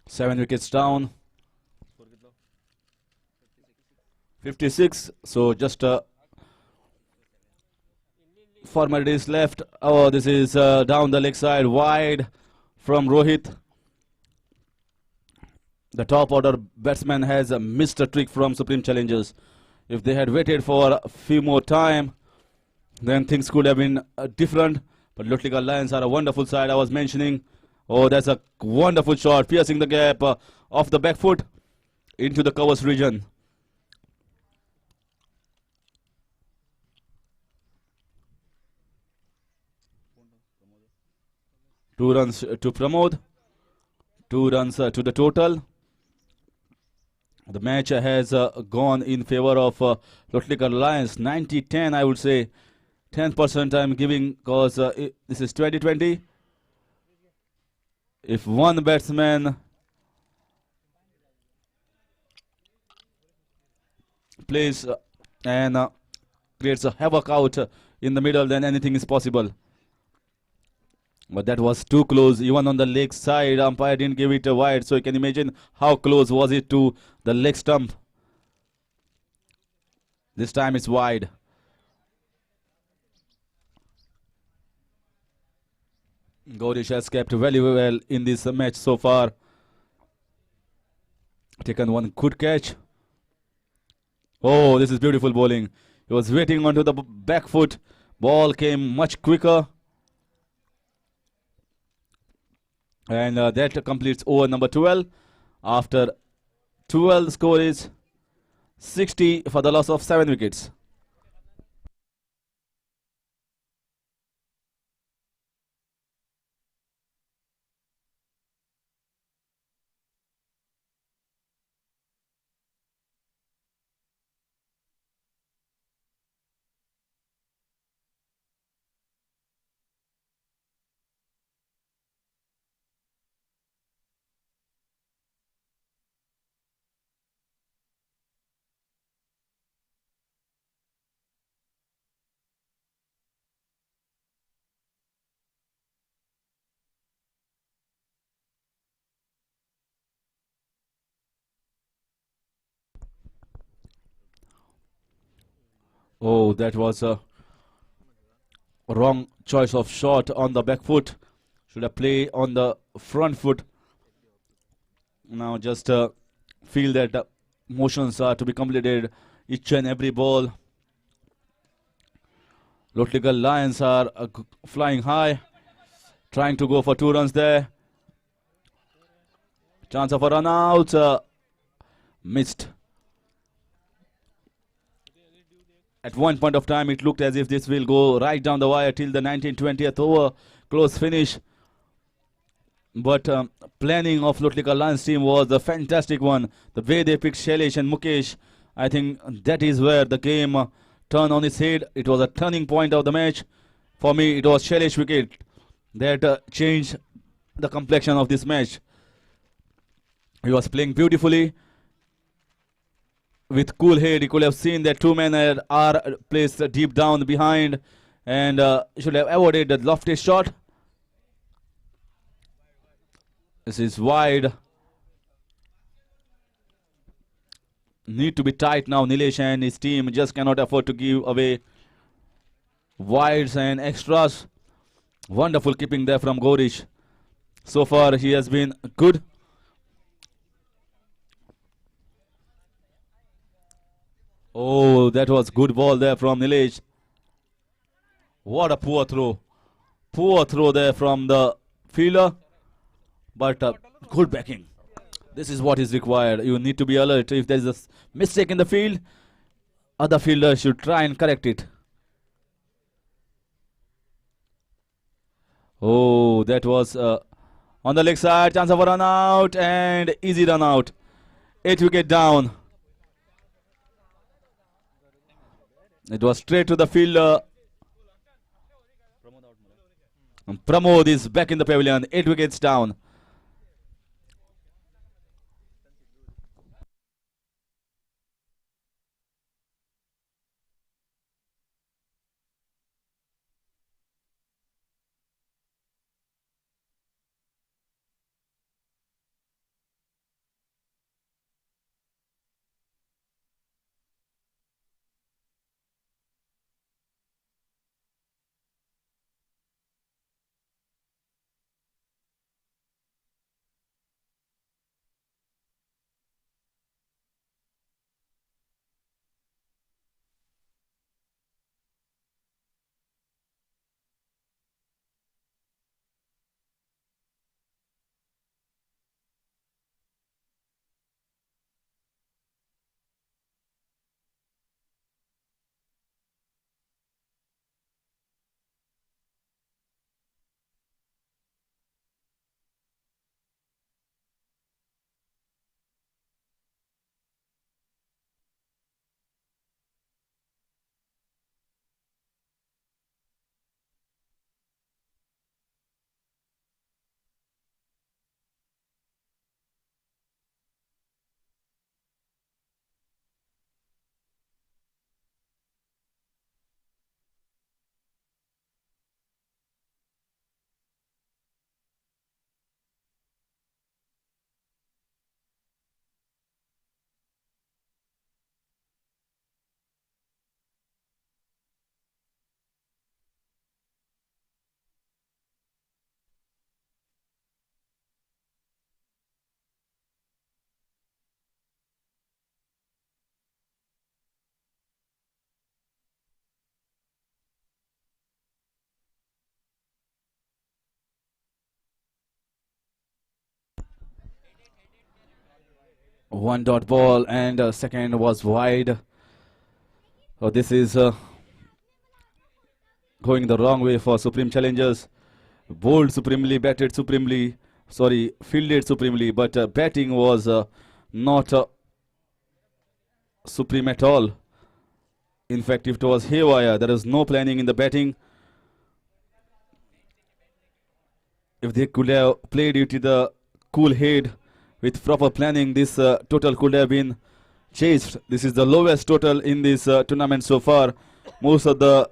7 wickets down. 56. So just formalities left. Oh, this is down the leg side, wide from Rohit. The top order batsman has missed a trick from Supreme Challengers. If they had waited for a few more time, then things could have been different. But LOTLIKAR Lions are a wonderful side. I was mentioning. Oh, that's a wonderful shot, piercing the gap off the back foot into the covers region. Two runs to Pramod. 2 runs to the total. The match has gone in favor of LOTLIKAR Lions. 90-10, I would say. 10% I'm giving because this is 2020. If one batsman plays and creates a havoc out in the middle, then anything is possible. But that was too close, even on the leg side. Umpire didn't give it a wide, so you can imagine how close was it to the leg stump. This time it's wide. Gorish has kept very well in this match so far. Taken one good catch. Oh, this is beautiful bowling. He was waiting onto the back foot. Ball came much quicker. And that completes over number 12. After 12, the score is 60 for the loss of 7 wickets. Oh, that was a wrong choice of shot on the back foot. Should have played on the front foot. Now just feel that motions are to be completed each and every ball. LOTLIKAR Lions are flying high, trying to go for 2 runs there. Chance of a run out, missed. At one point of time, it looked as if this will go right down the wire till the 1920th over. Close finish. But planning of LOTLIKAR Lions team was a fantastic one. The way they picked Shailesh and Mukesh, I think that is where the game turned on its head. It was a turning point of the match. For me, it was Shailesh wicket that changed the complexion of this match. He was playing beautifully. With cool head, he could have seen that 2 men are placed deep down behind and should have avoided the lofty shot. This is wide. Need to be tight now. Nilesh and his team just cannot afford to give away wides and extras. Wonderful keeping there from Gorish. So far, he has been good. Oh, that was good ball there from Nilesh. What a poor throw. Poor throw there from the fielder. But good backing. This is what is required. You need to be alert. If there is a mistake in the field, other fielders should try and correct it. Oh, that was on the leg side. Chance of a run out and easy run out. 8 wicket down. It was straight to the fielder. Pramod is back in the pavilion. 8 wickets down. One dot ball and second was wide. So this is going the wrong way for Supreme Challengers. Bowled supremely, batted supremely, fielded supremely, but batting was not supreme at all. In fact, if it was haywire, there is no planning in the batting. If they could have played it with the cool head, with proper planning, this total could have been chased. This is the lowest total in this tournament so far. Most of the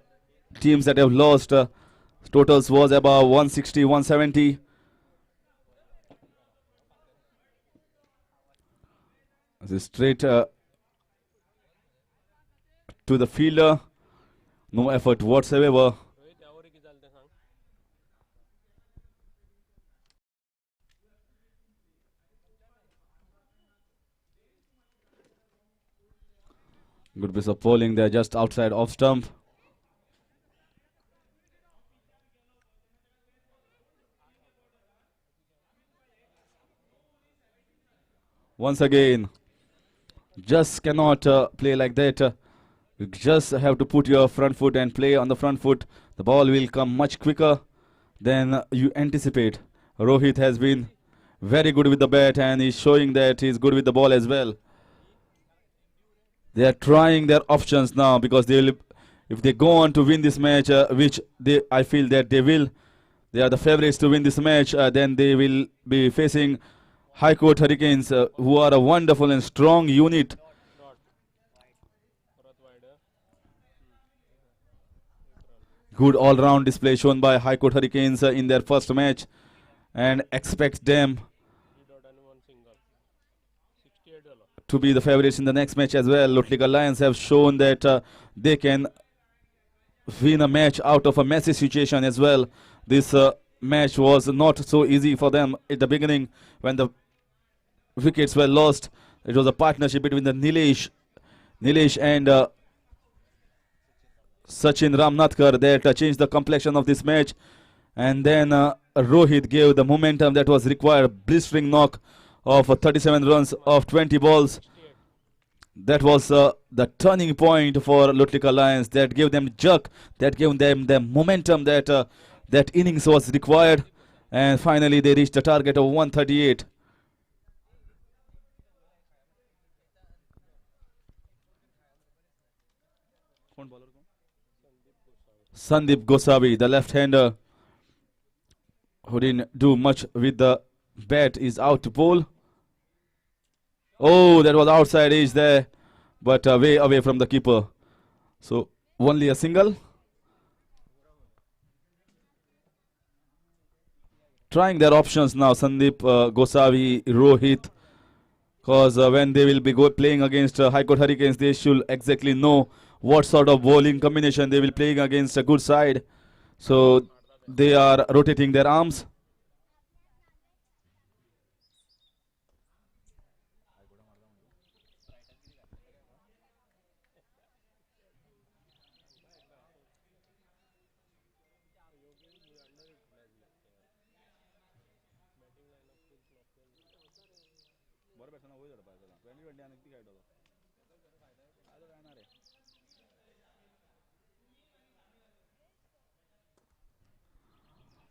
teams that have lost totals was about 160, 170. This is straight to the fielder. No effort whatsoever. Good piece of bowling there, just outside off stump. Once again, just cannot play like that. You just have to put your front foot and play on the front foot. The ball will come much quicker than you anticipate. Rohit has been very good with the bat and he's showing that he's good with the ball as well. They are trying their options now because they will, if they go on to win this match, which I feel that they will, they are the favorites to win this match, then they will be facing High Court Hurricanes, who are a wonderful and strong unit. Good all-round display shown by High Court Hurricanes in their first match, and expect them to be the favorites in the next match as well. LOTLIKAR Lions have shown that they can win a match out of a messy situation as well. This match was not so easy for them at the beginning when the wickets were lost. It was a partnership between the Nilesh and Sachin Ramnathkar that changed the complexion of this match. And then Rohit gave the momentum that was required. Blistering knock of 37 runs of 20 balls. That was the turning point for LOTLIKAR Lions. That gave them jerk. That gave them the momentum that that innings was required. And finally they reached the target of 138. Sandeep Gosavi, the left-hander, who didn't do much with the bat, is out to bowl. Oh, that was outside edge there, but way away from the keeper. So only a single. Trying their options now, Sandeep Gosavi, Rohit, because when they will be playing against High Court Hurricanes, they should exactly know what sort of bowling combination they will play against a good side. So they are rotating their arms.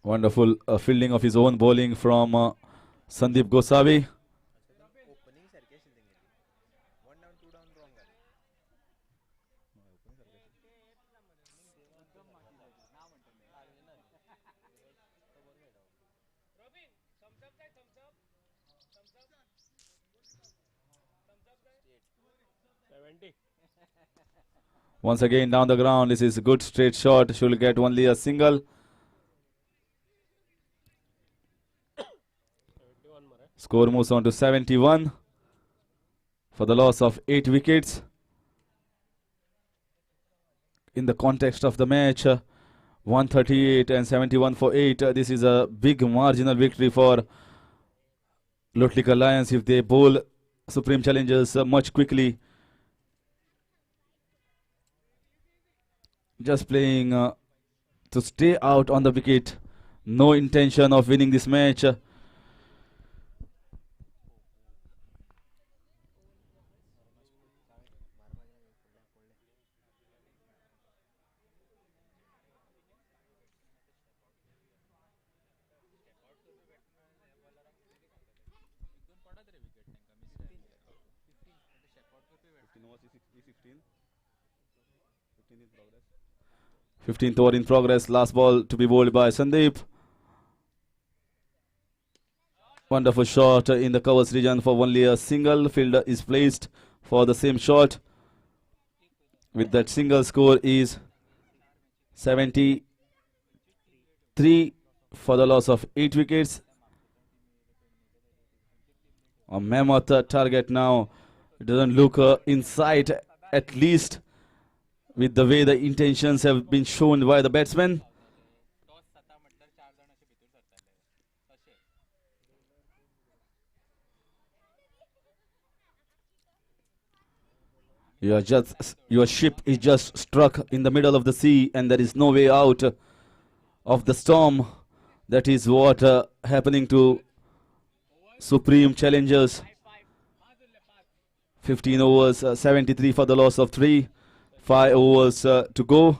Wonderful fielding of his own bowling from Sandeep Gosavi. Once again down the ground, this is a good straight shot, should get only a single. Score moves on to 71 for the loss of 8 wickets. In the context of the match, 138 and 71 for 8. This is a big marginal victory for LOTLIKAR Lions if they bowl Supreme Challengers much quickly. Just playing to stay out on the wicket. No intention of winning this match. 15th over in progress. Last ball to be bowled by Sandeep. Wonderful shot in the covers region for only a single. Fielder is placed for the same shot. With that single, score is 73 for the loss of 8 wickets. A mammoth target now. It doesn't look in sight, at least with the way the intentions have been shown by the batsman. Your ship is just struck in the middle of the sea, and there is no way out of the storm. That is what happening to Supreme Challengers. 15 overs, 73 for the loss of 3. 5 overs to go.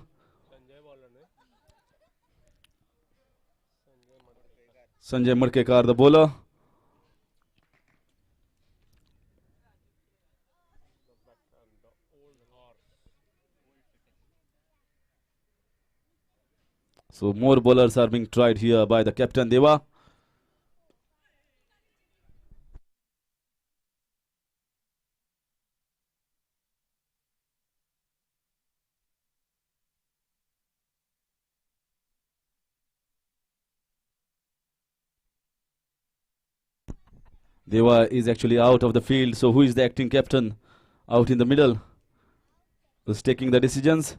Sanjay Madkekar, the bowler. So more bowlers are being tried here by the captain Deva. Deva is actually out of the field. So who is the acting captain out in the middle? Who's taking the decisions?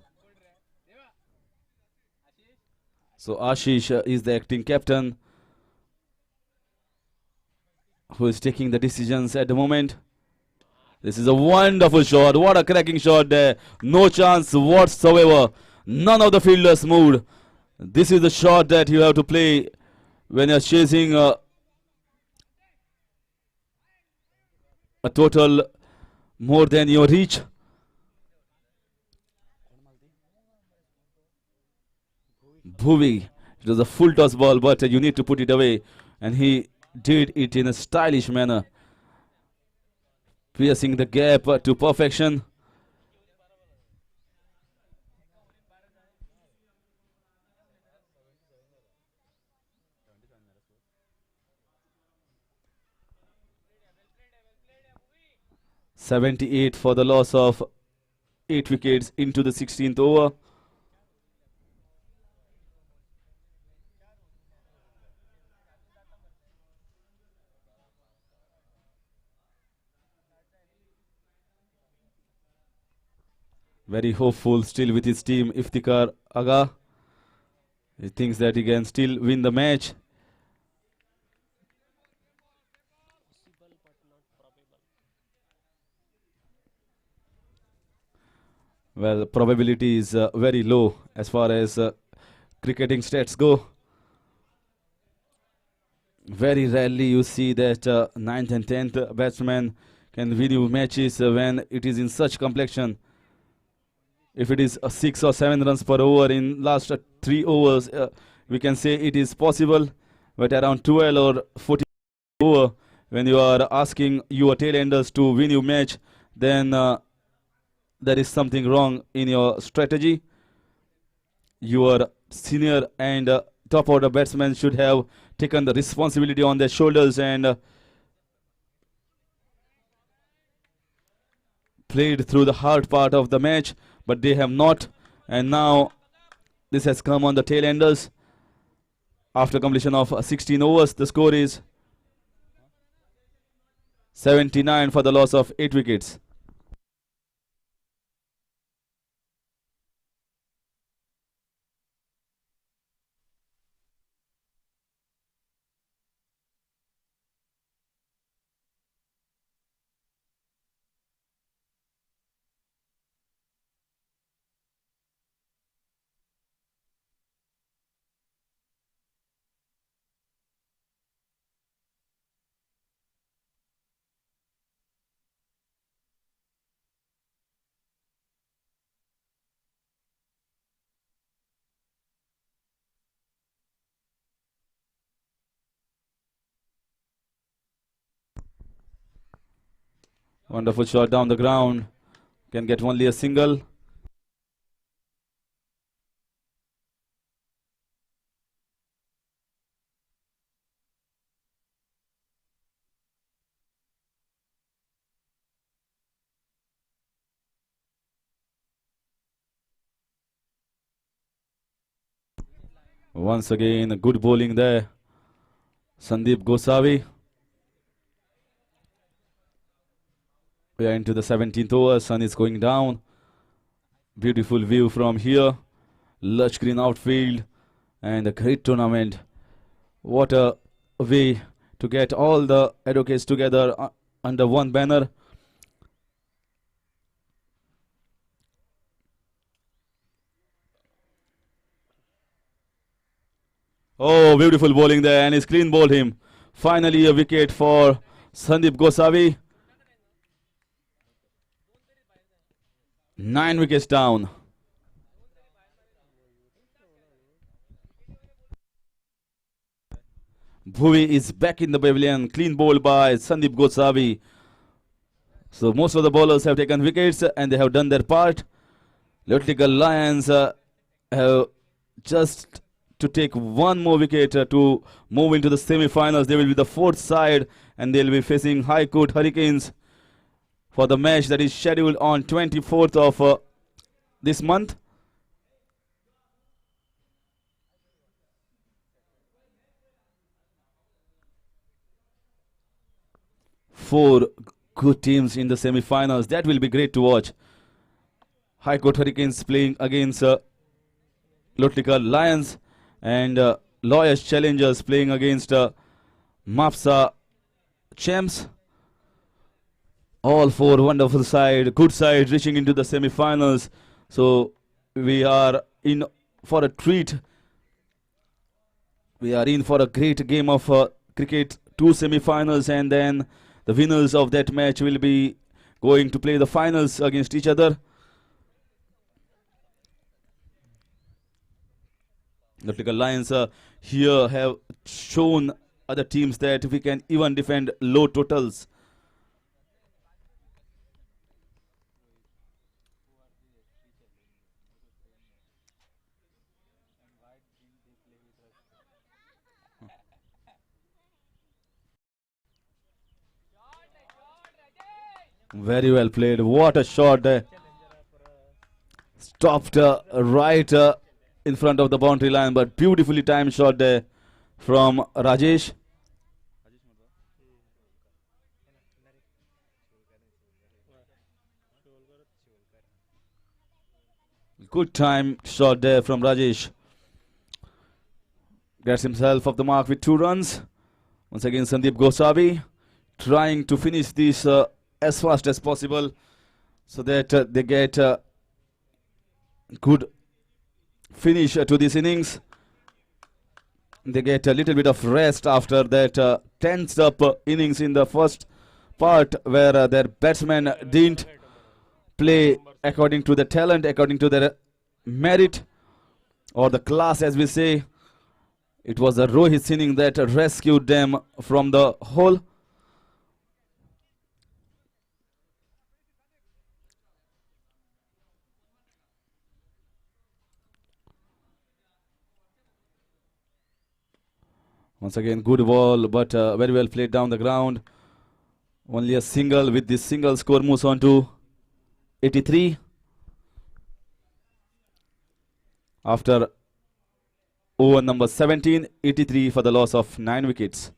So Ashish is the acting captain who is taking the decisions at the moment. This is a wonderful shot. What a cracking shot there. No chance whatsoever. None of the fielders moved. This is the shot that you have to play when you're chasing a total more than your reach. Bhuvi. It was a full toss ball, but you need to put it away. And he did it in a stylish manner, piercing the gap to perfection. .78 for the loss of 8 wickets into the 16th over. Very hopeful still with his team, Iftikhar Aga. He thinks that he can still win the match. Well, probability is very low as far as cricketing stats go. Very rarely you see that 9th and 10th batsman can win you matches when it is in such complexion. If it is 6 or 7 runs per over in last 3 overs, we can say it is possible. But around 12 or 14 over, when you are asking your tailenders to win your match, then there is something wrong in your strategy. Your senior and top order batsmen should have taken the responsibility on their shoulders and played through the hard part of the match, but they have not. And now this has come on the tailenders. After completion of 16 overs, the score is 79 for the loss of 8 wickets. Wonderful shot down the ground. can get only a single. Once again, a good bowling there. Sandeep Gosavi. We are into the 17th over. Sun is going down. Beautiful view from here. Lush green outfield. And a great tournament. What a way to get all the advocates together under one banner. Oh, beautiful bowling there, and he's clean bowled him. Finally, a wicket for Sandeep Gosavi. 9 wickets down. Bhuvi is back in the pavilion. Clean bowled by Sandeep Gosavi. So most of the bowlers have taken wickets and they have done their part. LOTLIKAR Lions have just to take one more wicket to move into the semi-finals. They will be the fourth side and they will be facing High Court Hurricanes for the match that is scheduled on 24th of this month. Four good teams in the semi-finals. That will be great to watch. High Court Hurricanes playing against LOTLIKAR Lions and Lawyers Challengers playing against Mapsa Champs. All four wonderful side, good side reaching into the semi-finals. So we are in for a treat. We are in for a great game of cricket. Two semi-finals and then the winners of that match will be going to play the finals against each other. LOTLIKAR Lions here have shown other teams that we can even defend low totals. Very well played. What a shot there. Stopped right in front of the boundary line, but beautifully timed shot there from Rajesh. Good time shot there from Rajesh. Gets himself off the mark with 2 runs. Once again, Sandeep Gosavi trying to finish this as fast as possible so that they get a good finish to this innings. They get a little bit of rest after that tensed up innings in the first part where their batsmen didn't play according to the talent, according to their merit or the class, as we say. It was a Rohit inning that rescued them from the hole. Once again, good ball, but very well played down the ground. Only a single. With this single, score moves on to 83. After over number 17, 83 for the loss of 9 wickets.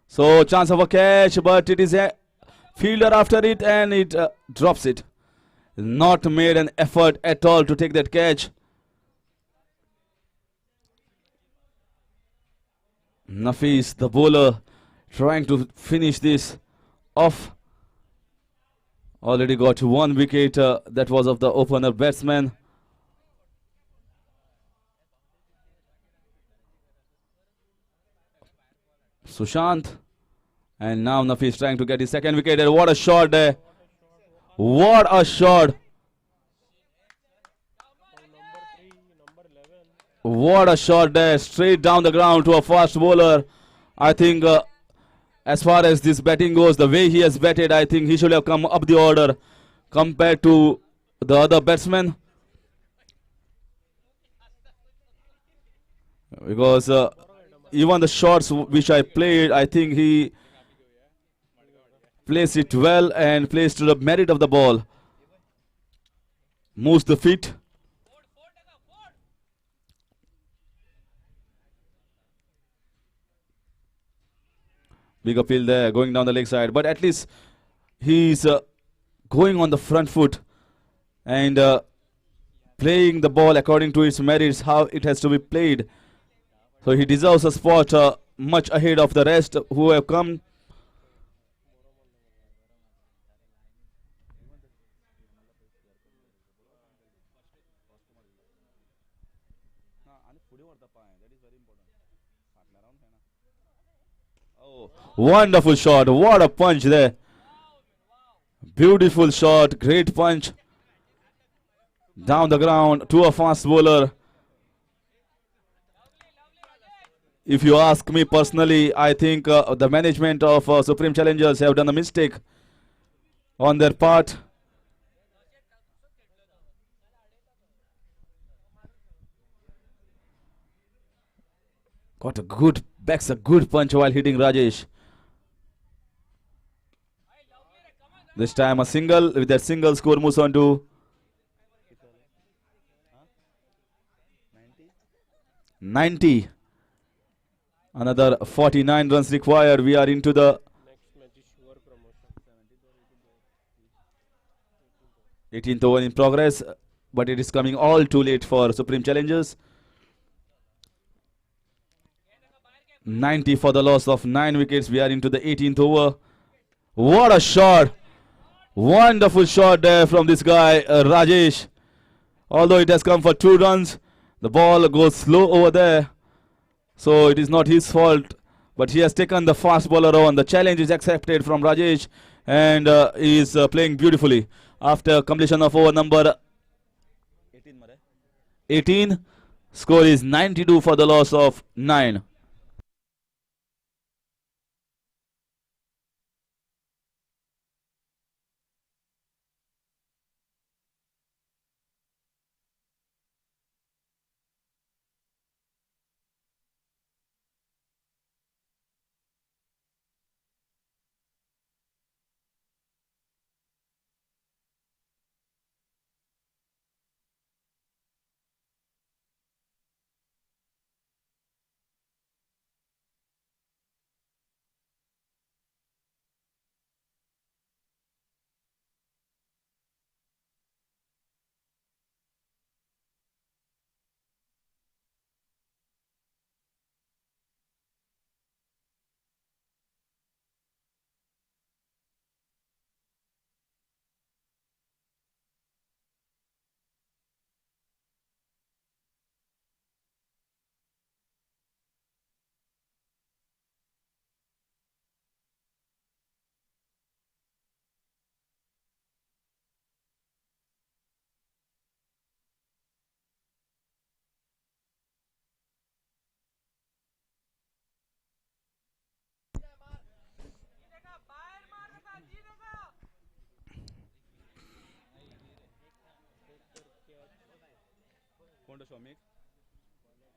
So chance of a catch, but it is a fielder after it and it drops it. Not made an effort at all to take that catch. Nafis, the bowler, trying to finish this off. Already got 1 wicket. That was of the opener batsman. Sushant. And now Nafis trying to get his second wicket. And what a shot there. What a shot. What a shot there. Straight down the ground to a fast bowler. I think as far as this batting goes, the way he has batted, I think he should have come up the order compared to the other batsmen. Because even the shots which I played, I think he placed it well and placed to the merit of the ball. Moves the feet. Big appeal there, going down the leg side. But at least he's going on the front foot and playing the ball according to its merits, how it has to be played. So he deserves a spot much ahead of the rest who have come. Oh, wonderful shot. What a punch there. Beautiful shot. Great punch. Down the ground to a fast bowler. If you ask me personally, I think the management of Supreme Challengers have done a mistake on their part. Got a good, backs a good punch while hitting Rajesh. This time a single, with that single score moves on to 90. Another 49 runs required. We are into the 18th over in progress, but it is coming all too late for Supreme Challengers. 90 for the loss of 9 wickets. We are into the 18th over. What a shot. Wonderful shot there from this guy, Rajesh. Although it has come for 2 runs, the ball goes slow over there. So it is not his fault, but he has taken the fast bowler on. The challenge is accepted from Rajesh and he is playing beautifully. After completion of over number 18, score is 92 for the loss of 9.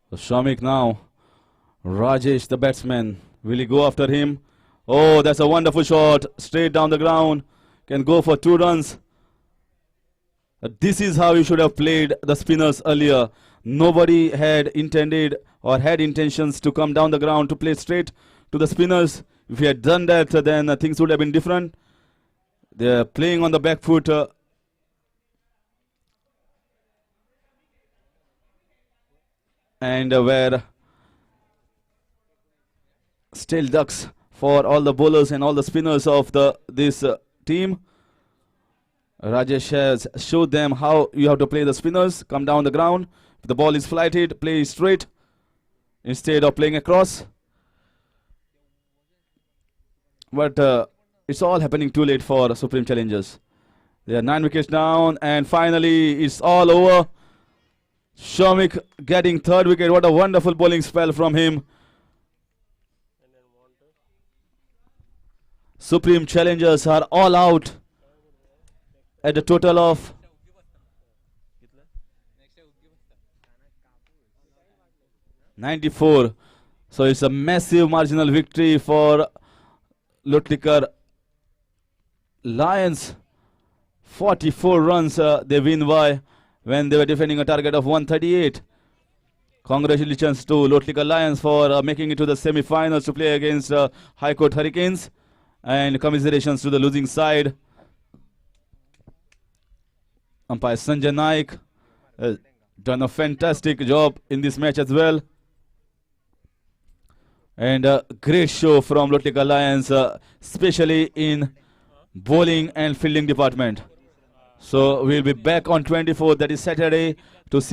So Shamik now. Rajesh, the batsman. Will he go after him? Oh, that's a wonderful shot. Straight down the ground. Can go for 2 runs. This is how you should have played the spinners earlier. Nobody had intended or had intentions to come down the ground to play straight to the spinners. If he had done that, then things would have been different. They're playing on the back foot. And where still ducks for all the bowlers and all the spinners of this team. Rajesh has showed them how you have to play the spinners. Come down the ground. If the ball is flighted, play straight instead of playing across. But it's all happening too late for Supreme Challengers. They are 9 wickets down, and finally it's all over. Shomik getting 3rd wicket. What a wonderful bowling spell from him. Supreme Challengers are all out at a total of 94. So it's a massive marginal victory for LOTLIKAR Lions. 44 runs they win by when they were defending a target of 138. Congratulations to LOTLIKAR Lions for making it to the semi-finals to play against High Court Hurricanes. And commiserations to the losing side. Umpire Sanjay Naik has done a fantastic job in this match as well. And a great show from LOTLIKAR Lions, especially in bowling and fielding department. So we'll be back on 24th, that is Saturday, to see